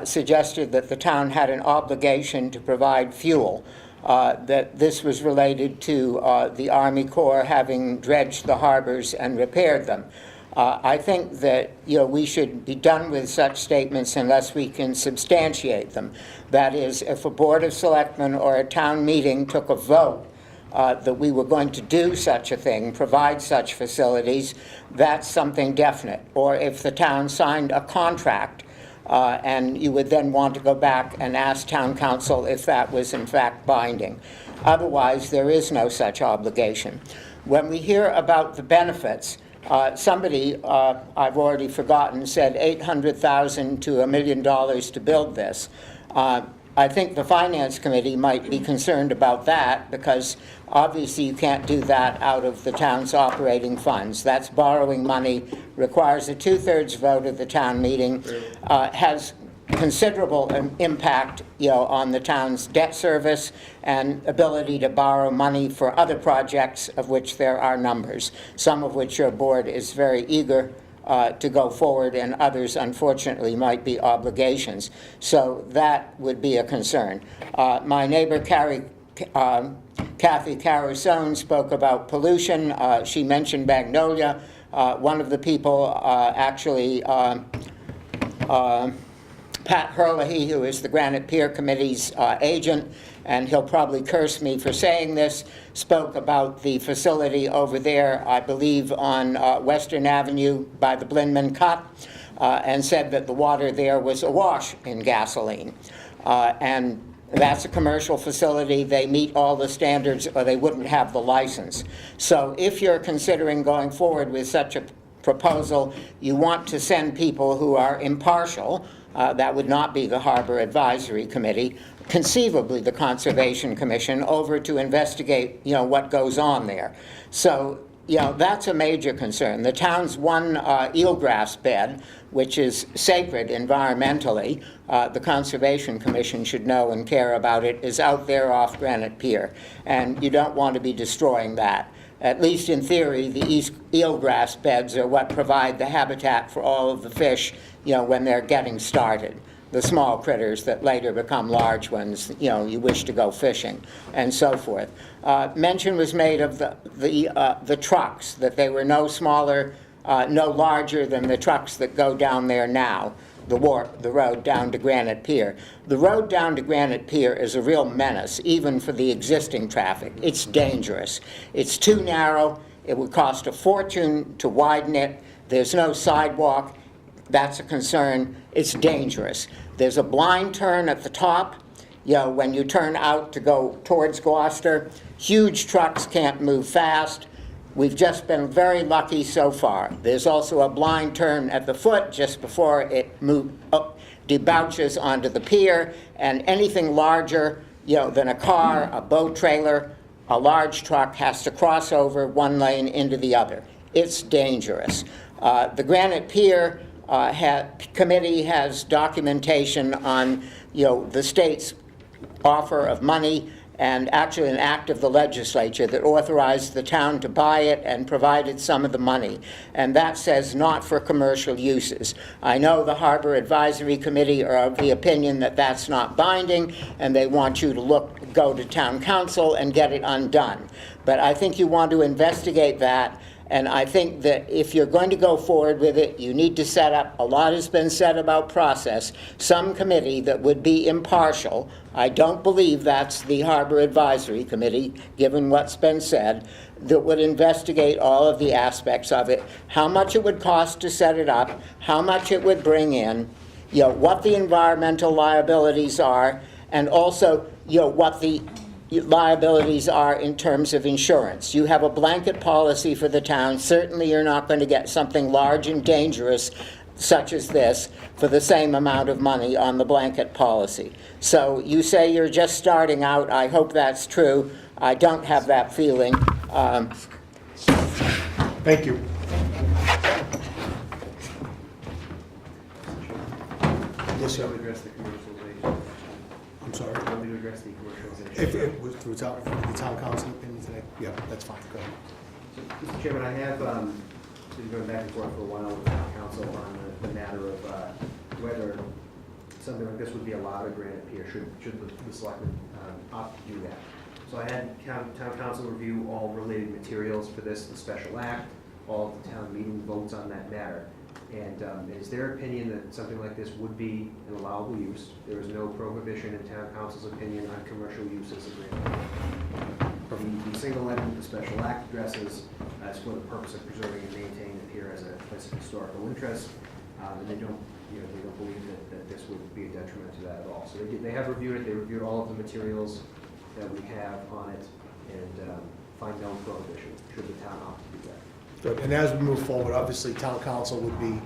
suggested that the town had an obligation to provide fuel. that this was related to the Army Corps having dredged the harbors and repaired them. I think that, we should be done with such statements unless we can substantiate them. That is, if a Board of Selectmen or a town meeting took a vote that we were going to do such a thing, provide such facilities, that's something definite. Or if the town signed a contract, and you would then want to go back and ask town council if that was in fact binding. Otherwise, there is no such obligation. When we hear about the benefits, somebody, I've already forgotten, said $800,000 to $1 million to build this. I think the Finance Committee might be concerned about that because obviously you can't do that out of the town's operating funds. That's borrowing money, requires a 2/3 vote of the town meeting, has considerable impact, on the town's debt service and ability to borrow money for other projects of which there are numbers, some of which your board is very eager to go forward, and others, unfortunately, might be obligations. So that would be a concern. My neighbor, Kathy Carusone, spoke about pollution. She mentioned Magnolia. One of the people, actually, Pat Herlihy, who is the Granite Pier Committee's agent, and he'll probably curse me for saying this, spoke about the facility over there, I believe on Western Avenue by the Blinman Cut, and said that the water there was awash in gasoline. And that's a commercial facility. They meet all the standards or they wouldn't have the license. So if you're considering going forward with such a proposal, you want to send people who are impartial. That would not be the Harbor Advisory Committee, conceivably the Conservation Commission, over to investigate, what goes on there. So, that's a major concern. The town's one eelgrass bed, which is sacred environmentally, the Conservation Commission should know and care about it, is out there off Granite Pier, and you don't want to be destroying that. At least in theory, the eelgrass beds are what provide the habitat for all of the fish, when they're getting started. The small critters that later become large ones, you wish to go fishing, and so forth. Mention was made of the trucks, that they were no larger than the trucks that go down there now, the road down to Granite Pier. The road down to Granite Pier is a real menace, even for the existing traffic. It's dangerous. It's too narrow. It would cost a fortune to widen it. There's no sidewalk. That's a concern. It's dangerous. There's a blind turn at the top. When you turn out to go towards Gloucester, huge trucks can't move fast. We've just been very lucky so far. There's also a blind turn at the foot just before it debouches onto the pier, and anything larger, than a car, a boat trailer, a large truck has to cross over one lane into the other. It's dangerous. The Granite Pier Committee has documentation on, the state's offer of money and actually an act of the legislature that authorized the town to buy it and provided some of the money. And that says not for commercial uses. I know the Harbor Advisory Committee are of the opinion that that's not binding, and they want you to go to town council and get it undone. But I think you want to investigate that. And I think that if you're going to go forward with it, you need to set up, a lot has been said about process, some committee that would be impartial. I don't believe that's the Harbor Advisory Committee, given what's been said, that would investigate all of the aspects of it, how much it would cost to set it up, how much it would bring in, what the environmental liabilities are, and also, what the liabilities are in terms of insurance. You have a blanket policy for the town. Certainly you're not going to get something large and dangerous such as this for the same amount of money on the blanket policy. So you say you're just starting out. I hope that's true. I don't have that feeling. Thank you. Yes, sir. Address the commercialization. I'm sorry? Let me address the commercialization. If it was through the town council opinion today, yeah, that's fine. Go ahead. Mr. Chairman, I have been going back and forth for a while with the council on the matter of whether something like this would be allowed at Granite Pier, should the selectmen opt to do that. So I had town council review all related materials for this, the special act, all of the town meeting votes on that matter. And it is their opinion that something like this would be an allowable use. There is no prohibition in town council's opinion on commercial uses of Granite Pier. The single item the special act addresses is for the purpose of preserving and maintaining the pier as a place of historical interest. And they don't believe that this would be a detriment to that at all. So they have reviewed it. They reviewed all of the materials that we have on it and find no prohibition should the town opt to do that. Good. And as we move forward, obviously, town council would be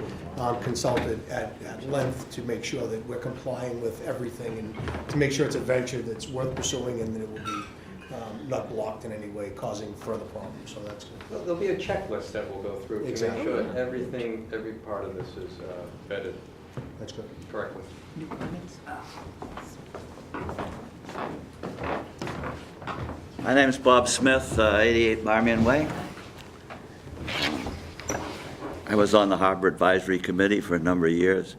consulted at length to make sure that we're complying with everything and to make sure it's a venture that's worth pursuing and that it will be not blocked in any way, causing further problems. So that's good. There'll be a checklist that we'll go through to Exactly. make sure that every part of this is vetted That's good. correctly. My name is Bob Smith, 88 Marmion Way. I was on the Harbor Advisory Committee for a number of years.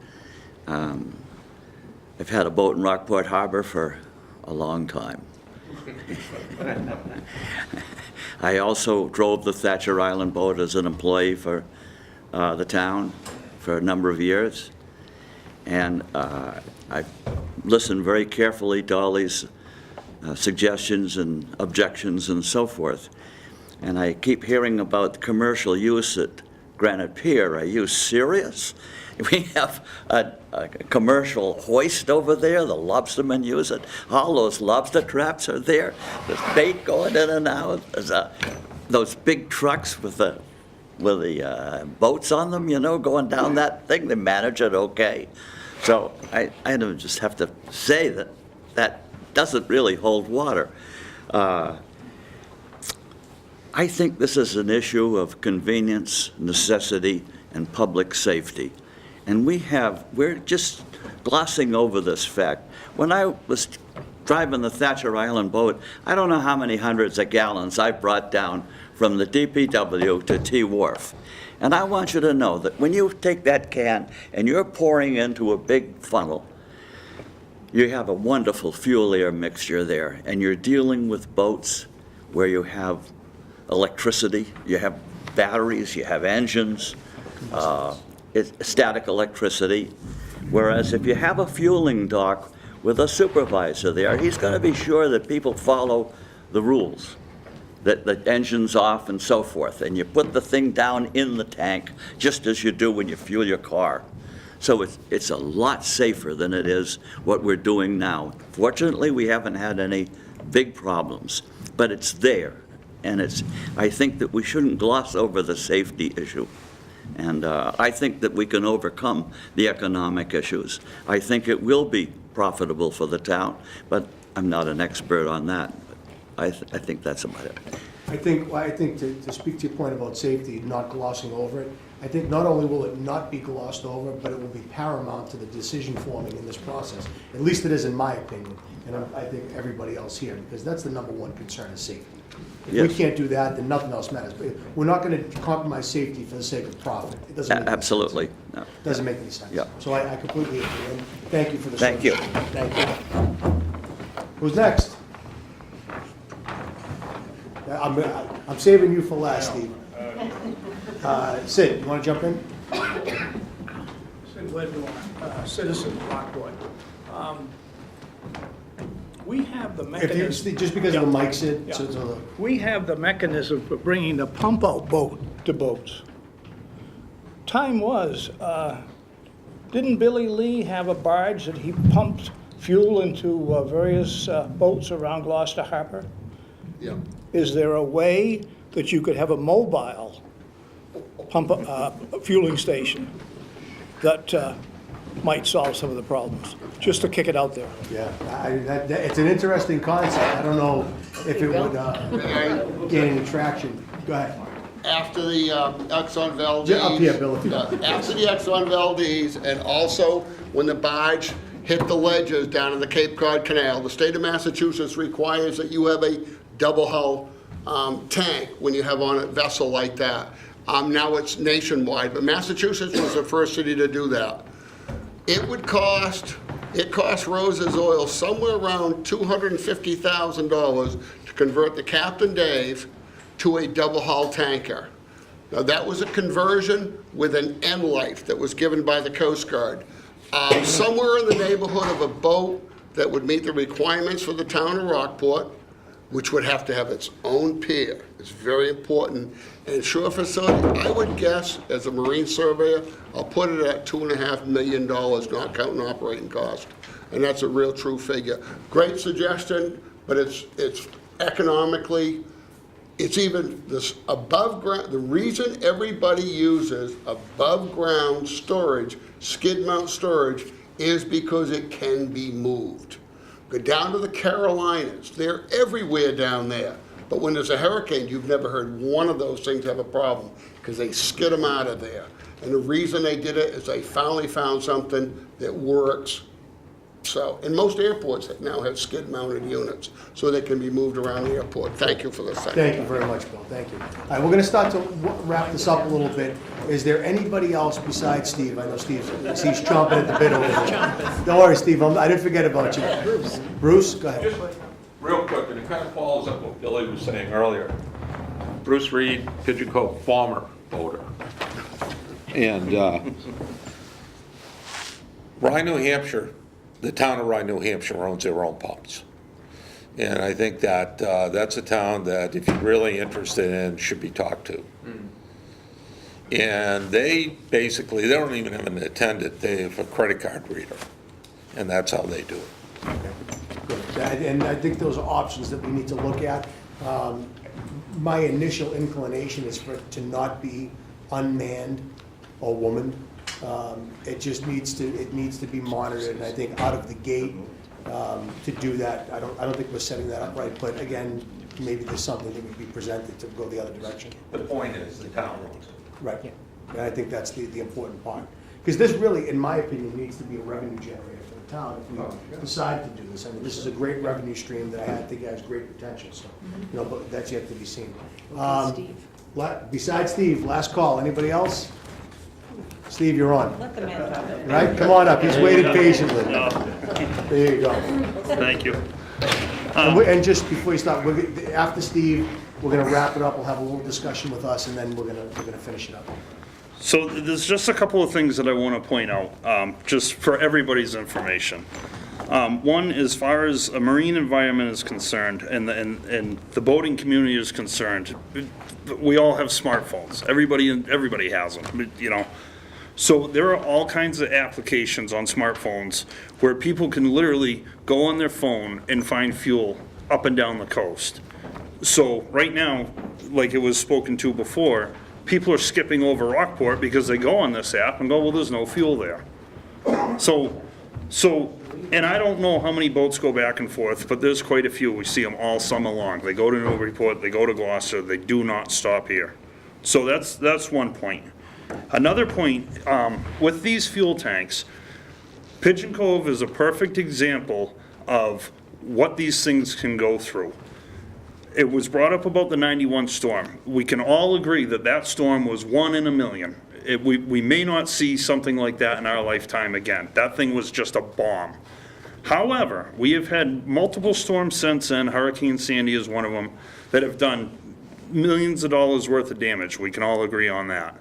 I've had a boat in Rockport Harbor for a long time. I also drove the Thatcher Island boat as an employee for the town for a number of years. And I've listened very carefully to all these suggestions and objections and so forth. And I keep hearing about commercial use at Granite Pier. Are you serious? We have a commercial hoist over there. The lobstermen use it. All those lobster traps are there. There's bait going in and out. There's those big trucks with the boats on them, you know, going down that thing. They manage it okay. So I don't just have to say that that doesn't really hold water. I think this is an issue of convenience, necessity, and public safety. And we're just glossing over this fact. When I was driving the Thatcher Island boat, I don't know how many hundreds of gallons I brought down from the DPW to T Wharf. And I want you to know that when you take that can and you're pouring into a big funnel, you have a wonderful fuel-air mixture there, and you're dealing with boats where you have electricity, you have batteries, you have engines, it's static electricity. Whereas if you have a fueling dock with a supervisor there, he's going to be sure that people follow the rules, that the engine's off and so forth, and you put the thing down in the tank just as you do when you fuel your car. So it's a lot safer than it is what we're doing now. Fortunately, we haven't had any big problems, but it's there. And I think that we shouldn't gloss over the safety issue. And I think that we can overcome the economic issues. I think it will be profitable for the town, but I'm not an expert on that. I think that's about it. I think to speak to your point about safety, not glossing over it, I think not only will it not be glossed over, but it will be paramount to the decision forming in this process. At least it is in my opinion, and I think everybody else here, because that's the number one concern is safety. If we can't do that, then nothing else matters. But we're not going to compromise safety for the sake of profit. It doesn't make Absolutely. Any sense. No. Doesn't make any sense. Yeah. So I completely agree. And thank you for the Thank you. Thank you. Who's next? I'm saving you for last, Steve. Sid, you want to jump in? Sid Wedmore, citizen of Rockport. We have the mechanism. Just because of the mic, Sid. Yeah. So We have the mechanism for bringing the pump-out boat to boats. Time was, didn't Billy Lee have a barge that he pumped fuel into various boats around Gloucester Harbor? Yeah. Is there a way that you could have a mobile fueling station that might solve some of the problems? Just to kick it out there. yeah, it's an interesting concept. I don't know if it would gain any traction. Go ahead. After the Exxon Valdez. Yeah, up here, Bill, if you After the Exxon Valdez, and also when the barge hit the ledges down in the Cape Cod Canal, the state of Massachusetts requires that you have a double hull tank when you have on a vessel like that. Now it's nationwide, but Massachusetts was the first city to do that. It would cost It cost Rose's Oil somewhere around $250,000 to convert the Captain Dave to a double hull tanker. Now, that was a conversion with an end life that was given by the Coast Guard. Somewhere in the neighborhood of a boat that would meet the requirements for the town of Rockport, which would have to have its own pier. It's very important. And shore facility, I would guess, as a marine surveyor, I'll put it at $2.5 million, not counting operating cost. And that's a real true figure. Great suggestion, but it's economically, it's even this above ground. The reason everybody uses above ground storage, skid mount storage, is because it can be moved. Go down to the Carolinas, they're everywhere down there. But when there's a hurricane, you've never heard one of those things have a problem because they skid them out of there. And the reason they did it is they finally found something that works. So, and most airports now have skid-mounted units, so they can be moved around the airport. Thank you for the second. Thank you very much, Bill, thank you. All right, we're gonna start to wrap this up a little bit. Is there anybody else besides Steve? I know Steve's chomping at the bit over there. Don't worry, Steve, I didn't forget about you. Bruce, go ahead. Just real quick, and it kind of follows up what Billy was saying earlier. Bruce Reed, Pigeon Cove, former voter. And Rye, New Hampshire, the town of Rye, New Hampshire owns their own pumps. And I think that that's a town that if you're really interested in, should be talked to. And they don't even have an attendant, they have a credit card reader. And that's how they do it. Good. And I think those are options that we need to look at. My initial inclination is for it to not be unmanned or womaned. It just needs to be monitored, and I think out of the gate, to do that, I don't think we're setting that up right, but again, maybe there's something that would be presented to go the other direction. The point is, the town owns it. Right, and I think that's the important part. Because this really, in my opinion, needs to be a revenue generator for the town if we decide to do this. I mean, this is a great revenue stream that I think has great potential, so, you know, but that's yet to be seen. Besides Steve, last call, anybody else? Steve, you're on. Let the man talk. Right, come on up, he's waited patiently. There you go. Thank you. And just before you start, after Steve, we're gonna wrap it up, we'll have a little discussion with us, and then we're gonna finish it up. So there's just a couple of things that I want to point out, just for everybody's information. One, as far as a marine environment is concerned, and the boating community is concerned, we all have smartphones. Everybody has them, you know. So there are all kinds of applications on smartphones where people can literally go on their phone and find fuel up and down the coast. So right now, like it was spoken to before, people are skipping over Rockport because they go on this app and go, well, there's no fuel there. So, and I don't know how many boats go back and forth, but there's quite a few. We see them all summer long. They go to Newburyport, they go to Gloucester, they do not stop here. So that's one point. Another point, with these fuel tanks, Pigeon Cove is a perfect example of what these things can go through. It was brought up about the 91 storm. We can all agree that that storm was 1 in a million. We may not see something like that in our lifetime again. That thing was just a bomb. However, we have had multiple storms since then, Hurricane Sandy is one of them, that have done millions of dollars worth of damage. We can all agree on that.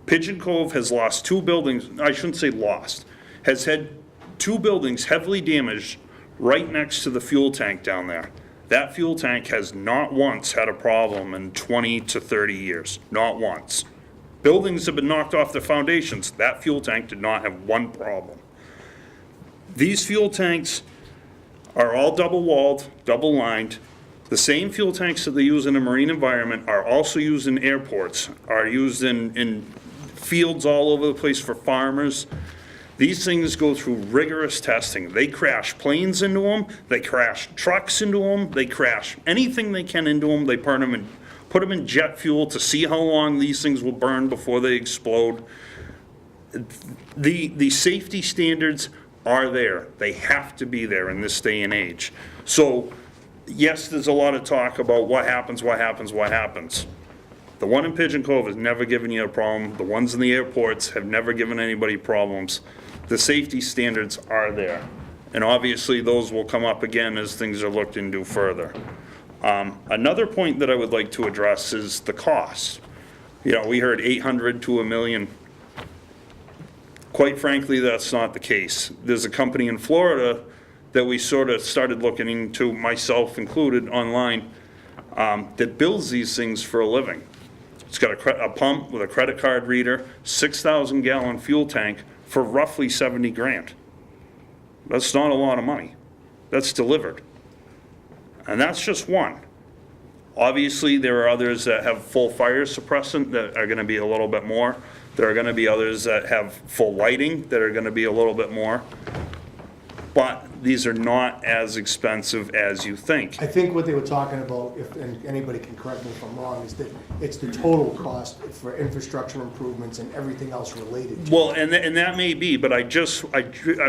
Pigeon Cove has lost 2 buildings, I shouldn't say lost, has had 2 buildings heavily damaged right next to the fuel tank down there. That fuel tank has not once had a problem in 20 to 30 years, not once. Buildings have been knocked off their foundations. That fuel tank did not have one problem. These fuel tanks are all double-walled, double-lined. The same fuel tanks that they use in a marine environment are also used in airports, are used in fields all over the place for farmers. These things go through rigorous testing. They crash planes into them, they crash trucks into them, they crash anything they can into them. They put them in jet fuel to see how long these things will burn before they explode. The safety standards are there. They have to be there in this day and age. So, yes, there's a lot of talk about what happens. The one in Pigeon Cove has never given you a problem. The ones in the airports have never given anybody problems. The safety standards are there. And obviously, those will come up again as things are looked into further. Another point that I would like to address is the cost. You know, we heard 800 to $1 million. Quite frankly, that's not the case. There's a company in Florida that we sort of started looking into, myself included, online, that builds these things for a living. It's got a pump with a credit card reader, 6,000 gallon fuel tank for roughly 70 grand. That's not a lot of money. That's delivered. And that's just one. Obviously, there are others that have full fire suppressant that are gonna be a little bit more. There are gonna be others that have full lighting that are gonna be a little bit more. But these are not as expensive as you think. I think what they were talking about, and anybody can correct me if I'm wrong, is that it's the total cost for infrastructure improvements and everything else related to it. Well, and that may be, but I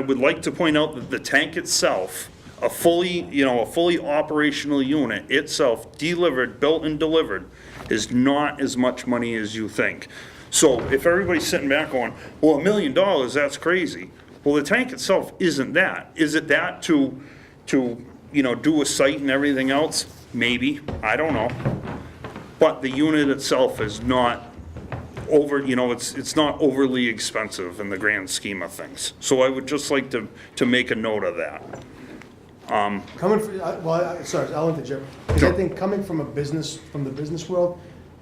would like to point out that the tank itself, a fully operational unit itself, delivered, built and delivered, is not as much money as you think. So if everybody's sitting back going, well, $1 million, that's crazy. Well, the tank itself isn't that. Is it that to do a site and everything else? Maybe, I don't know. But the unit itself is not it's not overly expensive in the grand scheme of things. So I would just like to make a note of that. Sorry, I'll interject. Because I think coming from the business world,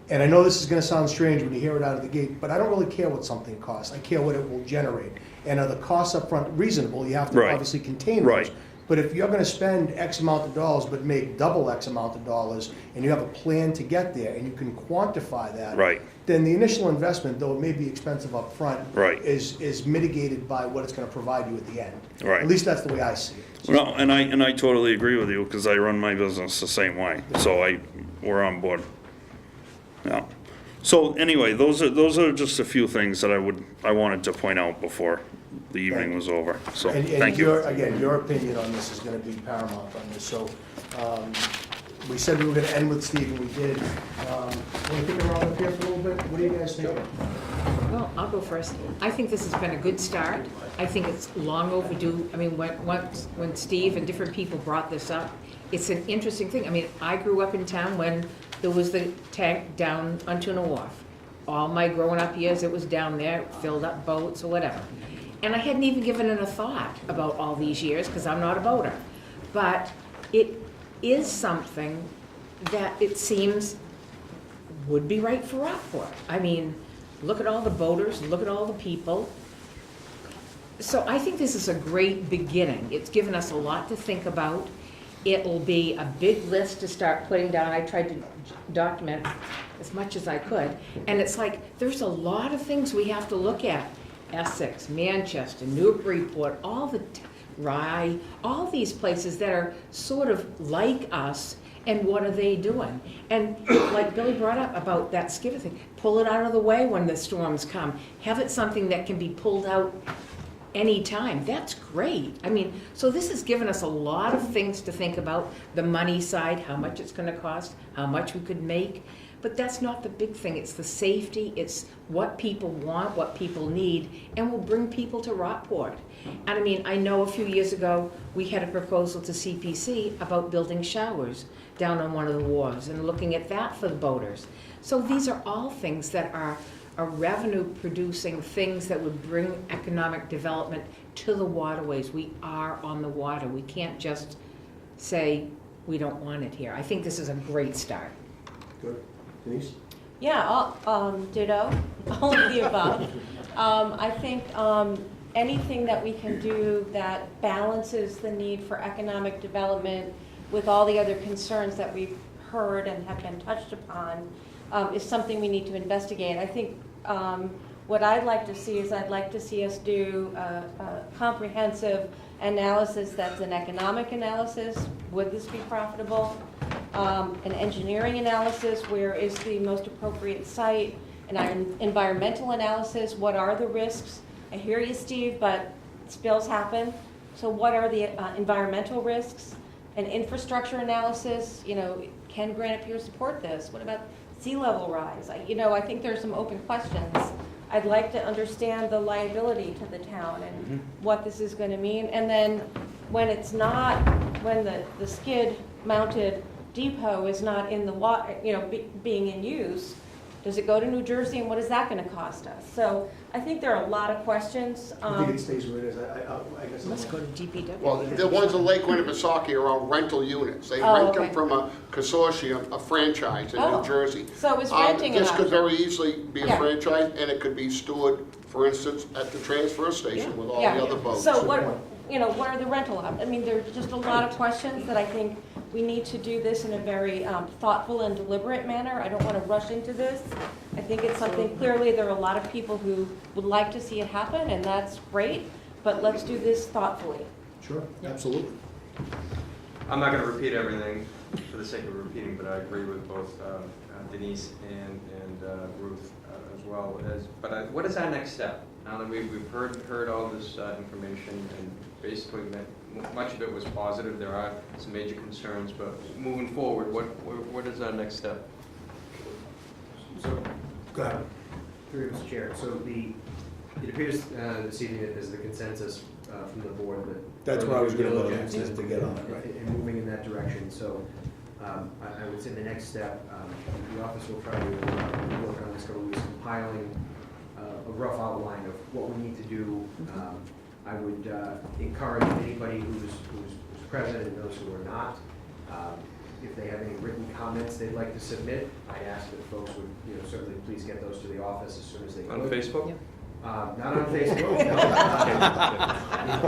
and I know this is gonna sound strange when you hear it out of the gate, but I don't really care what something costs. I care what it will generate. And are the costs up front reasonable? You have to obviously contain those. Right. But if you're gonna spend X amount of dollars but make double X amount of dollars, and you have a plan to get there, and you can quantify that, Right. then the initial investment, though it may be expensive up front, Right. is mitigated by what it's gonna provide you at the end. Right. At least that's the way I see it. Well, and I totally agree with you, because I run my business the same way, so we're on board. Yeah. So anyway, those are just a few things that I wanted to point out before the evening was over, so, thank you. Again, your opinion on this is gonna be paramount on this, so, we said we were gonna end with Steve, and we did. Want to kick around up here for a little bit? What do you guys think? Well, I'll go first. I think this has been a good start. I think it's long overdue. I mean, when Steve and different people brought this up, it's an interesting thing. I mean, I grew up in town when there was the tank down on Tuna Wharf. All my growing up years, it was down there, filled up boats or whatever. And I hadn't even given it a thought about all these years, because I'm not a boater. But it is something that it seems would be right for Rockport. I mean, look at all the boaters, look at all the people. So I think this is a great beginning. It's given us a lot to think about. It'll be a big list to start putting down. I tried to document as much as I could. And it's like, there's a lot of things we have to look at. Essex, Manchester, Newburyport, Rye, all these places that are sort of like us, and what are they doing? And like Billy brought up about that skiver thing, pull it out of the way when the storms come. Have it something that can be pulled out anytime. That's great. I mean, so this has given us a lot of things to think about. The money side, how much it's gonna cost, how much we could make. But that's not the big thing. It's the safety, it's what people want, what people need, and will bring people to Rockport. And I mean, I know a few years ago, we had a proposal to CPC about building showers down on one of the wharves and looking at that for the boaters. So these are all things that are revenue-producing things that would bring economic development to the waterways. We are on the water. We can't just say we don't want it here. I think this is a great start. Good. Denise? Yeah, ditto, all of the above. I think anything that we can do that balances the need for economic development with all the other concerns that we've heard and have been touched upon is something we need to investigate. I think what I'd like to see is I'd like to see us do a comprehensive analysis that's an economic analysis. Would this be profitable? An engineering analysis, where is the most appropriate site? An environmental analysis, what are the risks? I hear you, Steve, but spills happen. So what are the environmental risks? An infrastructure analysis, can Granite Pier support this? What about sea level rise? I think there's some open questions. I'd like to understand the liability to the town and what this is gonna mean. And then when it's not, when the skid-mounted depot is not in the water, being in use, does it go to New Jersey, and what is that gonna cost us? So I think there are a lot of questions. I think it stays where it is. I guess. Let's go to DPW. Well, the ones in Lake Winnipesaukee are all rental units. They Oh, rent them okay. from a consortium, a franchise in Oh, New Jersey. so is renting an This could option? very easily be a Yeah. franchise, and it could be stored, for instance, at the transfer station with all the other boats. So what are the rental options? I mean, there's just a lot of questions that I think we need to do this in a very thoughtful and deliberate manner. I don't want to rush into this. I think it's something, clearly, there are a lot of people who would like to see it happen, and that's great, but let's do this thoughtfully. Sure, absolutely. I'm not gonna repeat everything for the sake of repeating, but I agree with both Denise and Ruth as well. But what is our next step? Now that we've heard all this information, and basically much of it was positive, there are some major concerns, but moving forward, what is our next step? So, Go ahead. through Mr. Chair, so it appears this evening that there's the consensus from the board that. That's what I was gonna go to, diligence to get on it, right. And moving in that direction, so I would say the next step, the office will try to work on this, we're compiling a rough outline of what we need to do. I would encourage anybody who's present and those who are not, if they have any written comments they'd like to submit, I ask that folks would, certainly please get those to the office as soon as they could. On Facebook? Not on Facebook,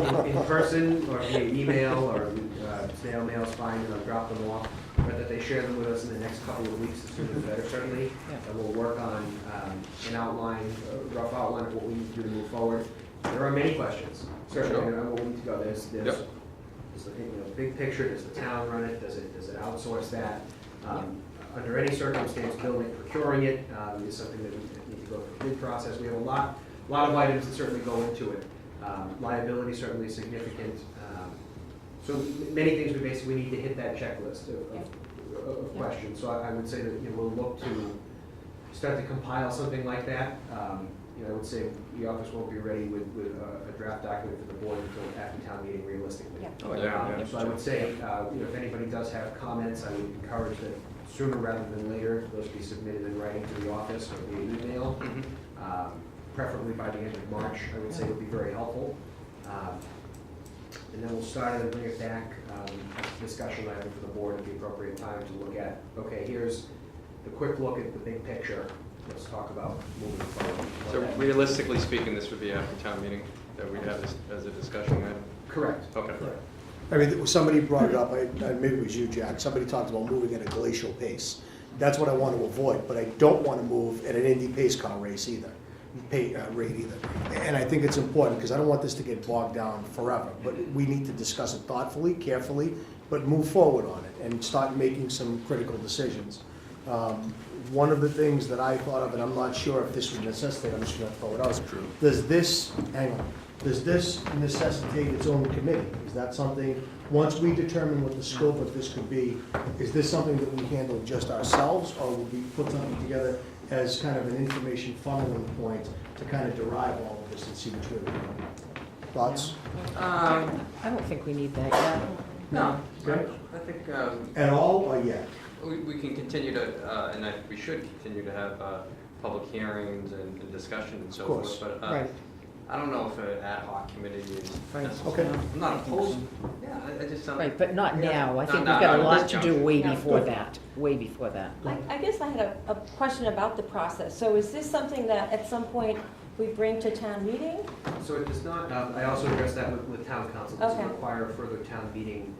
no. In person, or via email, or snail mail is fine, and I'll drop them off. But that they share them with us in the next couple of weeks, the sooner the better, certainly. And we'll work on an outline, a rough outline of what we need to do to move forward. There are many questions, certainly, on what we need to go. There's the big picture, does the town run it, does it outsource that? Under any circumstance, building, procuring it is something that we need to go through the bid process. We have a lot of items that certainly go into it. Liability certainly significant. So many things we need to hit that checklist of questions. So I would say that we'll look to start to compile something like that. I would say the office won't be ready with a draft document for the board until after town meeting realistically. So I would say, if anybody does have comments, I would encourage that sooner rather than later, those be submitted in writing to the office or via email. Preferably by the end of March, I would say would be very helpful. And then we'll start and bring it back, discussion item for the board at the appropriate time to look at, okay, here's the quick look at the big picture. Let's talk about moving forward. So realistically speaking, this would be after town meeting, that we have this as a discussion item? Correct. Okay. I mean, somebody brought it up, maybe it was you, Jack, somebody talked about moving at a glacial pace. That's what I want to avoid, but I don't want to move at an Indy pace car race either, rate either. And I think it's important, because I don't want this to get bogged down forever, but we need to discuss it thoughtfully, carefully, but move forward on it and start making some critical decisions. One of the things that I thought of, and I'm not sure if this would necessitate, I'm just going to throw it out. Does this necessitate its own committee? Is that something, once we determine what the scope of this could be, is this something that we handle just ourselves, or will we put something together as kind of an information funneling point to kind of derive all of this and see which way we're going? Thoughts? I don't think we need that yet. No, Okay. I think. At all, or yet? We can continue to, and we should continue to have public hearings and discussion and so Of course. forth. But Right. I don't know if an ad hoc committee is Right. necessary. Okay. I'm not opposed. Yeah, I just don't. Right, but not now. I think we've Not got a now, lot this to do juncture. way Yeah. before that, way before that. I guess I had a question about the process. So is this something that at some point we bring to town meeting? So it does not, I also addressed that with town council. It doesn't Okay. require further town meeting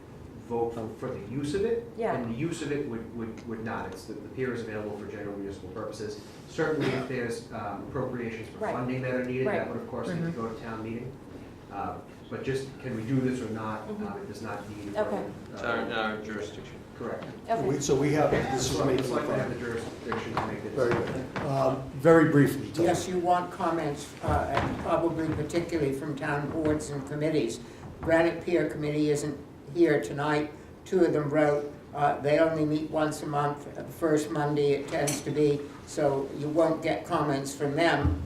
vote for the use of it. Yeah. And the use of it would not. It's the pier is available for general municipal purposes. Certainly if there's appropriations for Right. funding that are needed, Right. that would of course need to go to town meeting. But just, can we do this or not, it does not need. Okay. It's our jurisdiction. Correct. Okay. So we have, this is making. It's like I have the jurisdiction to make the Very decision. good. Very briefly, Tony. Yes, you want comments, and probably particularly from town boards and committees. Granite Pier Committee isn't here tonight. Two of them wrote, they only meet once a month, the first Monday it tends to be, so you won't get comments from them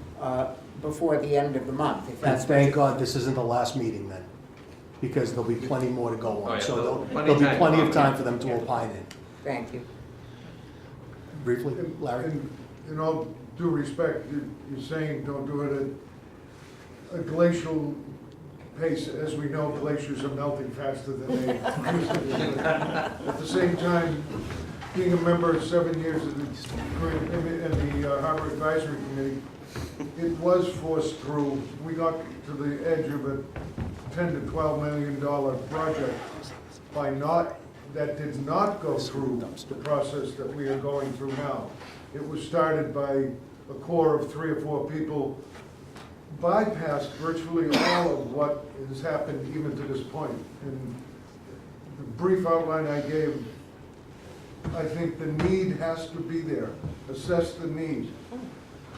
before the end of the month, if And that's what thank you- God this isn't the last meeting then, because there'll be plenty more to go Oh, on. yeah, So there'll- there'll be plenty of time for them Yeah. to opine in. Thank you. Briefly, Larry? In all due respect, you're saying don't do it at a glacial pace. As we know, glaciers are melting faster than they used to be. At the same time, being a member of 7 years of the Harbor Advisory Committee, it was forced through. We got to the edge of a $10 to $12 million project that did not go through the process that we are going through now. It was started by a core of 3 or 4 people, bypassed virtually all of what has happened even to this point. And the brief outline I gave, I think the need has to be there. Assess the need.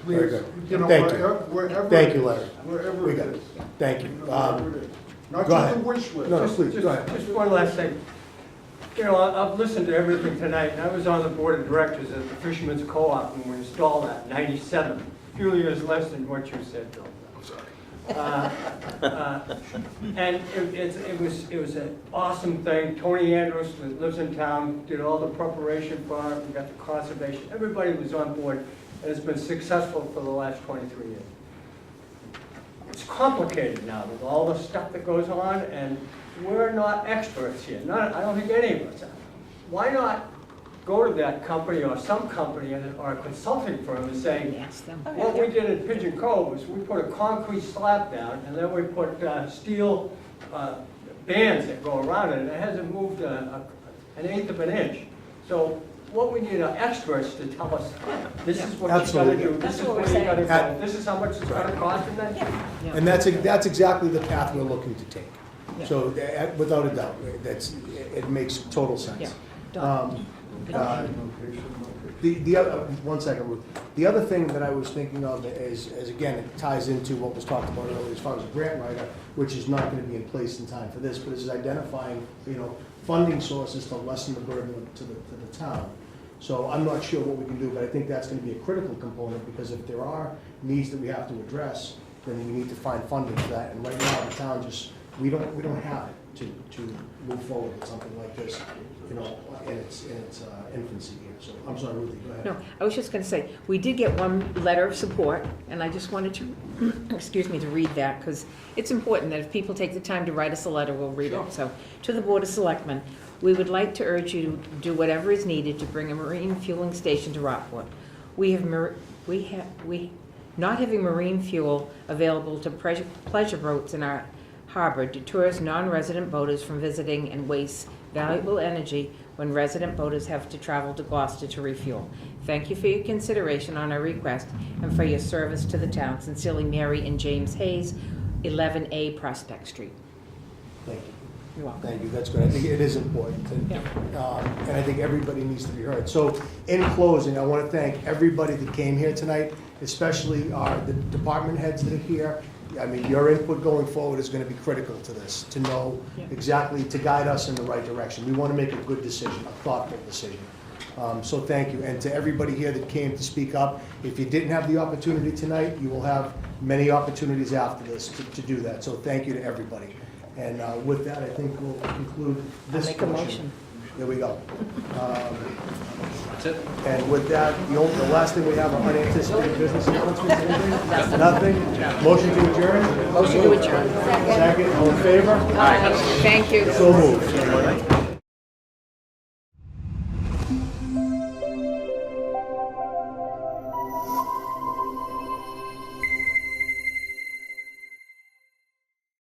Very Please, good. you know, Thank you. wherever. Thank you, Larry. Wherever We it got it. is. Thank you. Wherever it is. Not Go just ahead. a wish list. No, please, go ahead. Just one last thing. You know, I've listened to everything tonight, and I was on the board of directors of the Fisherman's Co-op when we installed that in '97. A few years less than what you said, Bill. I'm sorry. And it was an awesome thing. Tony Andrews, that lives in town, did all the preparation for it. We got the conservation. Everybody was on board, and it's been successful for the last 23 years. It's complicated now with all the stuff that goes on, and we're not experts here. I don't think any of us are. Why not go to that company or some company or a consulting firm and say, what we did in Pigeon Cove was we put a concrete slab down, and then we put steel bands that go around it, and it hasn't moved an eighth of an inch. So what we need are experts to tell us, this is what you gotta do, this is what you gotta do, this is how much it's gonna cost, and then. And that's exactly the path we're looking to take. So, without a doubt, it makes total sense. The other, one second, Ruth. The other thing that I was thinking of is again, it ties into what was talked about earlier as far as a grant writer, which is not going to be in place in time for this, but is identifying, funding sources to lessen the burden to the town. So I'm not sure what we can do, but I think that's going to be a critical component, because if there are needs that we have to address, then we need to find funding for that. And right now, the town we don't have it to move forward with something like this, in its infancy here. So I'm sorry, Ruthie, go ahead. No, I was just going to say, we did get one letter of support, and I just wanted to, excuse me, to read that, because it's important that if people take the time to write us a letter, we'll read it. So, to the Board of Selectmen, we would like to urge you to do whatever is needed to bring a marine fueling station to Rockport. Not having marine fuel available to pleasure boats in our harbor deters non-resident boaters from visiting and wastes valuable energy when resident boaters have to travel to Gloucester to refuel. Thank you for your consideration on our request and for your service to the town. Sincerely, Mary and James Hayes, 11A Prospect Street. Thank you. You're welcome. Thank you, that's good. I think it is important, and I think everybody needs to be heard. So, in closing, I want to thank everybody that came here tonight, especially the department heads that are here. I mean, your input going forward is going to be critical to this, to know exactly, to guide us in the right direction. We want to make a good decision, a thoughtful decision. So thank you. And to everybody here that came to speak up, if you didn't have the opportunity tonight, you will have many opportunities after this to do that. So thank you to everybody. And with that, I think we'll conclude this I'll make a portion. motion. There we go. That's it. And with that, the last thing we have are unanticipated business announcements. Anything? Nothing? Motion to adjourn? Motion to adjourn. Second, all in favor? Thank you. So moved.